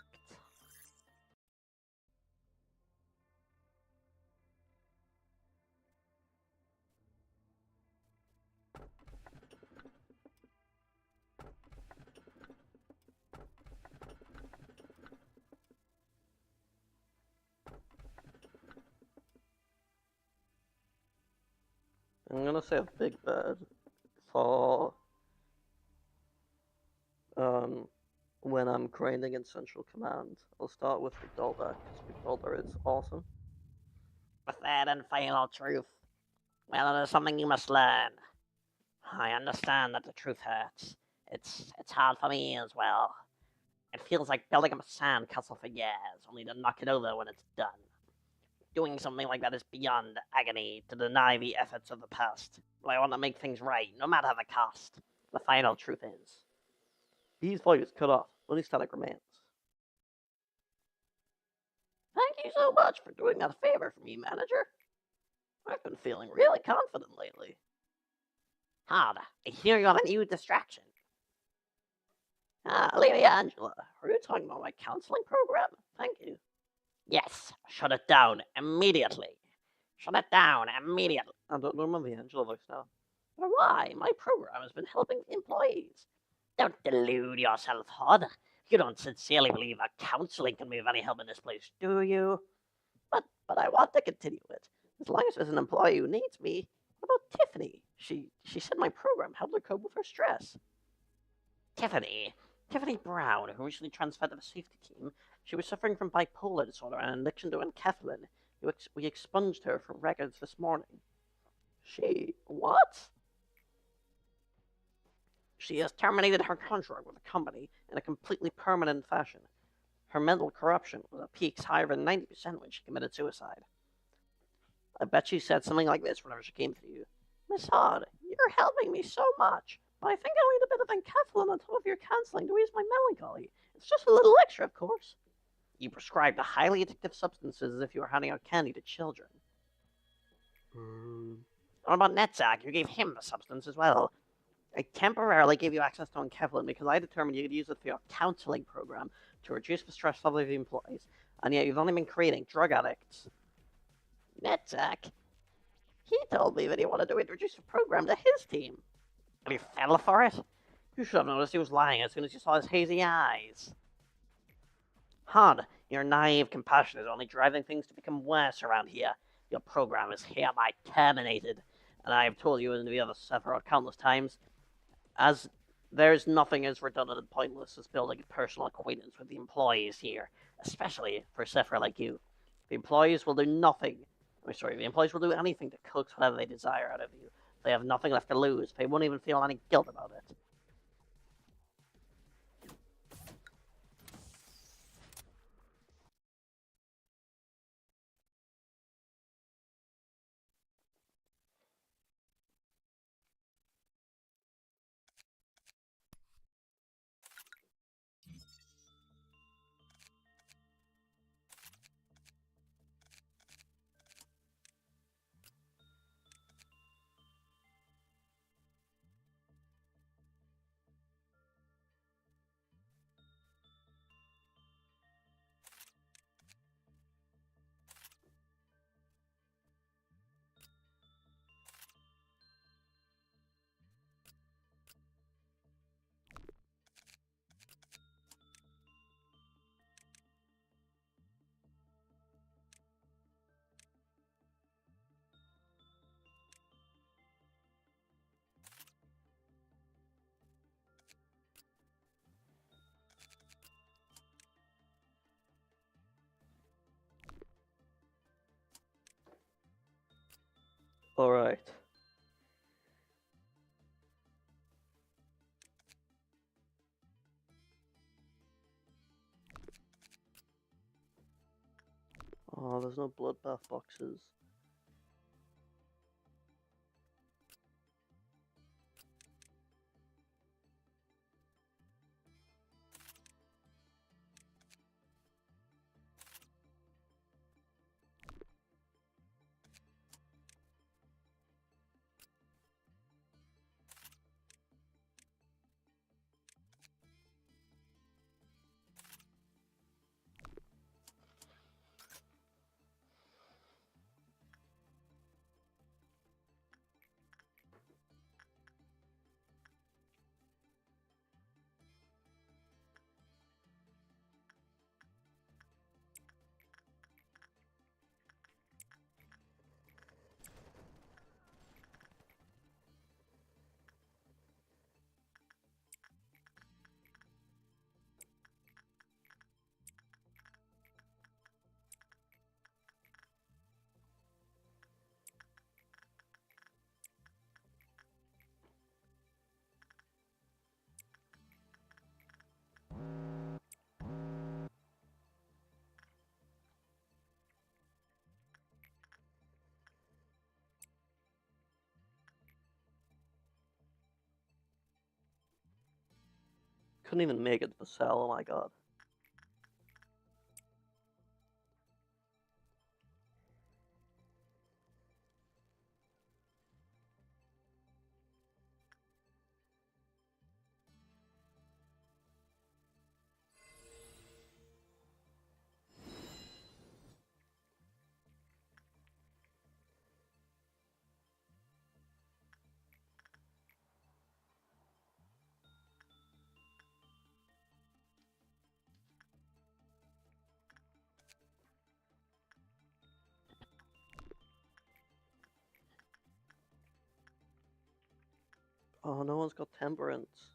I'm gonna say a big bird for when I'm grinding in Central Command. I'll start with McDolda, because McDolda is awesome. The third and final truth. Well, it is something you must learn. I understand that the truth hurts. It's hard for me as well. It feels like building up a sandcastle for years, only to knock it over when it's done. Doing something like that is beyond agony to deny the efforts of the past. But I want to make things right, no matter the cost. The final truth is. These volumes cut off, only static remains. Thank you so much for doing that favor for me, manager. I've been feeling really confident lately. Hard, I hear you have a new distraction. Lady Angela, are you talking about my counseling program? Thank you. Yes, shut it down immediately. Shut it down immediately. I don't remember the Angela voice now. But why? My program has been helping employees. Don't delude yourself, Hod. You don't sincerely believe that counseling can be of any help in this place, do you? But I want to continue it. As long as there's an employee who needs me. What about Tiffany? She said my program helped her cope with her stress. Tiffany Brown, who recently transferred to the safety team, she was suffering from bipolar disorder and an addiction to enkephalin. We expunged her from records this morning. What? She has terminated her contract with the company in a completely permanent fashion. Her mental corruption was at peaks higher than 90% when she committed suicide. I bet she said something like this whenever she came to you. Miss Hod, you're helping me so much, but I think I'll need a bit of enkephalin on top of your counseling to ease my melancholy. It's just a little extra, of course. You prescribed the highly addictive substances as if you were handing out candy to children. What about Netzak? You gave him the substance as well. I temporarily gave you access to enkephalin because I determined you could use it for your counseling program to reduce the stress level of the employees, and yet you've only been creating drug addicts. Netzak? He told me that he wanted to introduce the program to his team. And he fell for it? You should have noticed he was lying as soon as you saw his hazy eyes. Hod, your naive compassion is only driving things to become worse around here. Your program is hereby terminated, and I have told you in the other several countless times, as there's nothing as redundant and pointless as building a personal acquaintance with the employees here, especially for a Sephra like you. The employees will do anything to coax whatever they desire out of you. They have nothing left to lose. They won't even feel any guilt about it. Alright. Oh, there's no bloodbath boxes. couldn't even make it to the cell, oh my god. Oh, no one's got temperance.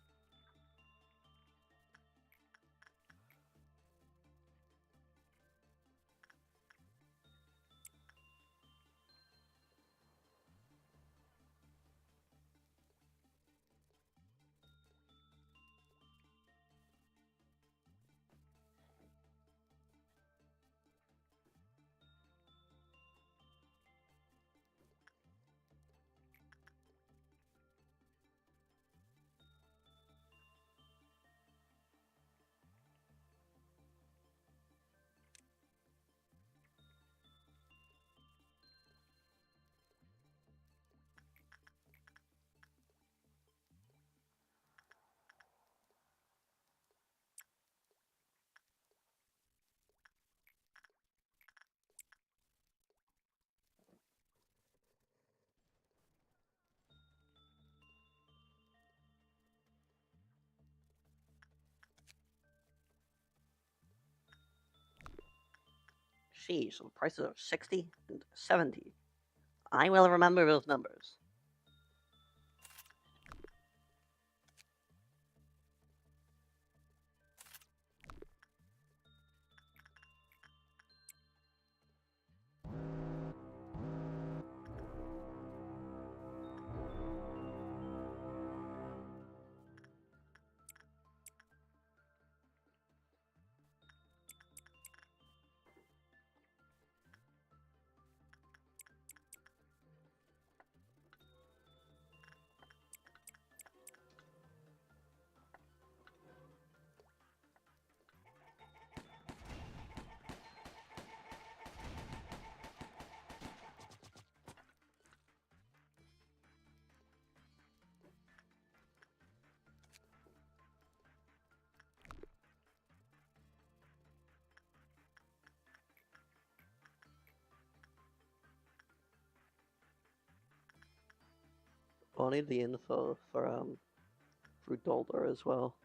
Sheesh, so the prices are 60 and 70. I will remember those numbers. Oh, I need the info for Dolder as well.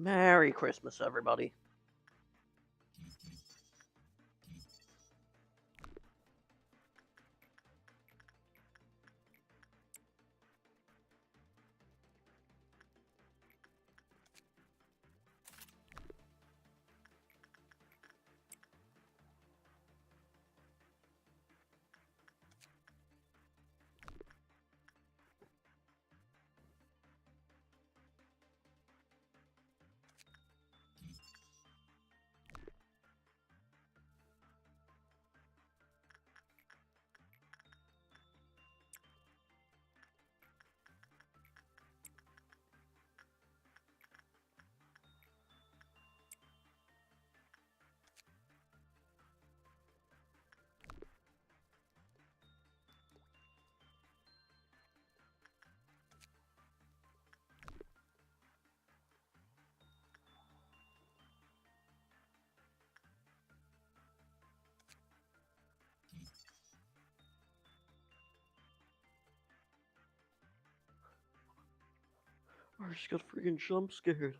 Merry Christmas, everybody. I just got freaking jump scared.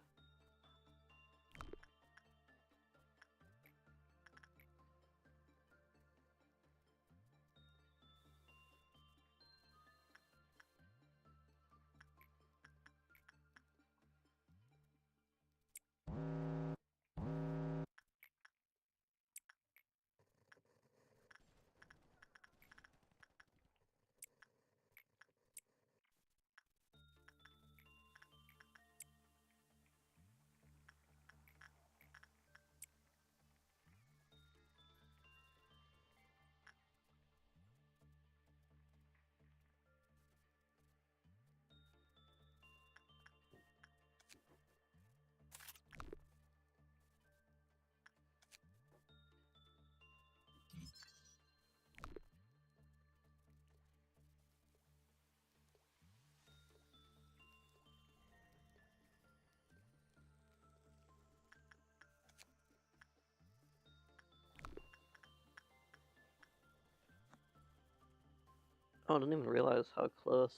Oh, I didn't even realize how close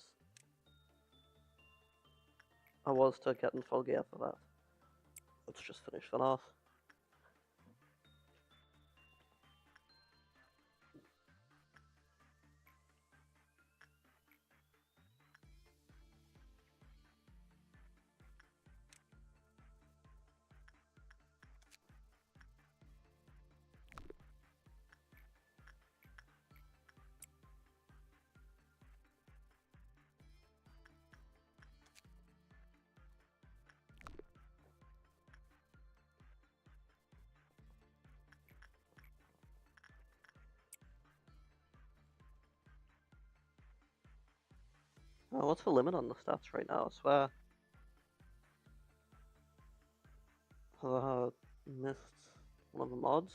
I was to getting full gear for that. Let's just finish that off. Oh, what's the limit on the stats right now? I swear. Have I missed one of the mods?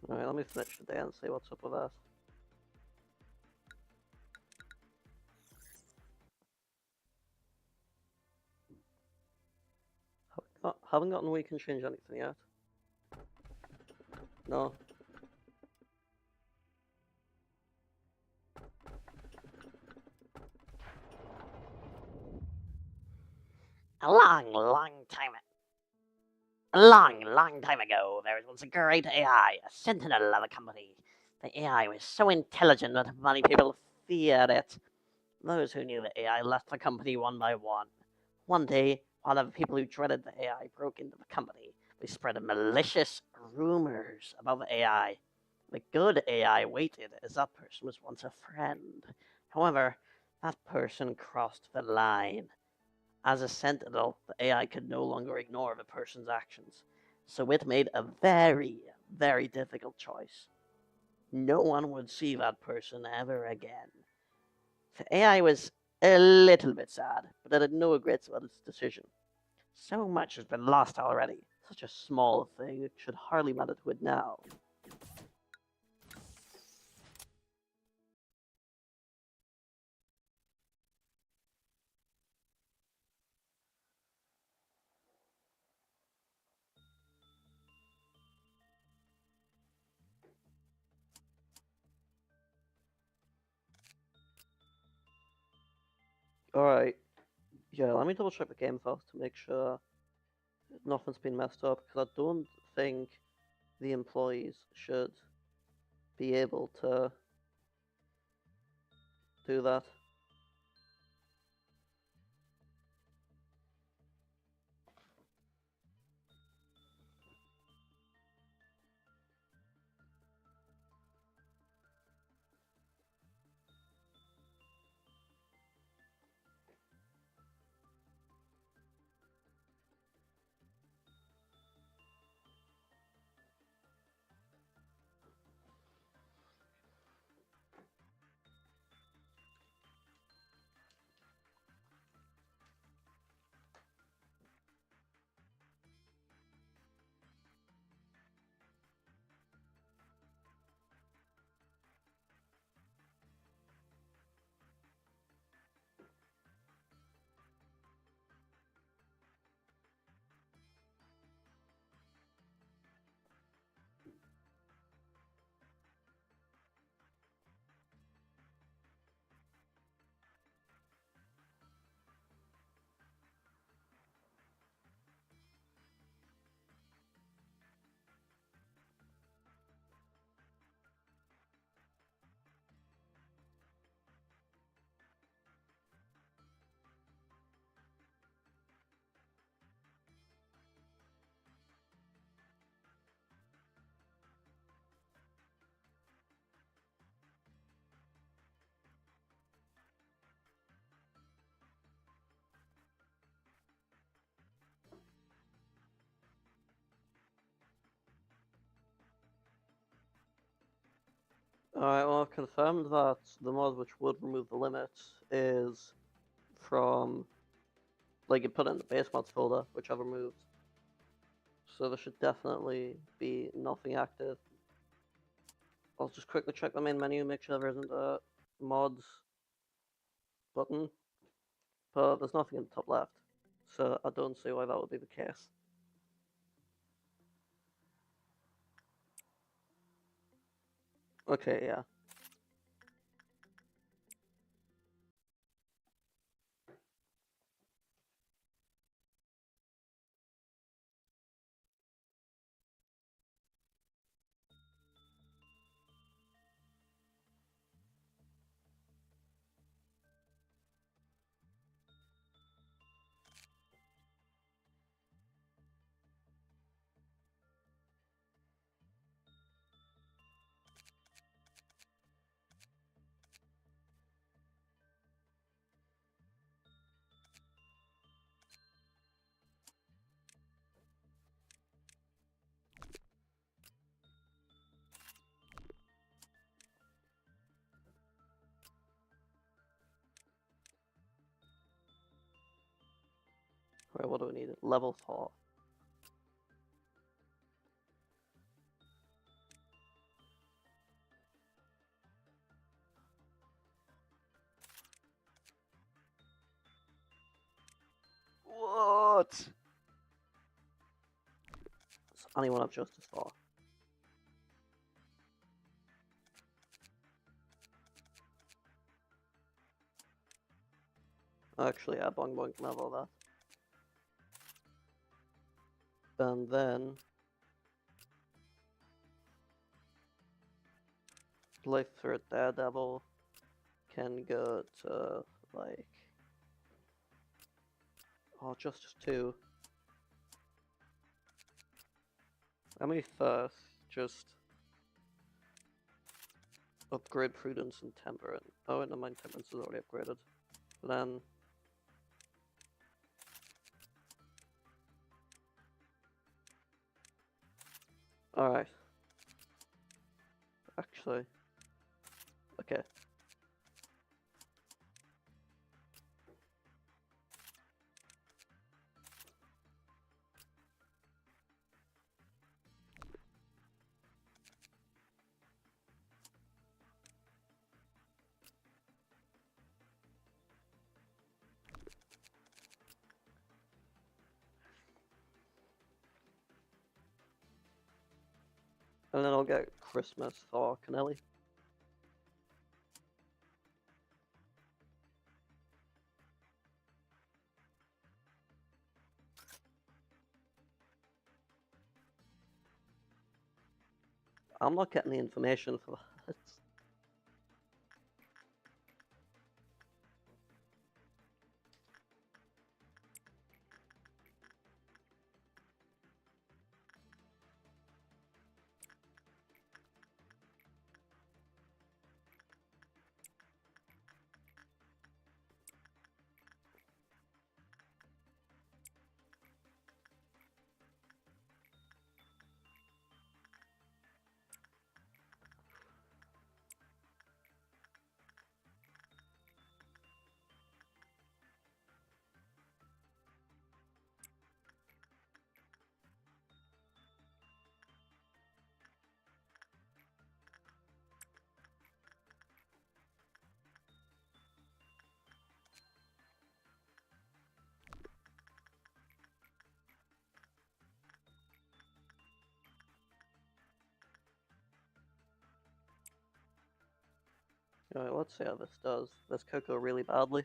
Alright, let me finish the day and see what's up with that. Haven't gotten we can change anything yet. No. A long time ago, there was a great AI, a sentinel of a company. The AI was so intelligent that many people feared it. Those who knew the AI left the company one by one. One day, while the people who dreaded the AI broke into the company, they spread malicious rumors about the AI. The good AI waited, as that person was once a friend. However, that person crossed the line. As a sentinel, the AI could no longer ignore the person's actions, so it made a very, very difficult choice. No one would see that person ever again. The AI was a little bit sad, but it had no regrets about its decision. So much has been lost already. Such a small thing, it should hardly matter to it now. Alright. Yeah, let me double check the game first to make sure nothing's been messed up, because I don't think the employees should be able to do that. Alright, well, I've confirmed that the mod which would remove the limit is from, like, you put it in the base mods folder, which I've removed. So there should definitely be nothing active. I'll just quickly check the main menu, make sure there isn't a mods button, but there's nothing in the top left, so I don't see why that would be the case. Okay, yeah. Right, what do we need? Level 4. What? Does anyone have Justice 4? Actually, yeah, Bong Bong can have all that. And then Life Threat Daredevil can go to, like, oh, Justice 2. Let me first just upgrade Prudence and Temperance. Oh, wait, no, mind, Temperance is already upgraded. Then alright. Actually. Okay. And then I'll get Christmas for Kennelly. I'm not getting the information for that. Alright, let's see how this does. This could go really badly.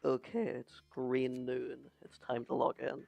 Okay, it's green noon. It's time to log in.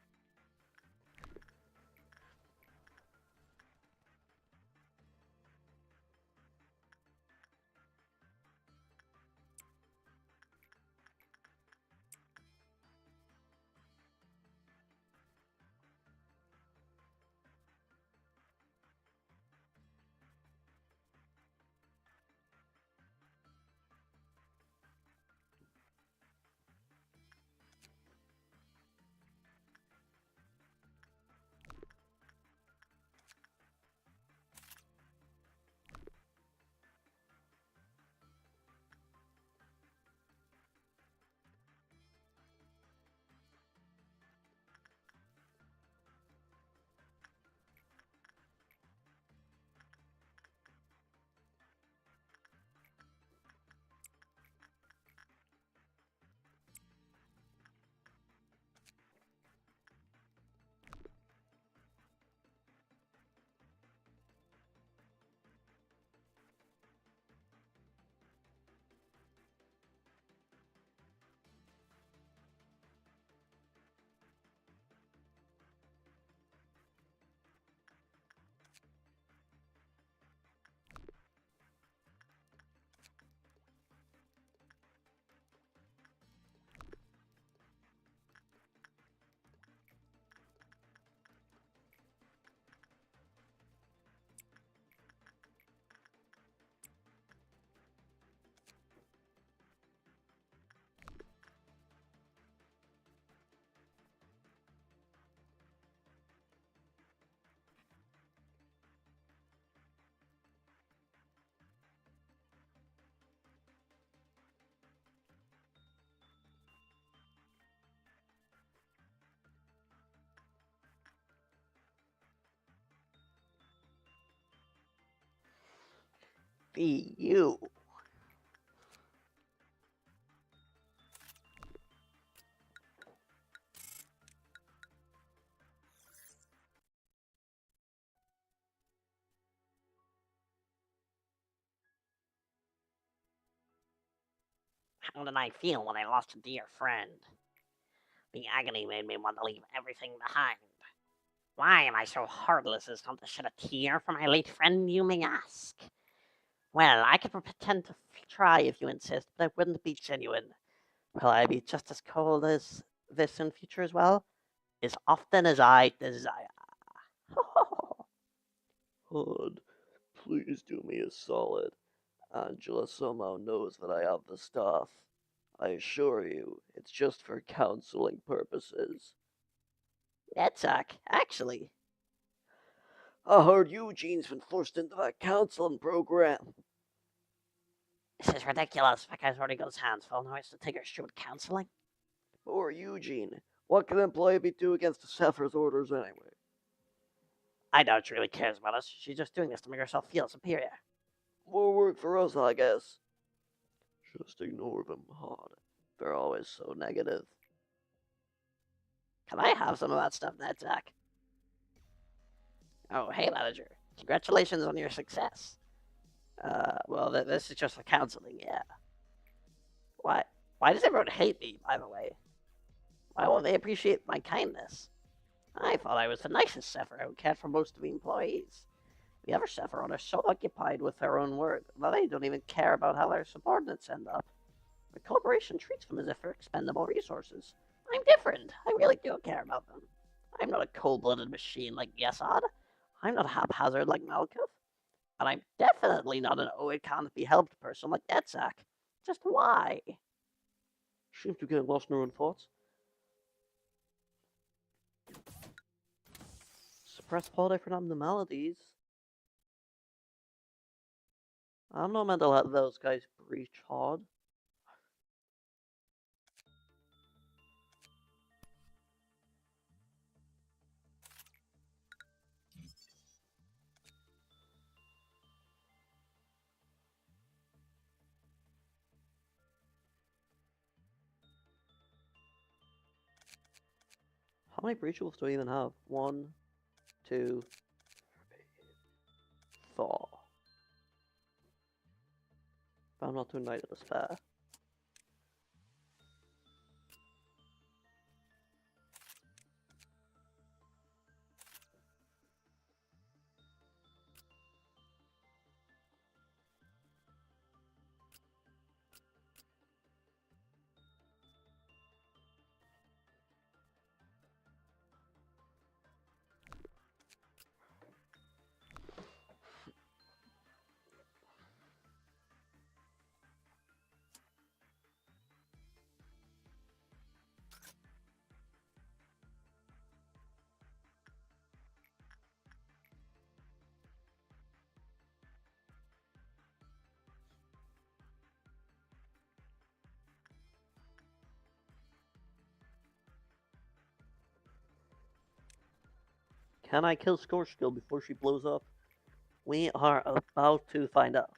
Be you. How did I feel when I lost a dear friend? The agony made me want to leave everything behind. Why am I so heartless as not to shed a tear for my late friend, you may ask? Well, I could pretend to try if you insist, but I wouldn't be genuine. Will I be just as cold as this in future as well? As often as I desire. Hud, please do me a solid. Angela somehow knows that I have the stuff. I assure you, it's just for counseling purposes. Netzak, actually. I heard Eugene's been forced into that counseling program. This is ridiculous. That guy's already got his hands full. Now he has to take her stupid counseling. Poor Eugene. What can an employee do against the Sephir's orders anyway? I doubt she really cares about us. She's just doing this to make herself feel superior. More work for us, I guess. Just ignore them, Hod. They're always so negative. Can I have some of that stuff, Netzak? Oh, hey, manager. Congratulations on your success. Well, this is just for counseling, yeah. Why? Why does everyone hate me, by the way? Why won't they appreciate my kindness? I thought I was the nicest Sephiroth who cared for most of the employees. The other Sephiroth are so occupied with their own work that they don't even care about how their subordinates end up. The corporation treats them as if they're expendable resources. I'm different. I really do care about them. I'm not a cold-blooded machine like Yesod. I'm not haphazard like Malkuth. And I'm definitely not an oh it can't be helped person like Etzak. Just why? Seems to get lost in her own thoughts. Suppress all different abnormalities. I'm not meant to let those guys breach Hod. How many breachables do I even have? 1, 2, 4. But I'm not doing Night of Despair. Can I kill Scorchkill before she blows up? We are about to find out.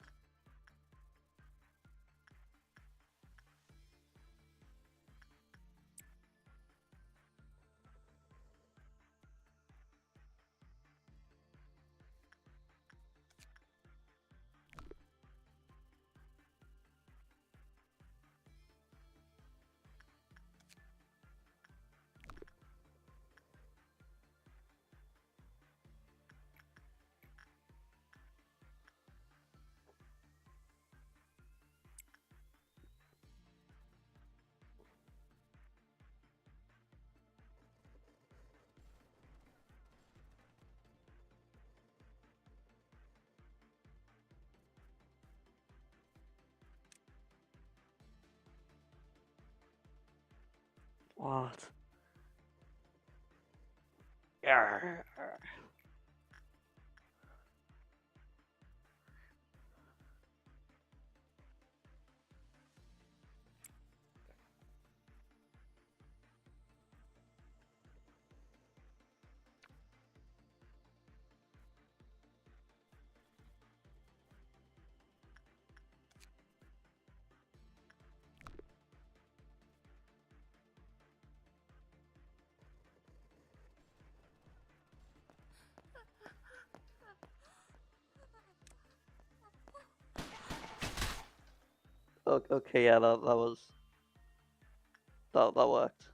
What? Yarr. Okay, yeah, that was that worked.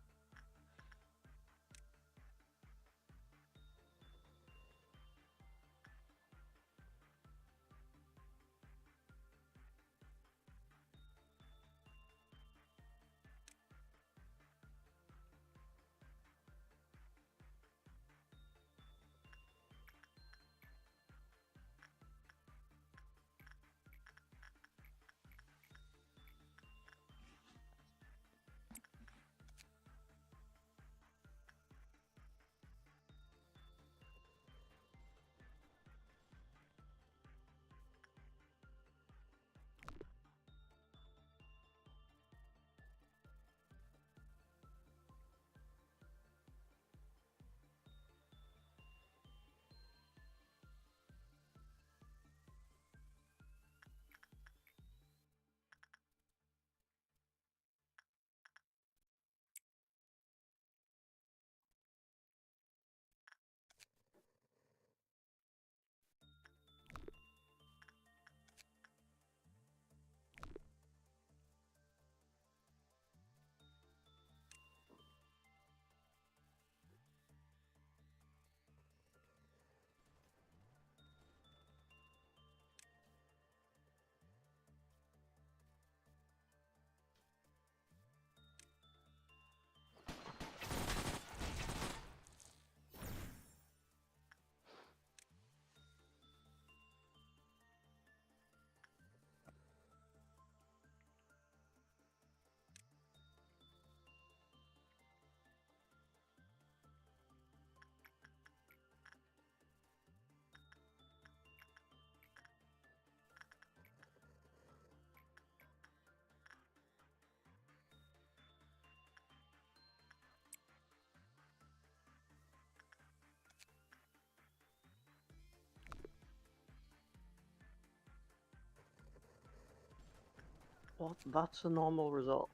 What? That's a normal result.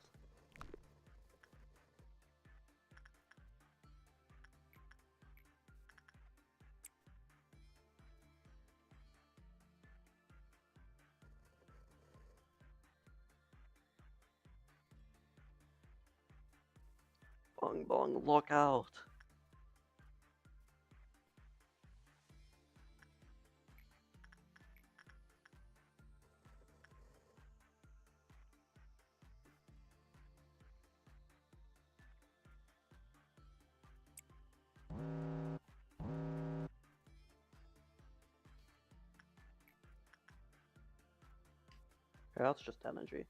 Bong bong, look out. Yeah, that's just energy.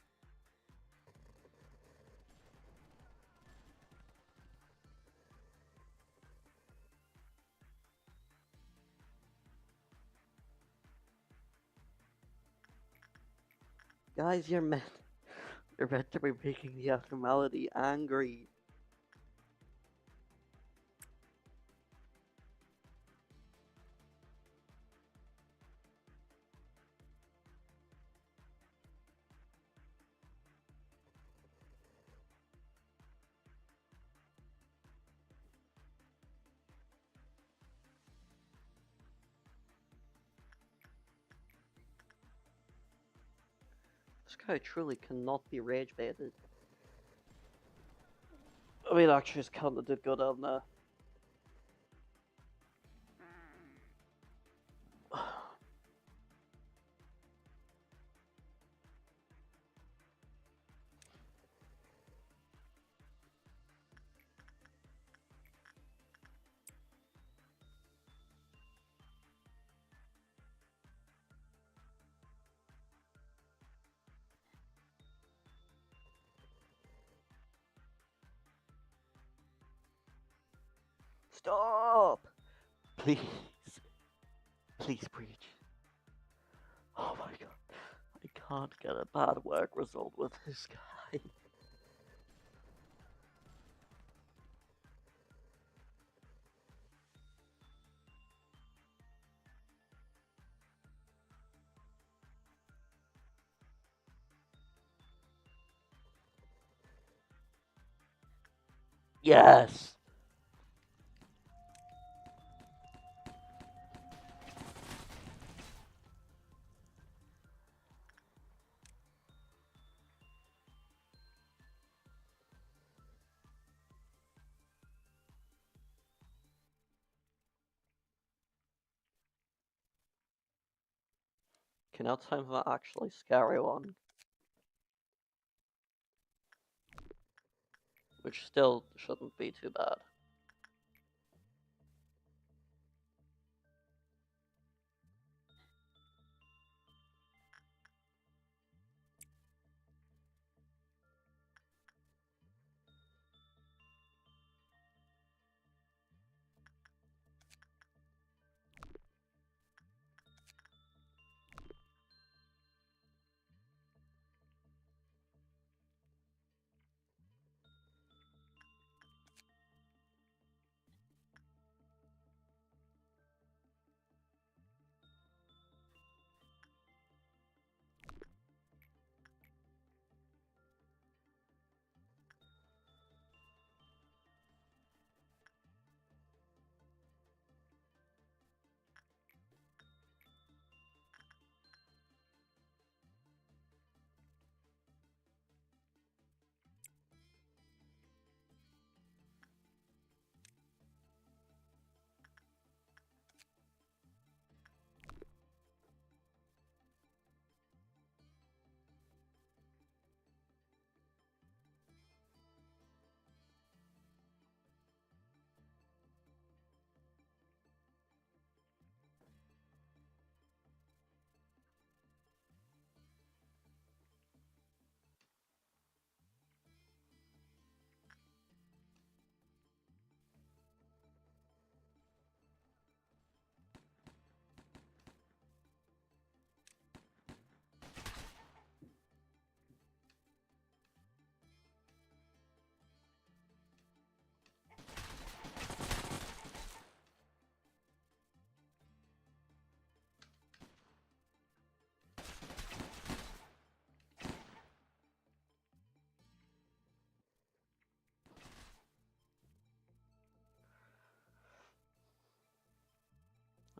Guys, you're meant to be making the abnormality angry. This guy truly cannot be rage baited. I mean, actually, his counter did go down there. Stop! Please. Please breach. Oh my god. I can't get a bad work result with this guy. Yes! Okay, now time for the actually scary one. Which still shouldn't be too bad.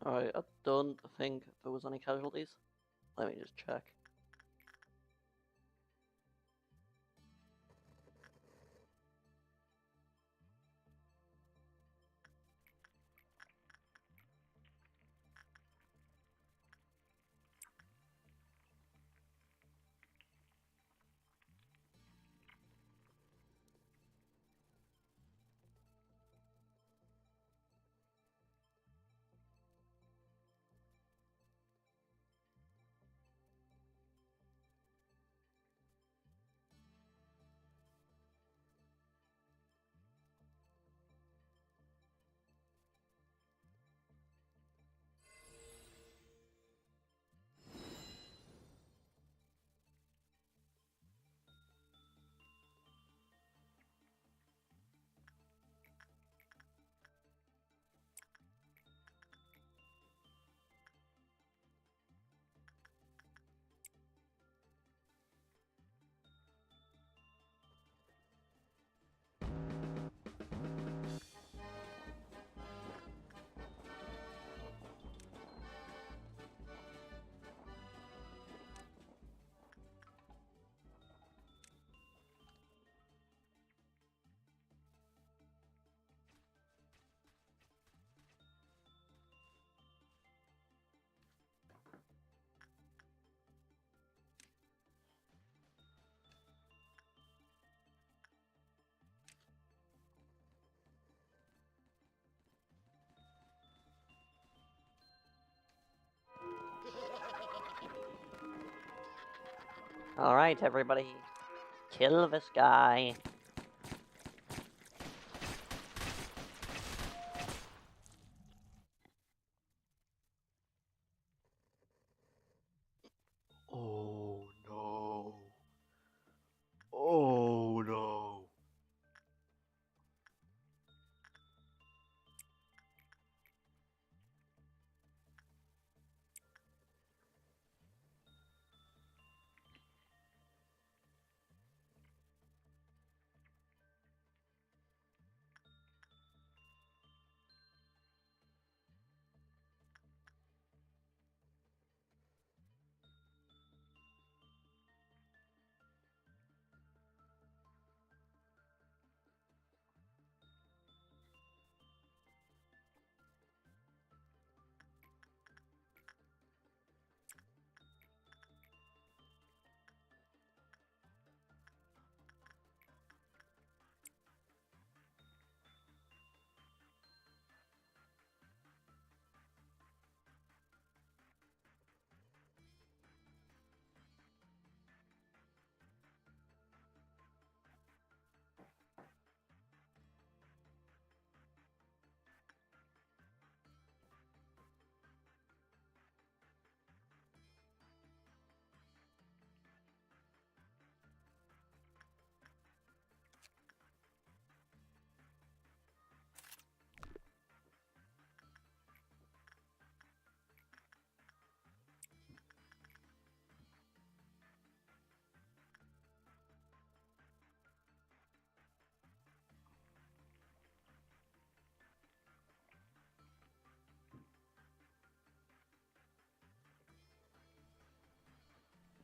Alright, I don't think there was any casualties. Let me just check. Alright, everybody. Kill this guy. Oh no. Oh no.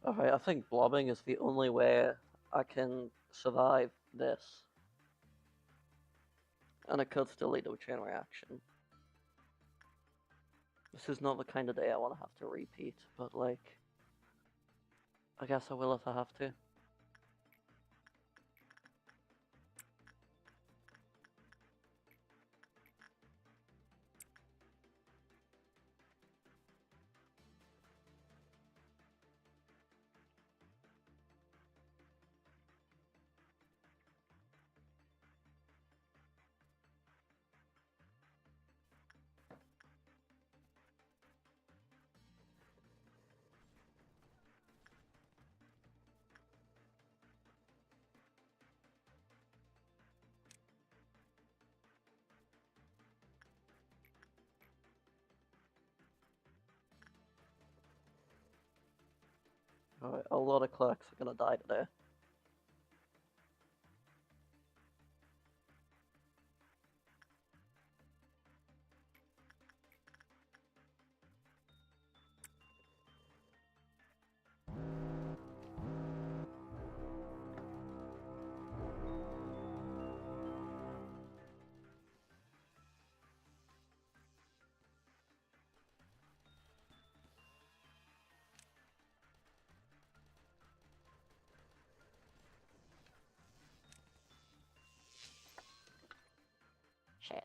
Alright, I think blobbing is the only way I can survive this. And it could still lead to a chain reaction. This is not the kind of day I want to have to repeat, but like, I guess I will if I have to. Alright, a lot of clerks are gonna die today. Shit.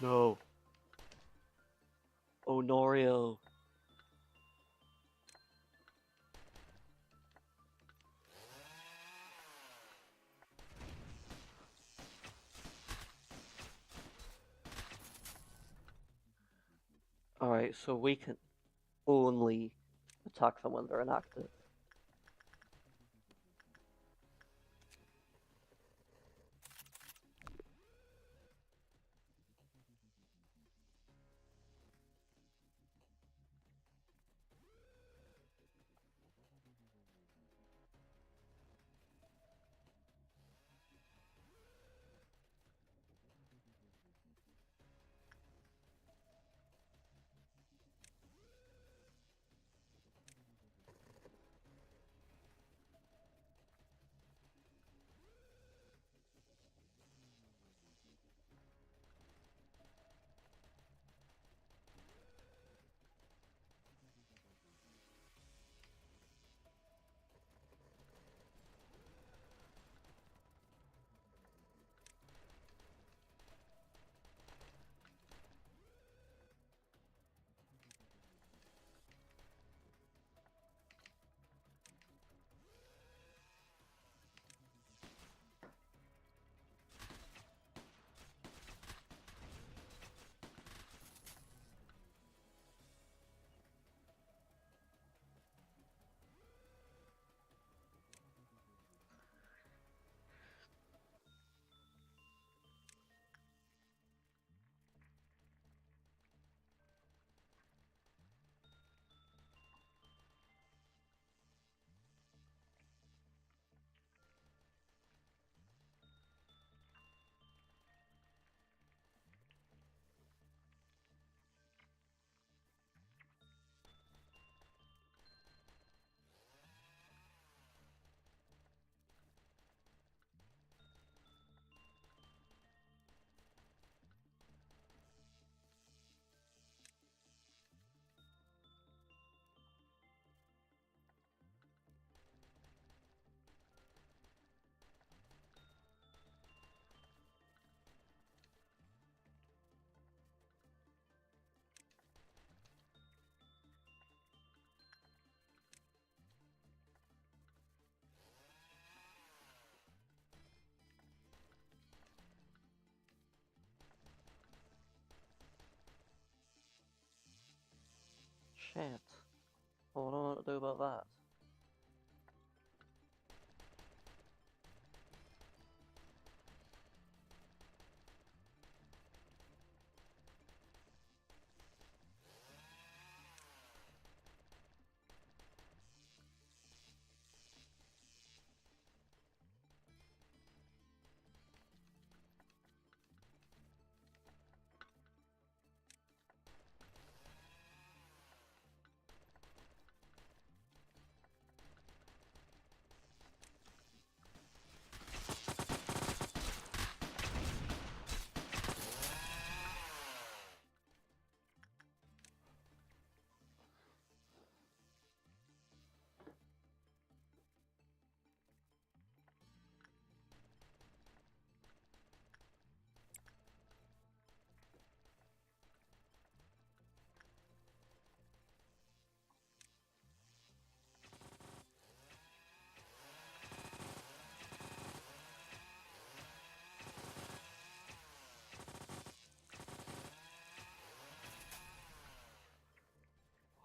No. Oh, Norio. Alright, so we can only attack them when they're inactive. Shit. Oh, I don't know what to do about that.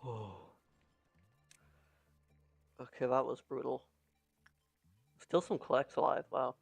Oh. Okay, that was brutal. Still some collects alive, wow.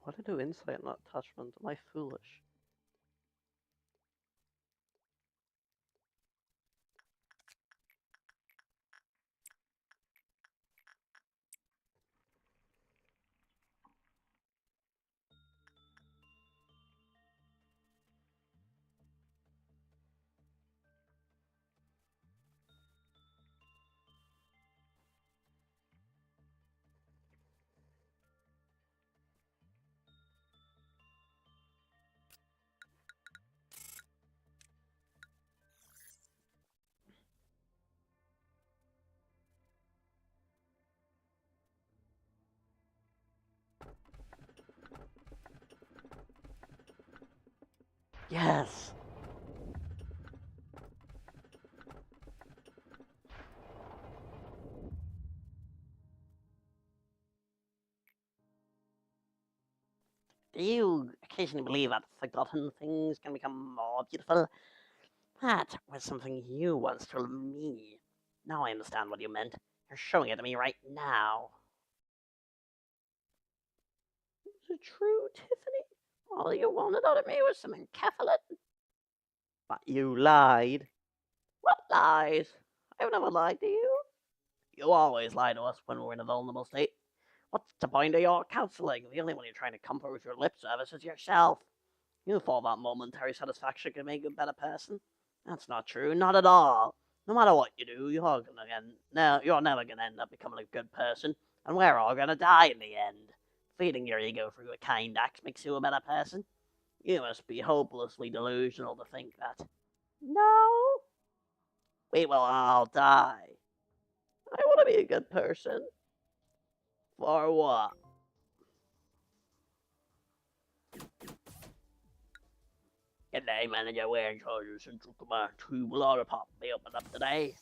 What did I do insight, not attachment? Am I foolish? Yes! Do you occasionally believe that forgotten things can become more beautiful? That was something you once told me. Now I understand what you meant. You're showing it to me right now. Is it true, Tiffany? All you wanted out of me was some encapsulate. But you lied. What lies? I've never lied to you. You always lie to us when we're in a vulnerable state. What's the point of your counseling? The only one you're trying to comfort with your lip service is yourself. You thought that momentary satisfaction could make you a better person. That's not true, not at all. No matter what you do, you're never gonna end up becoming a good person, and we're all gonna die in the end. Feeding your ego through a kind act makes you a better person. You must be hopelessly delusional to think that. No! We will all die. I want to be a good person. For what? Good day, manager. We're in charge of Central Command 2. Will our department be opened up today?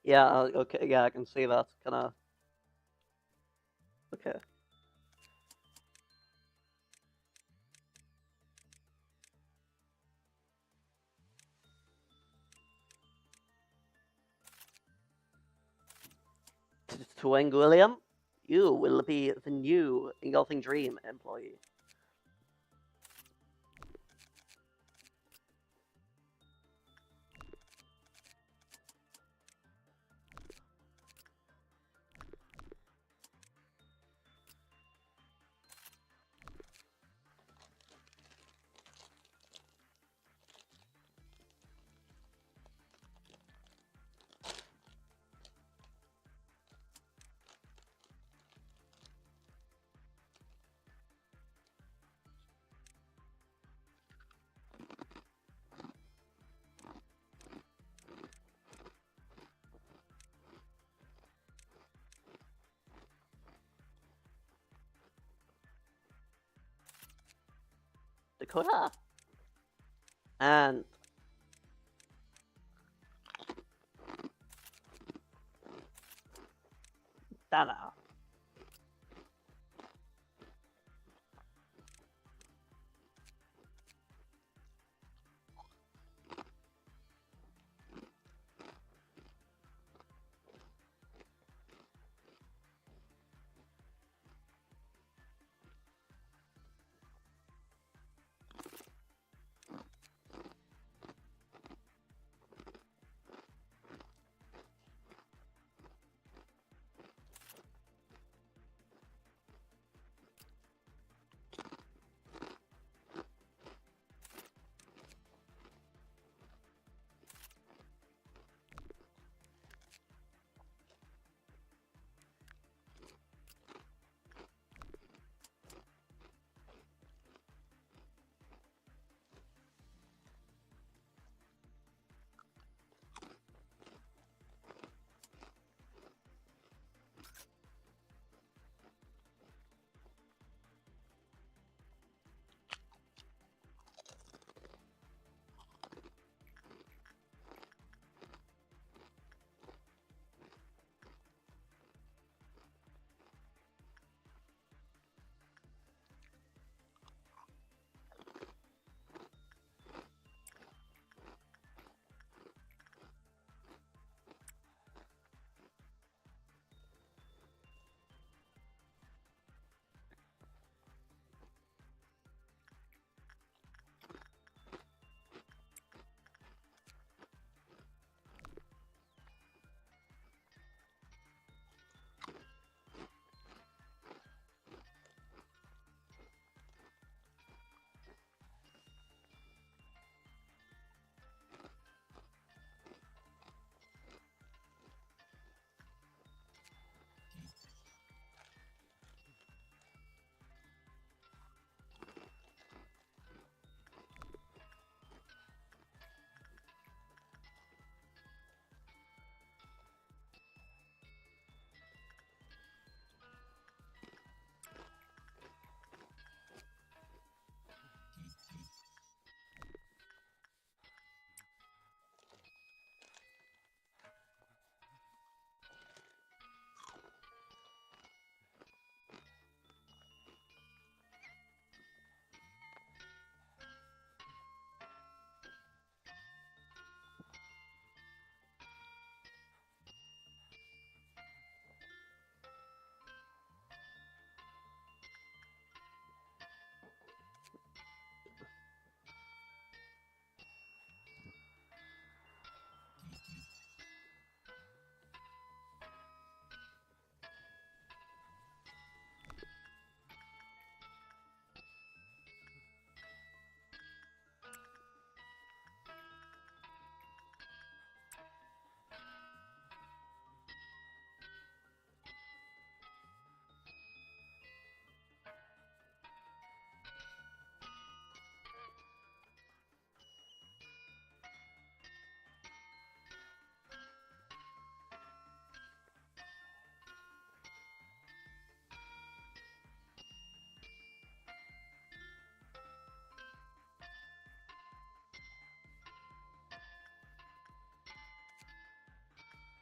Yeah, okay, yeah, I can see that. Kinda. Okay. Twing William, you will be the new Engulfing Dream employee. Dakota. And Dana.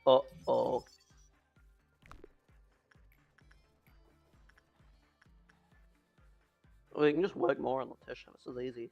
Uh-oh. We can just work more on Letitia. This is easy.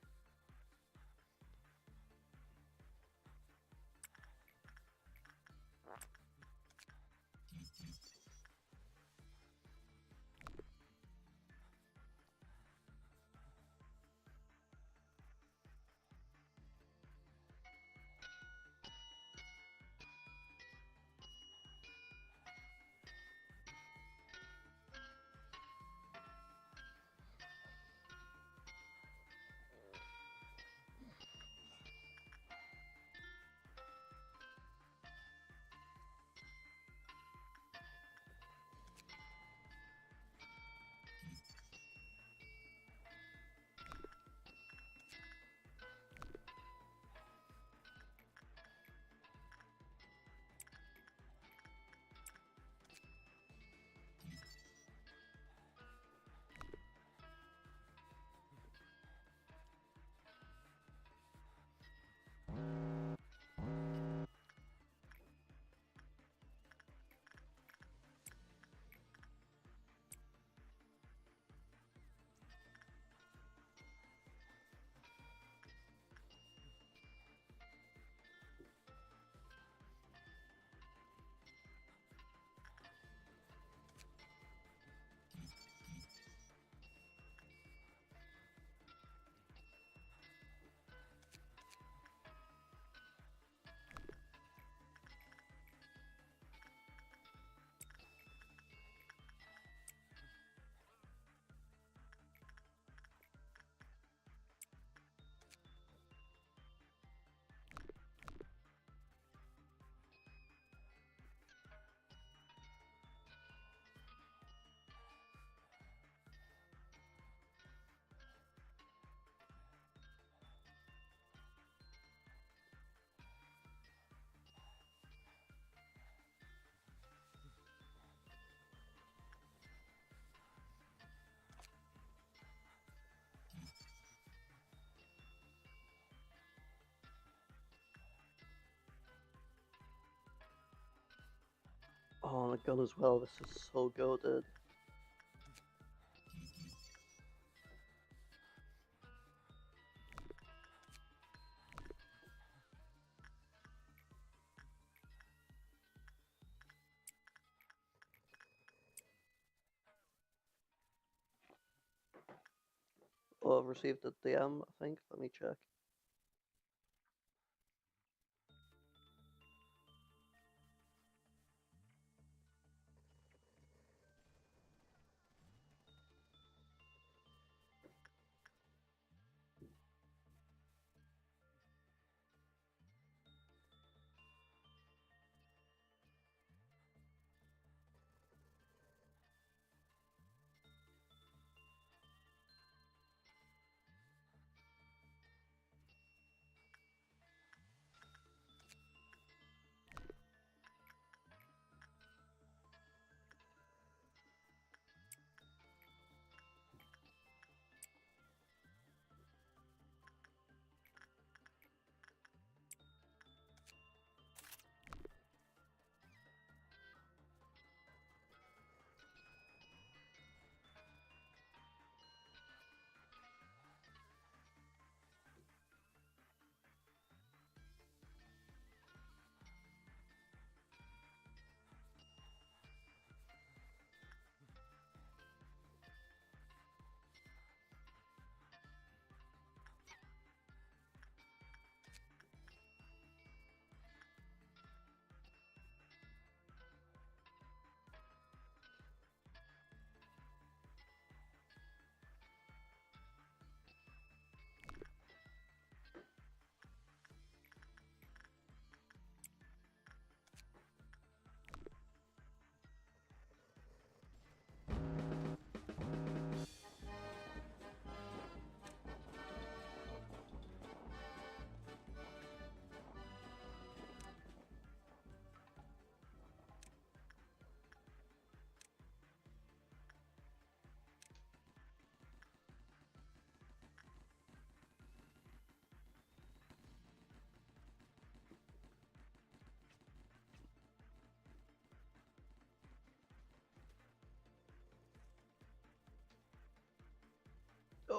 Oh, the gun as well. This is so goated. Oh, I've received a DM, I think. Let me check.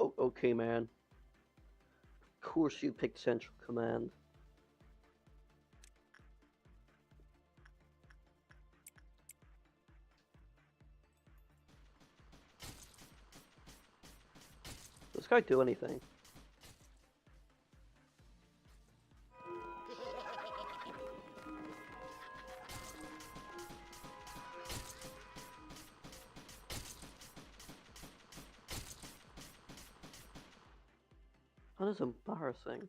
Oh, okay, man. Of course you picked Central Command. Does this guy do anything? That is embarrassing.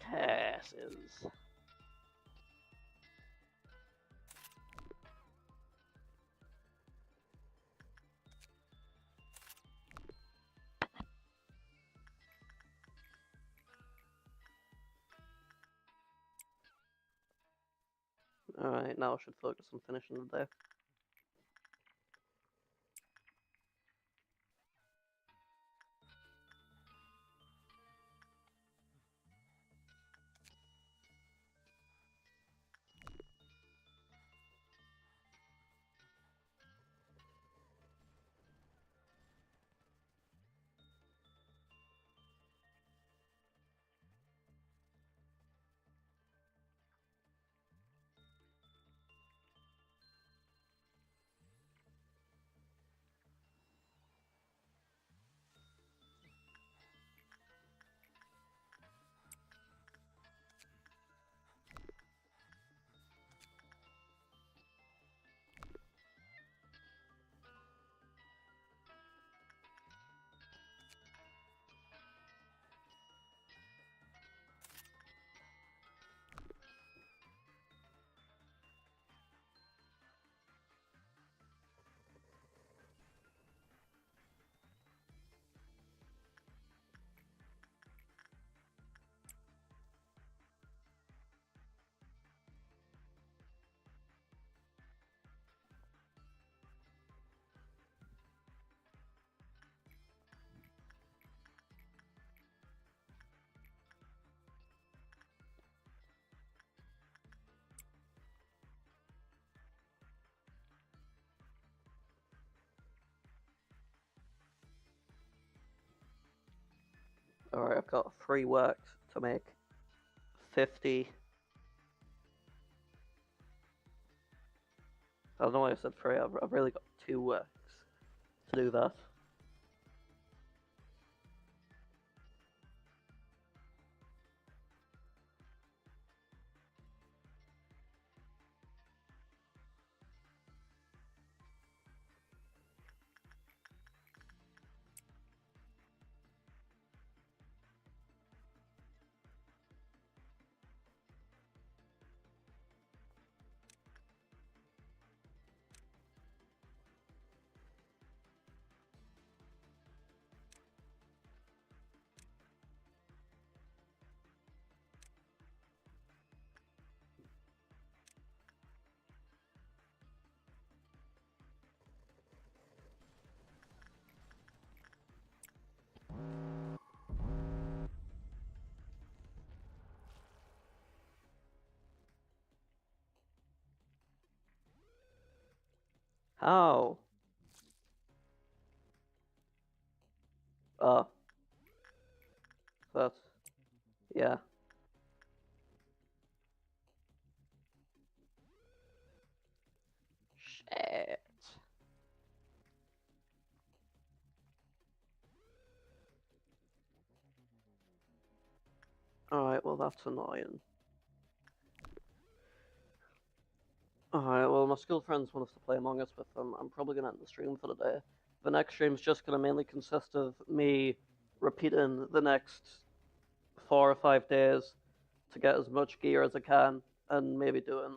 Passes. Alright, now I should focus on finishing the day. Alright, I've got 3 works to make. 50. I don't know why I said 3, I've really got 2 works to do that. How? Oh. That's... yeah. Shit. Alright, well that's annoying. Alright, well my school friends want us to play Among Us with them. I'm probably gonna end the stream for the day. The next stream's just gonna mainly consist of me repeating the next 4 or 5 days to get as much gear as I can, and maybe doing